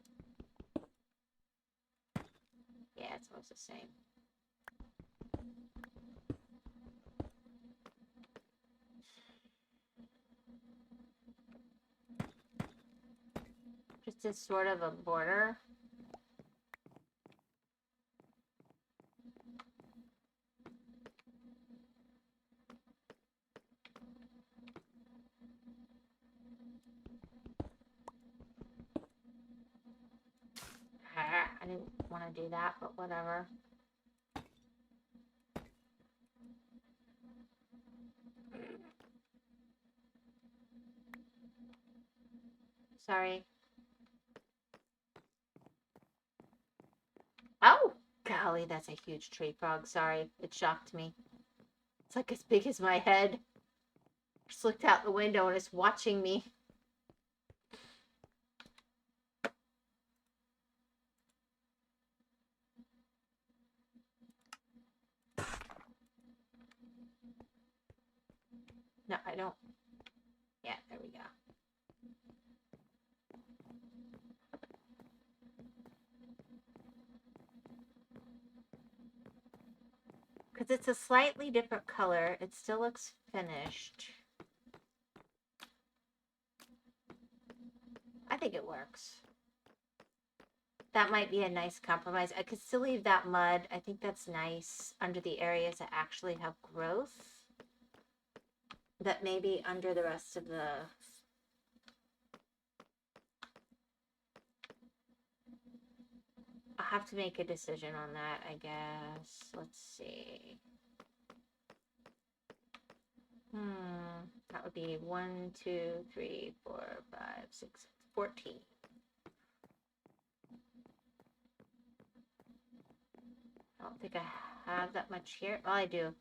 Yeah, it's always the same. Just as sort of a border. I didn't want to do that, but whatever. Sorry. Oh, golly, that's a huge tree frog. Sorry, it shocked me. It's like as big as my head. Just looked out the window and it's watching me. No, I don't. Yeah, there we go. Because it's a slightly different color. It still looks finished. I think it works. That might be a nice compromise. I could still leave that mud. I think that's nice under the areas that actually have growth. That maybe under the rest of the... I'll have to make a decision on that, I guess. Let's see. That would be 1, 2, 3, 4, 5, 6, 14. I don't think I have that much here. Well, I do.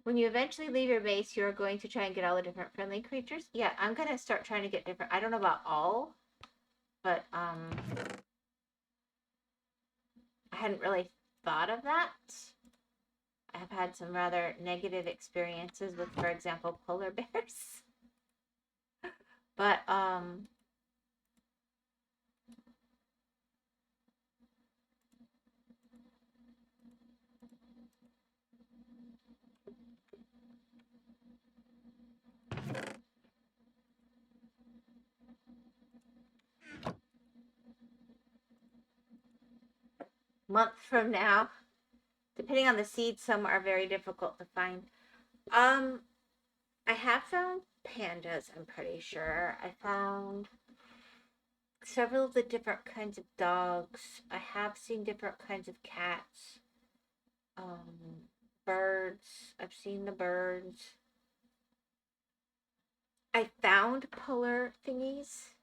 When you eventually leave your base, you're going to try and get all the different friendly creatures. Yeah, I'm going to start trying to get different. I don't know about all, but I hadn't really thought of that. I have had some rather negative experiences with, for example, polar bears. But month from now, depending on the seeds, some are very difficult to find. I have found pandas, I'm pretty sure. I found several of the different kinds of dogs. I have seen different kinds of cats. Birds. I've seen the birds. I found polar thingies.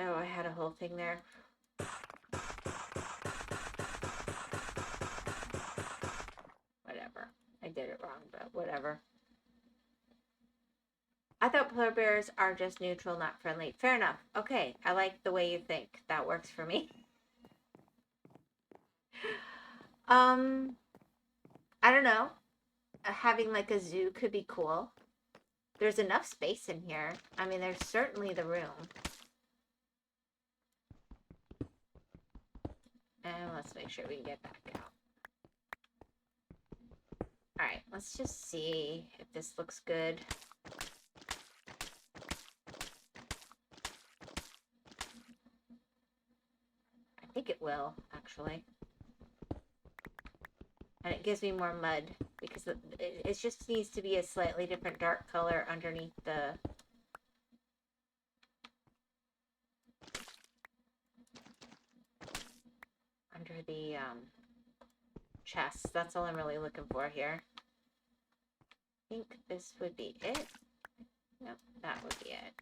Oh, I had a whole thing there. Whatever. I did it wrong, but whatever. I thought polar bears are just neutral, not friendly. Fair enough. Okay, I like the way you think. That works for me. I don't know. Having like a zoo could be cool. There's enough space in here. I mean, there's certainly the room. And let's make sure we can get back out. Alright, let's just see if this looks good. I think it will, actually. And it gives me more mud because it just needs to be a slightly different dark color underneath the... under the chest. That's all I'm really looking for here. I think this would be it. Nope, that would be it.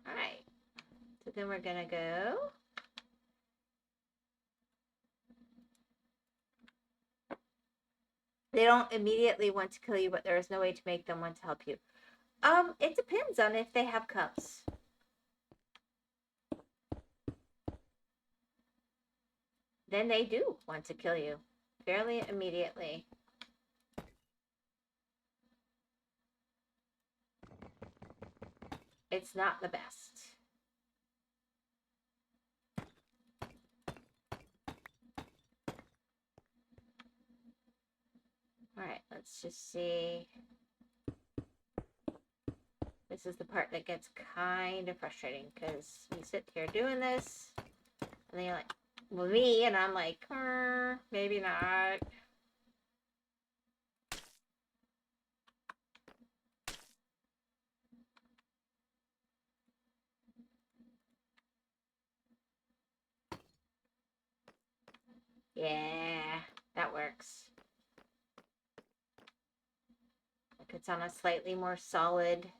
Alright. So then we're gonna go... They don't immediately want to kill you, but there is no way to make them want to help you. It depends on if they have cubs. Then they do want to kill you fairly immediately. It's not the best. Alright, let's just see. This is the part that gets kind of frustrating because you sit here doing this and then you're like, well, me, and I'm like, maybe not. Yeah, that works. Like it's on a slightly more solid,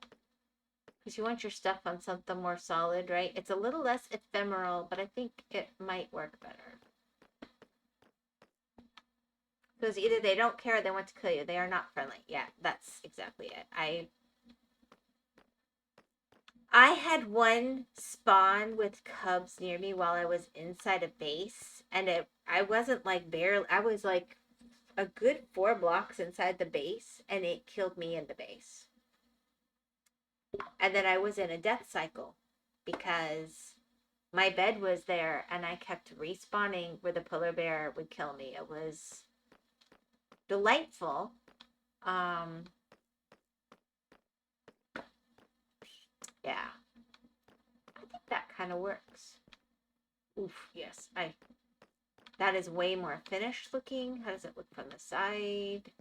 because you want your stuff on something more solid, right? It's a little less ephemeral, but I think it might work better. Because either they don't care or they want to kill you. They are not friendly. Yeah, that's exactly it. I had one spawn with cubs near me while I was inside a base, and I wasn't like barely, I was like a good 4 blocks inside the base, and it killed me in the base. And then I was in a death cycle because my bed was there and I kept respawning where the polar bear would kill me. It was delightful. Yeah. I think that kind of works. Oof, yes. That is way more finished looking. How does it look from the side?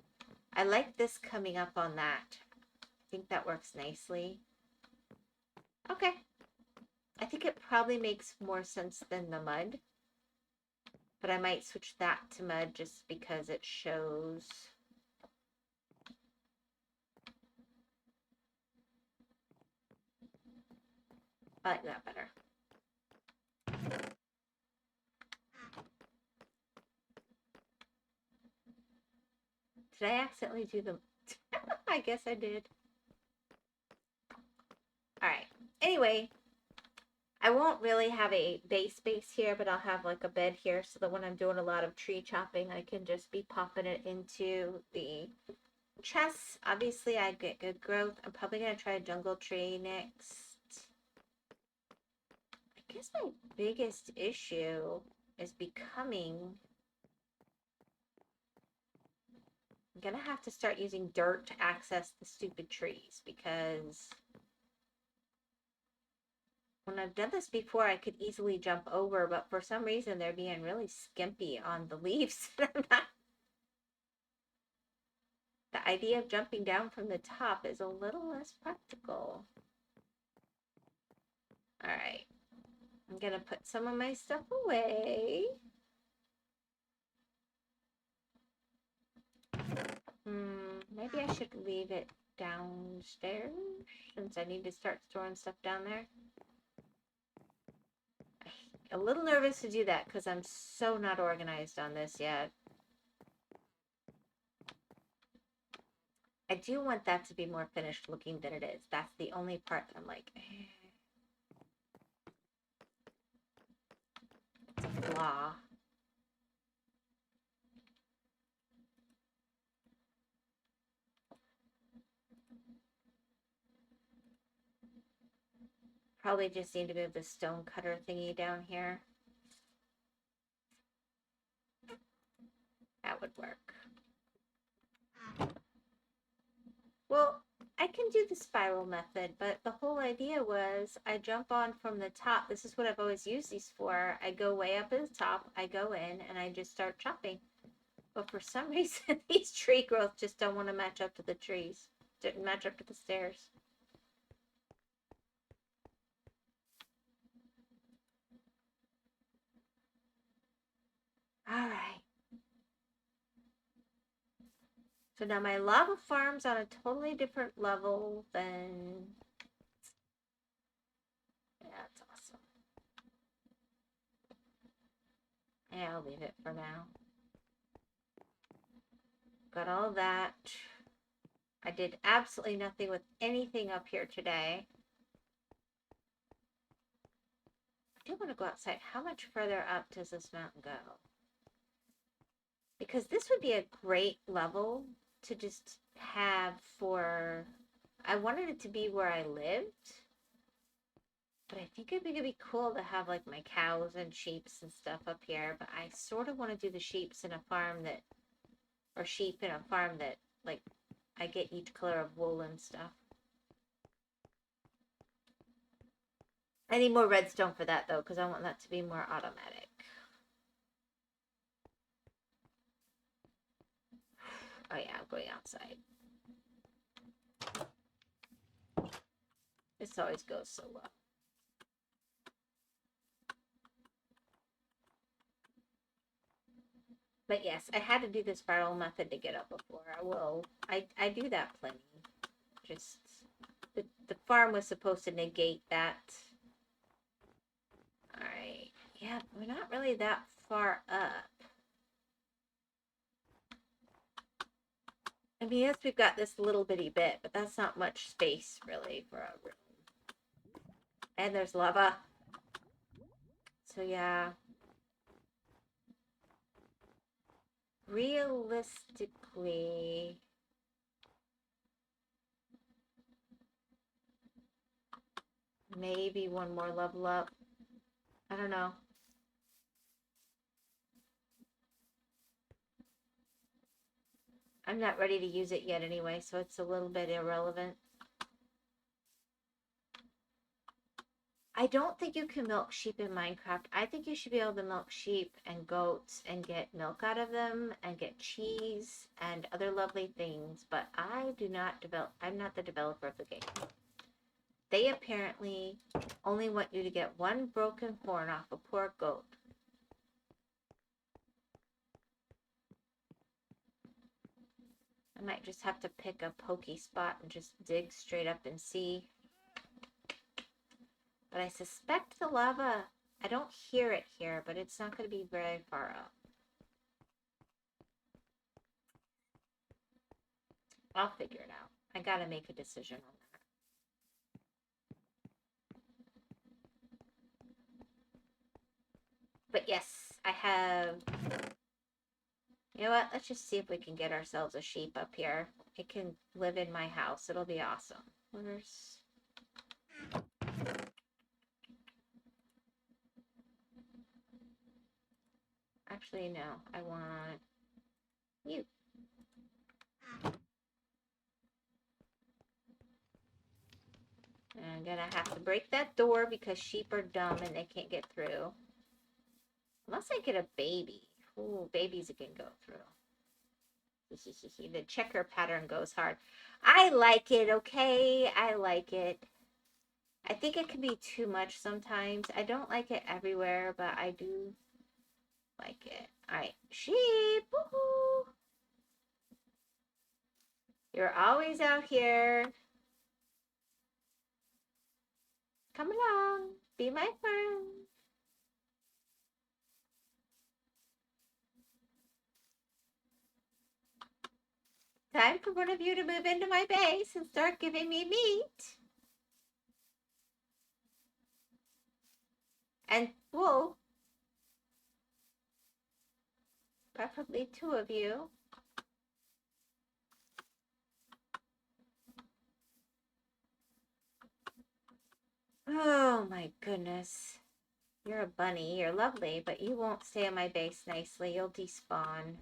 I like this coming up on that. I think that works nicely. Okay. I think it probably makes more sense than the mud. But I might switch that to mud just because it shows. I like that better. Did I accidentally do the... I guess I did. Alright. Anyway, I won't really have a base here, but I'll have like a bed here so that when I'm doing a lot of tree chopping, I can just be popping it into the chests. Obviously, I get good growth. I'm probably going to try a jungle tree next. I guess my biggest issue is becoming... I'm going to have to start using dirt to access the stupid trees because... when I've done this before, I could easily jump over, but for some reason, they're being really skimpy on the leaves. The idea of jumping down from the top is a little less practical. All right. I'm going to put some of my stuff away. Maybe I should leave it downstairs since I need to start storing stuff down there. I'm a little nervous to do that because I'm so not organized on this yet. I do want that to be more finished looking than it is. That's the only part that I'm like, it's a flaw. Probably just need to move the stone cutter thingy down here. That would work. Well, I can do the spiral method, but the whole idea was I jump on from the top. This is what I've always used these for. I go way up at the top, I go in, and I just start chopping. But for some reason, these tree growth just don't want to match up to the trees. Didn't match up to the stairs. All right. So now my lava farm's on a totally different level than... Yeah, that's awesome. Yeah, I'll leave it for now. Got all that. I did absolutely nothing with anything up here today. I do want to go outside. How much further up does this mountain go? Because this would be a great level to just have for... I wanted it to be where I lived. But I think it'd be cool to have like my cows and sheeps and stuff up here. But I sort of want to do the sheeps in a farm that... or sheep in a farm that like I get each color of wool and stuff. I need more redstone for that though, because I want that to be more automatic. Oh yeah, I'm going outside. This always goes so well. But yes, I had to do the spiral method to get up before. I do that plenty. Just the farm was supposed to negate that. Alright. Yeah, we're not really that far up. I mean, yes, we've got this little bitty bit, but that's not much space really for a room. And there's lava. So yeah. Realistically, maybe one more level up. I don't know. I'm not ready to use it yet anyway, so it's a little bit irrelevant. I don't think you can milk sheep in Minecraft. I think you should be able to milk sheep and goats and get milk out of them and get cheese and other lovely things, but I'm not the developer of the game. They apparently only want you to get one broken horn off a poor goat. I might just have to pick a pokey spot and just dig straight up and see. But I suspect the lava, I don't hear it here, but it's not going to be very far up. I'll figure it out. I got to make a decision on that. But yes, I have... You know what? Let's just see if we can get ourselves a sheep up here. It can live in my house. It'll be awesome. Where's... Actually, no. I want you. And I'm gonna have to break that door because sheep are dumb and they can't get through. Unless I get a baby. Ooh, babies it can go through. The checker pattern goes hard. I like it, okay? I like it. I think it can be too much sometimes. I don't like it everywhere, but I do like it. Alright, sheep! Woohoo! You're always out here. Come along. Be my friend. Time for one of you to move into my base and start giving me meat. And wool. Preferably two of you. Oh my goodness. You're a bunny. You're lovely, but you won't stay on my base nicely. You'll despawn.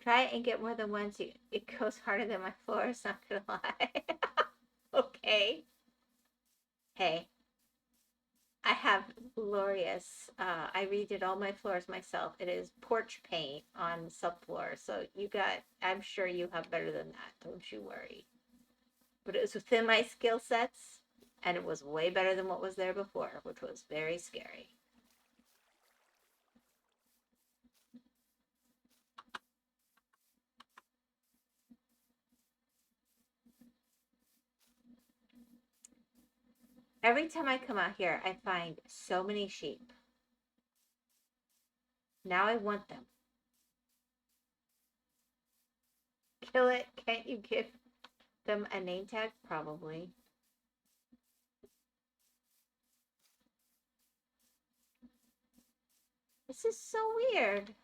Try it and get more than one. It goes harder than my floors, not gonna lie. Okay. Hey, I have glorious, I redid all my floors myself. It is porch paint on subfloor. So I'm sure you have better than that. Don't you worry. But it was within my skill sets and it was way better than what was there before, which was very scary. Every time I come out here, I find so many sheep. Now I want them. Kill it. Can't you give them a name tag? Probably. This is so weird.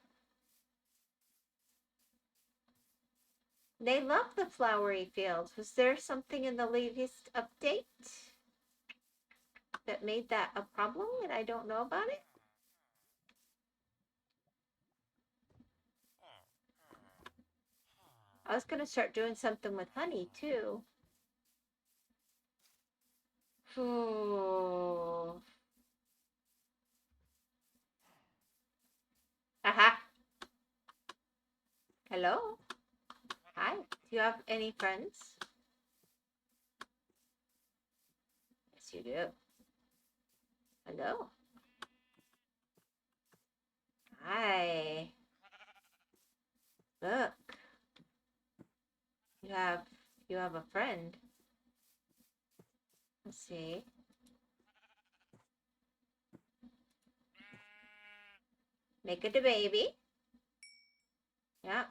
They love the flowery fields. Was there something in the latest update that made that a problem and I don't know about it? I was going to start doing something with honey too. Ooh. Aha. Hello. Hi. Do you have any friends? Yes, you do. Hello. Hi. Look. You have a friend. Let's see. Make it a baby. Yeah.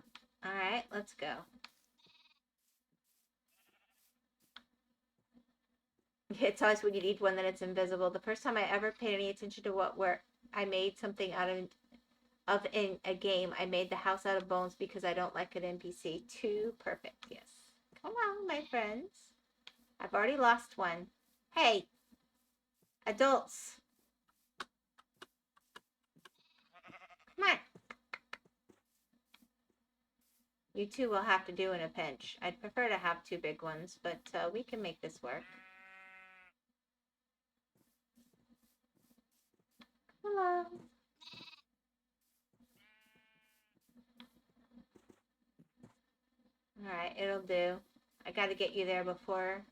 Alright, let's go. It's always when you need one that it's invisible. The first time I ever paid any attention to where I made something out of in a game, I made the house out of bones because I don't like an NPC. Too perfect, yes. Come on, my friends. I've already lost one. Hey, adults. Come on. You two will have to do in a pinch. I'd prefer to have two big ones, but we can make this work. Hello. Alright, it'll do. I gotta get you there before.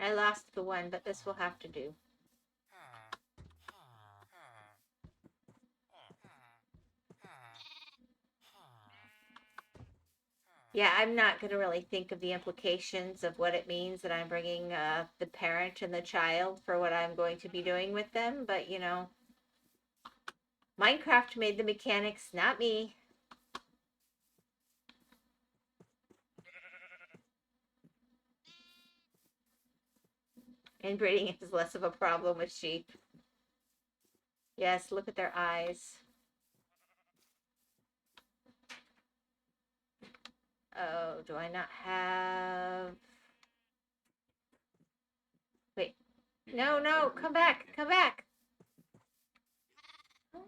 I lost the one, but this will have to do. Yeah, I'm not going to really think of the implications of what it means that I'm bringing the parent and the child for what I'm going to be doing with them. But, you know, Minecraft made the mechanics, not me. Inbreeding is less of a problem with sheep. Yes, look at their eyes. Oh, do I not have... Wait. No, no, come back, come back. Hi,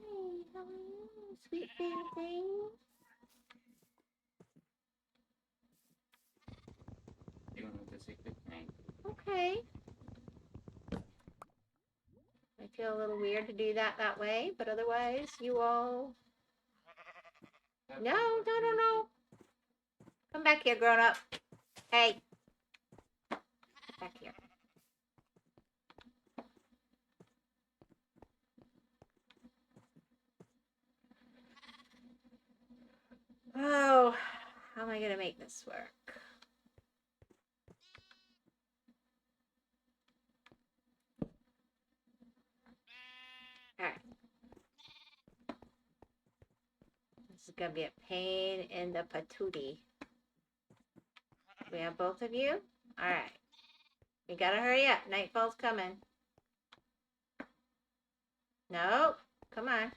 how are you, sweet baby? You want to say good night? Okay. I feel a little weird to do that way, but otherwise, you all... No, no, no, no. Come back here, grown up. Hey. Back here. Oh, how am I going to make this work? Alright. This is going to be a pain in the patootie. We have both of you? Alright. You gotta hurry up. Nightfall's coming. No. Come on.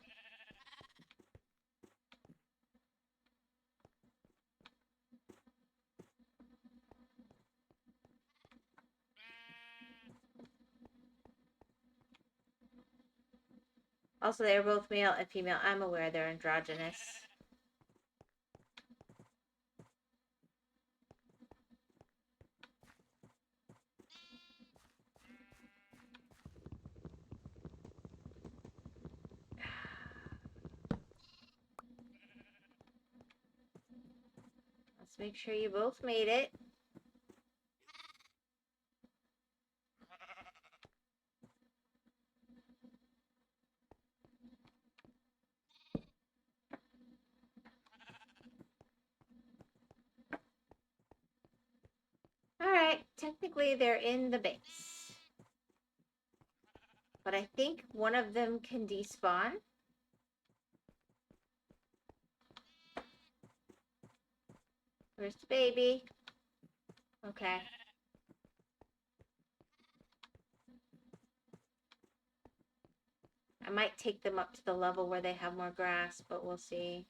Also, they are both male and female. I'm aware they're androgynous. Let's make sure you both made it. Alright, technically they're in the base. But I think one of them can despawn. Where's the baby? Okay. I might take them up to the level where they have more grass, but we'll see.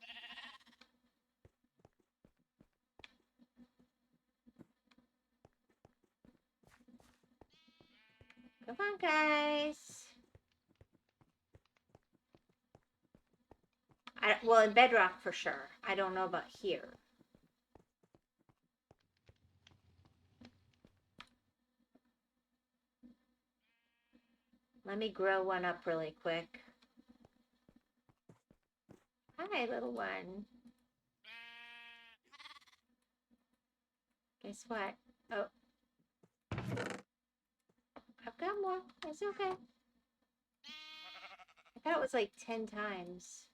Come on, guys. Well, in Bedrock for sure. I don't know about here. Let me grow one up really quick. Hi, little one. Guess what? Oh. I've got more. It's okay. I thought it was like 10 times.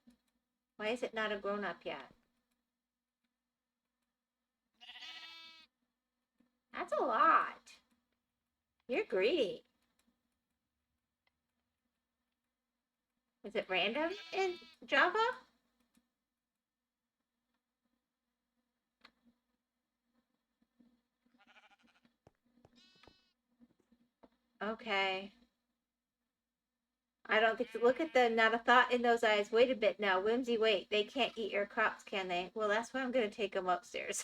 Why is it not a grown-up yet? That's a lot. You're greedy. Is it random in Java? Okay. I don't think so. Look at them. Not a thought in those eyes. Wait a bit now. Whimsy, wait. They can't eat your crops, can they? Well, that's why I'm going to take them upstairs.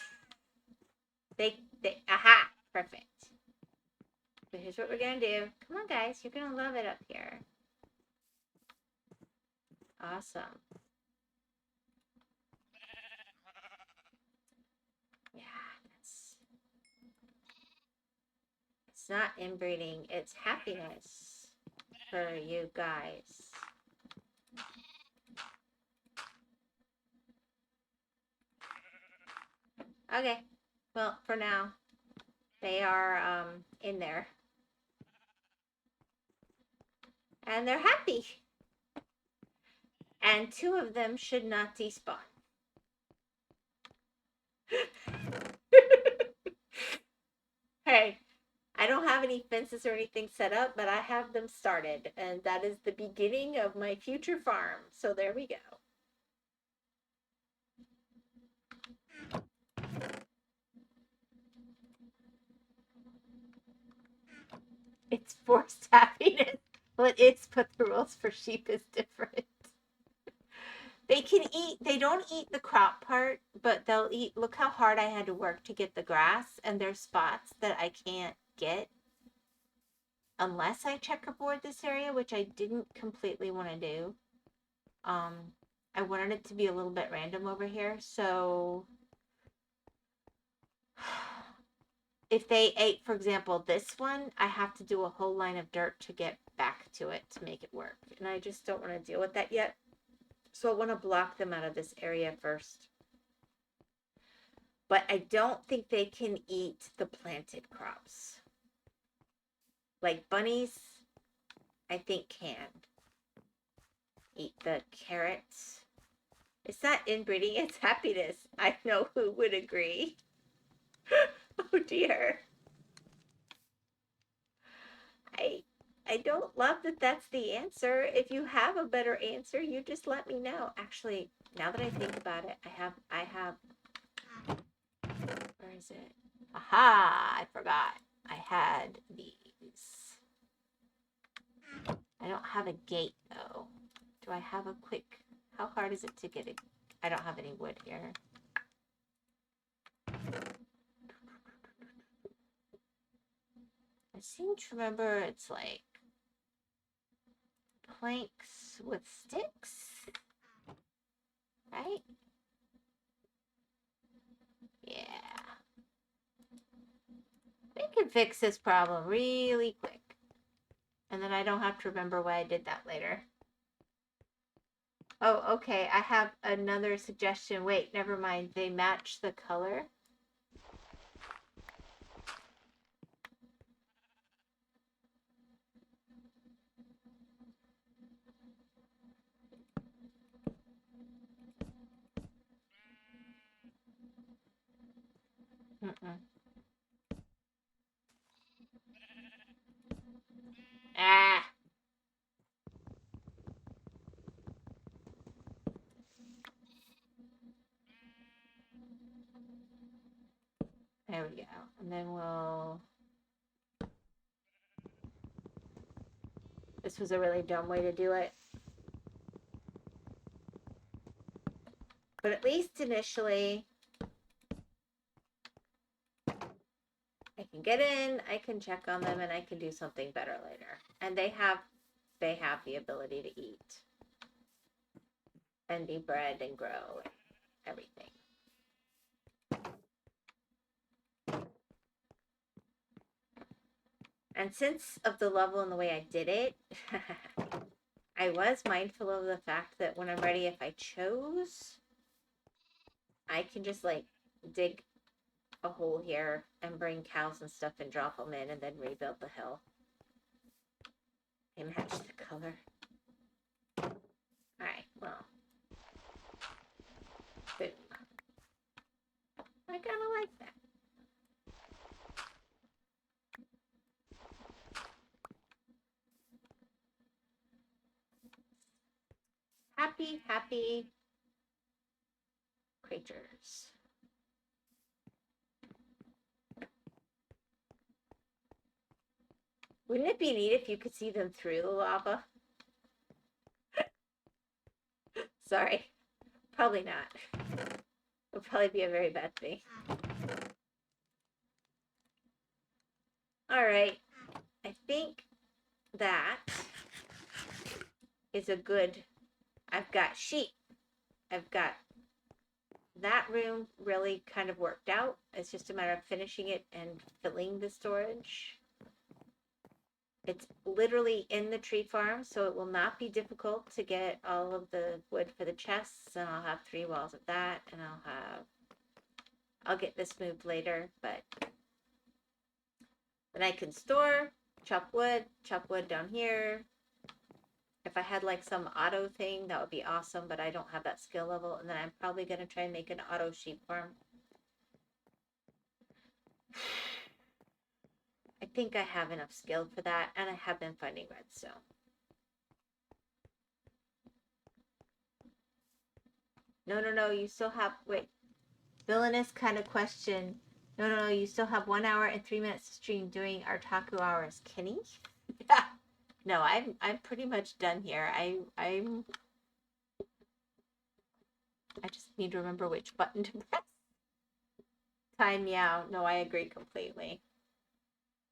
Aha! Perfect. So here's what we're going to do. Come on, guys. You're going to love it up here. Awesome. Yeah, it's not inbreeding. It's happiness for you guys. Okay. Well, for now, they are in there. And they're happy. And 2 of them should not despawn. Hey, I don't have any fences or anything set up, but I have them started. And that is the beginning of my future farm. So there we go. It's forced happiness. Well, it is, but the rules for sheep is different. They can eat, they don't eat the crop part, but they'll eat. Look how hard I had to work to get the grass, and there's spots that I can't get unless I checkerboard this area, which I didn't completely want to do. I wanted it to be a little bit random over here, so if they ate, for example, this one, I have to do a whole line of dirt to get back to it to make it work, and I just don't want to deal with that yet. So I want to block them out of this area first. But I don't think they can eat the planted crops. Like bunnies, I think can eat the carrots. It's not inbreeding, it's happiness. I know who would agree. Oh dear. I don't love that that's the answer. If you have a better answer, you just let me know. Actually, now that I think about it, I have where is it? Aha, I forgot. I had these. I don't have a gate though. Do I have a quick, how hard is it to get it? I don't have any wood here. I seem to remember it's like planks with sticks, right? Yeah. We can fix this problem really quick. And then I don't have to remember why I did that later. Oh, okay. I have another suggestion. Wait, never mind. They match the color. Mm-mm. Ah! There we go. And then we'll... This was a really dumb way to do it. But at least initially, I can get in, I can check on them, and I can do something better later. And they have the ability to eat. And be bred and grow and everything. And since of the level and the way I did it, I was mindful of the fact that when I'm ready, if I chose, I can just like dig a hole here and bring cows and stuff and drop them in and then rebuild the hill. They match the color. Alright, well. Boom. I kind of like that. happy, happy creatures. Wouldn't it be neat if you could see them through the lava? Sorry. Probably not. It would probably be a very bad thing. All right. I think that is a good... I've got sheep. I've got that room really kind of worked out. It's just a matter of finishing it and filling the storage. It's literally in the tree farm, so it will not be difficult to get all of the wood for the chests, and I'll have 3 walls of that, and I'll get this moved later, but then I can store, chop wood down here. If I had like some auto thing, that would be awesome, but I don't have that skill level, and then I'm probably going to try and make an auto sheep farm. I think I have enough skill for that, and I have been finding redstone. No, you still have, wait, villainous kind of question. No, you still have 1 hour and 3 minutes to stream doing our taco hours. Kenny? Yeah. No, I'm pretty much done here. I just need to remember which button to press. Time, yeah. No, I agree completely.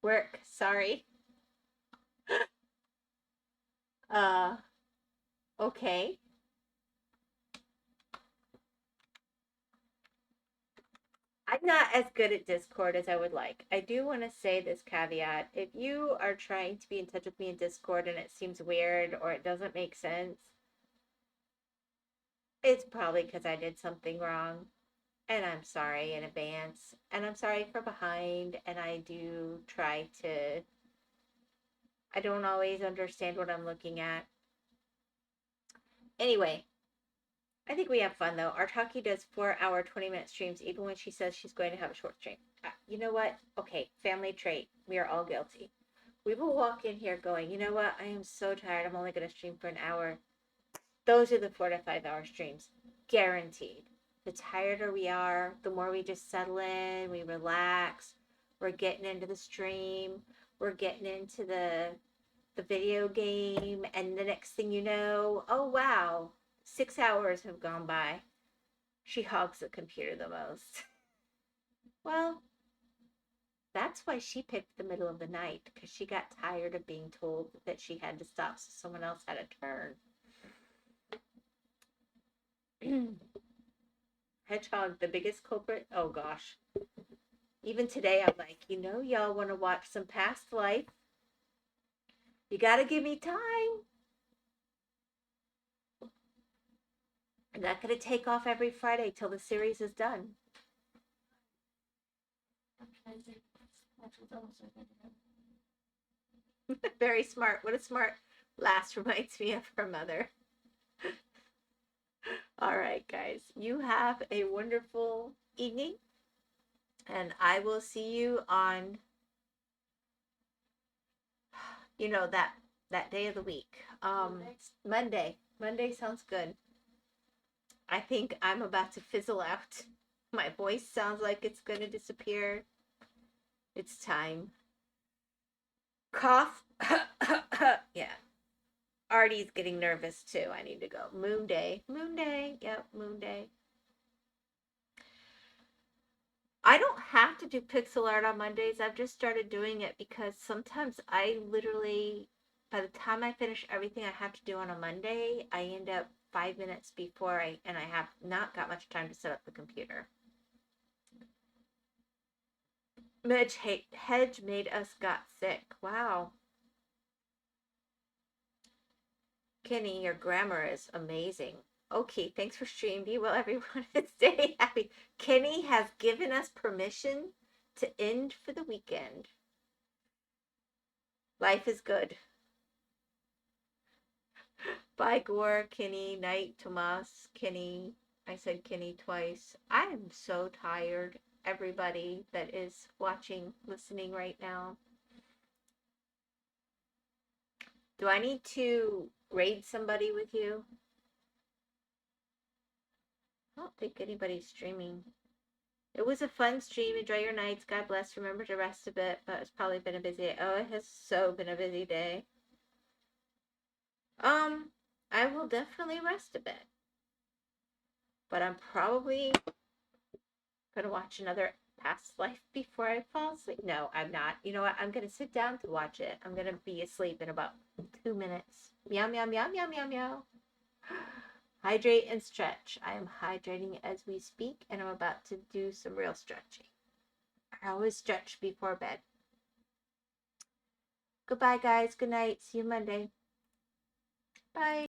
Work, sorry. Okay. I'm not as good at Discord as I would like. I do want to say this caveat. If you are trying to be in touch with me in Discord and it seems weird or it doesn't make sense, it's probably because I did something wrong. And I'm sorry in advance. And I'm sorry for behind. And I do try to... I don't always understand what I'm looking at. Anyway, I think we have fun though. Our Taki does 4-hour, 20-minute streams even when she says she's going to have a short stream. You know what? Okay, family trait. We are all guilty. We will walk in here going, you know what? I am so tired. I'm only going to stream for an hour. Those are the 4 to 5 hour streams. Guaranteed. The tireder we are, the more we just settle in, we relax. We're getting into the stream. We're getting into the video game. And the next thing you know, oh wow, 6 hours have gone by. She hogs the computer the most. Well, that's why she picked the middle of the night, because she got tired of being told that she had to stop so someone else had a turn. Hedgehog, the biggest culprit? Oh gosh. Even today, I'm like, you know, y'all want to watch some past life. You got to give me time. I'm not going to take off every Friday till the series is done. Very smart. What a smart lass, reminds me of her mother. All right, guys. You have a wonderful evening. And I will see you on, you know, that day of the week. Monday. Monday sounds good. I think I'm about to fizzle out. My voice sounds like it's going to disappear. It's time. Cough. Yeah. Artie's getting nervous too. I need to go. Moon day. Moon day. Yep, moon day. I don't have to do pixel art on Mondays. I've just started doing it because sometimes I literally, by the time I finish everything I have to do on a Monday, I end up 5 minutes before I have not got much time to set up the computer. Hedge made us got sick. Wow. Kenny, your grammar is amazing. Okay, thanks for streaming. Be well, everyone, and stay happy. Kenny has given us permission to end for the weekend. Life is good. Bye, Gore, Kenny, Night, Tomas, Kenny. I said Kenny twice. I am so tired, everybody that is watching, listening right now. Do I need to raid somebody with you? I don't think anybody's streaming. It was a fun stream. Enjoy your nights. God bless. Remember to rest a bit, but it's probably been a busy day. Oh, it has so been a busy day. I will definitely rest a bit. But I'm probably gonna watch another Past Life before I fall asleep. No, I'm not. You know what? I'm gonna sit down to watch it. I'm gonna be asleep in about 2 minutes. Meow, meow, meow, meow, meow, meow. Hydrate and stretch. I am hydrating as we speak, and I'm about to do some real stretching. I always stretch before bed. Goodbye, guys. Good night. See you Monday. Bye.